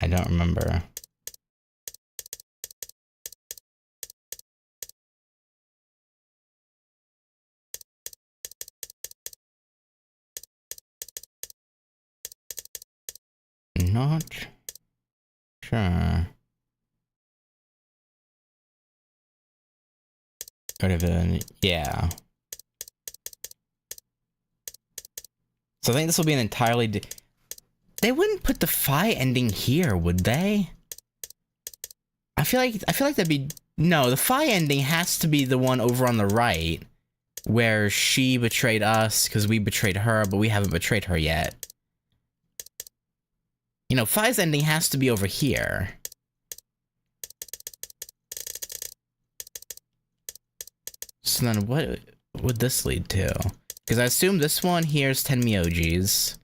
I don't remember. Not sure. Could have been, yeah. So I think this will be an entirely. They wouldn't put the Phi ending here, would they? I feel like that'd be no. The Phi ending has to be the one over on the right, where she betrayed us because we betrayed her, but we haven't betrayed her yet. You know, Phi's ending has to be over here. So then what would this lead to? Because I assume this one here is 10 Myojis.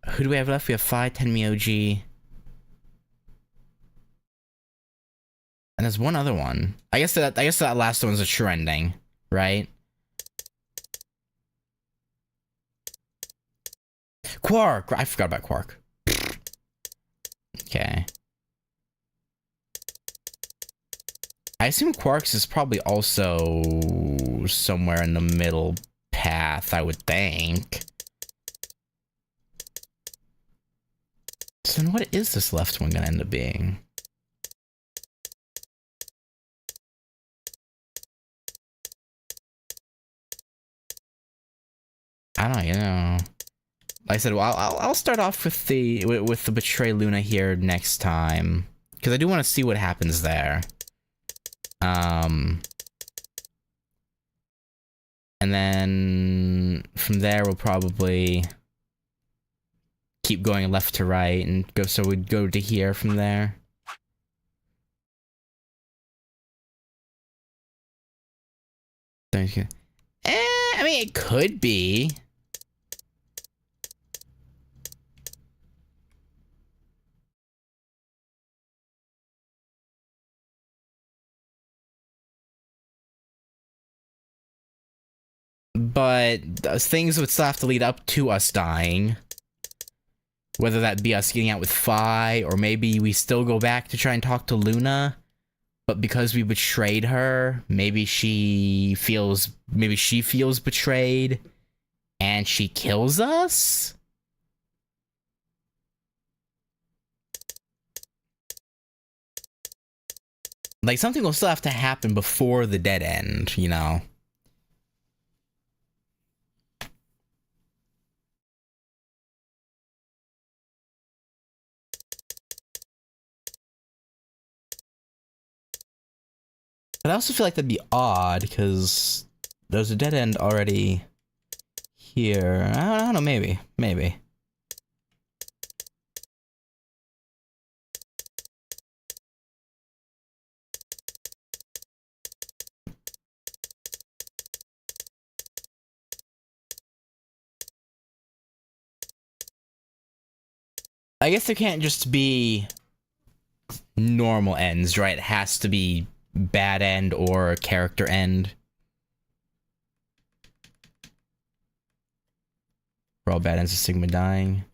Who do we have left? We have Phi, 10 Myoji. And there's one other one. I guess that last one's a true ending, right? Quark! I forgot about Quark. Okay. I assume Quark's is probably also somewhere in the middle path, I would think. So then what is this left one gonna end up being? I don't know. Like I said, well, I'll start off with the Betray Luna here next time, because I do want to see what happens there. And then from there we'll probably keep going left to right and go. So we'd go to here from there. I mean, it could be. but things would still have to lead up to us dying. Whether that be us getting out with Fi, or maybe we still go back to try and talk to Luna, but because we betrayed her, maybe she feels betrayed, and she kills us? Like, something will still have to happen before the dead end, you know? But I also feel like that'd be odd, because there's a dead end already here. I don't know, maybe. I guess there can't just be normal ends, right? It has to be bad end or character end. For all bad ends of Sigma dying.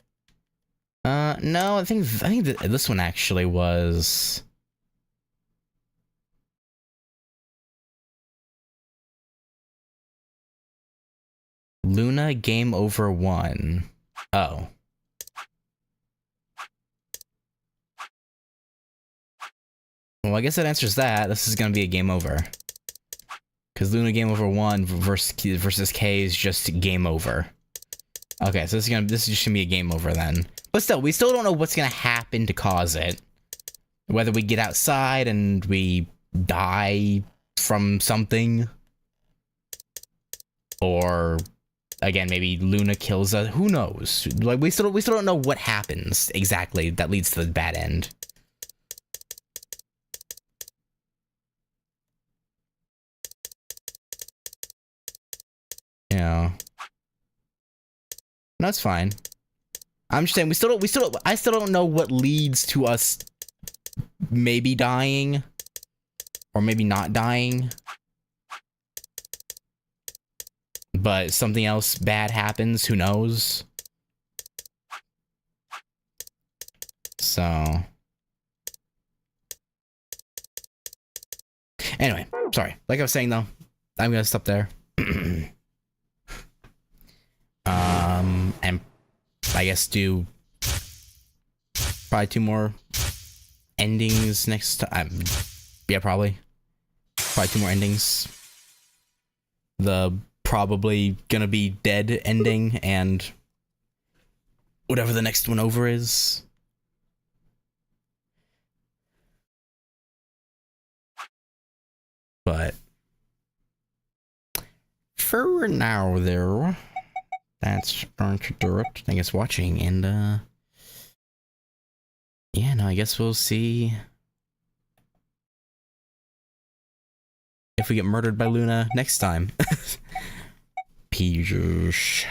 No, I think that this one actually was... Luna game over 1. Oh. Well, I guess that answers that. This is gonna be a game over. Because Luna game over 1 versus K is just game over. Okay, so this is just gonna be a game over then. But still, we still don't know what's gonna happen to cause it. Whether we get outside and we die from something. Or again, maybe Luna kills us. Who knows? Like we still don't know what happens exactly that leads to the bad end. Yeah. No, that's fine. I'm just saying I still don't know what leads to us maybe dying or maybe not dying. But something else bad happens, who knows? So anyway, sorry. Like I was saying though, I'm gonna stop there. And I guess do probably 2 more endings next time. Yeah, probably 2 more endings. The probably gonna be dead ending and whatever the next one over is. But for now there, that's going to do it. Thanks for watching, and yeah, no, I guess we'll see if we get murdered by Luna next time. Peace.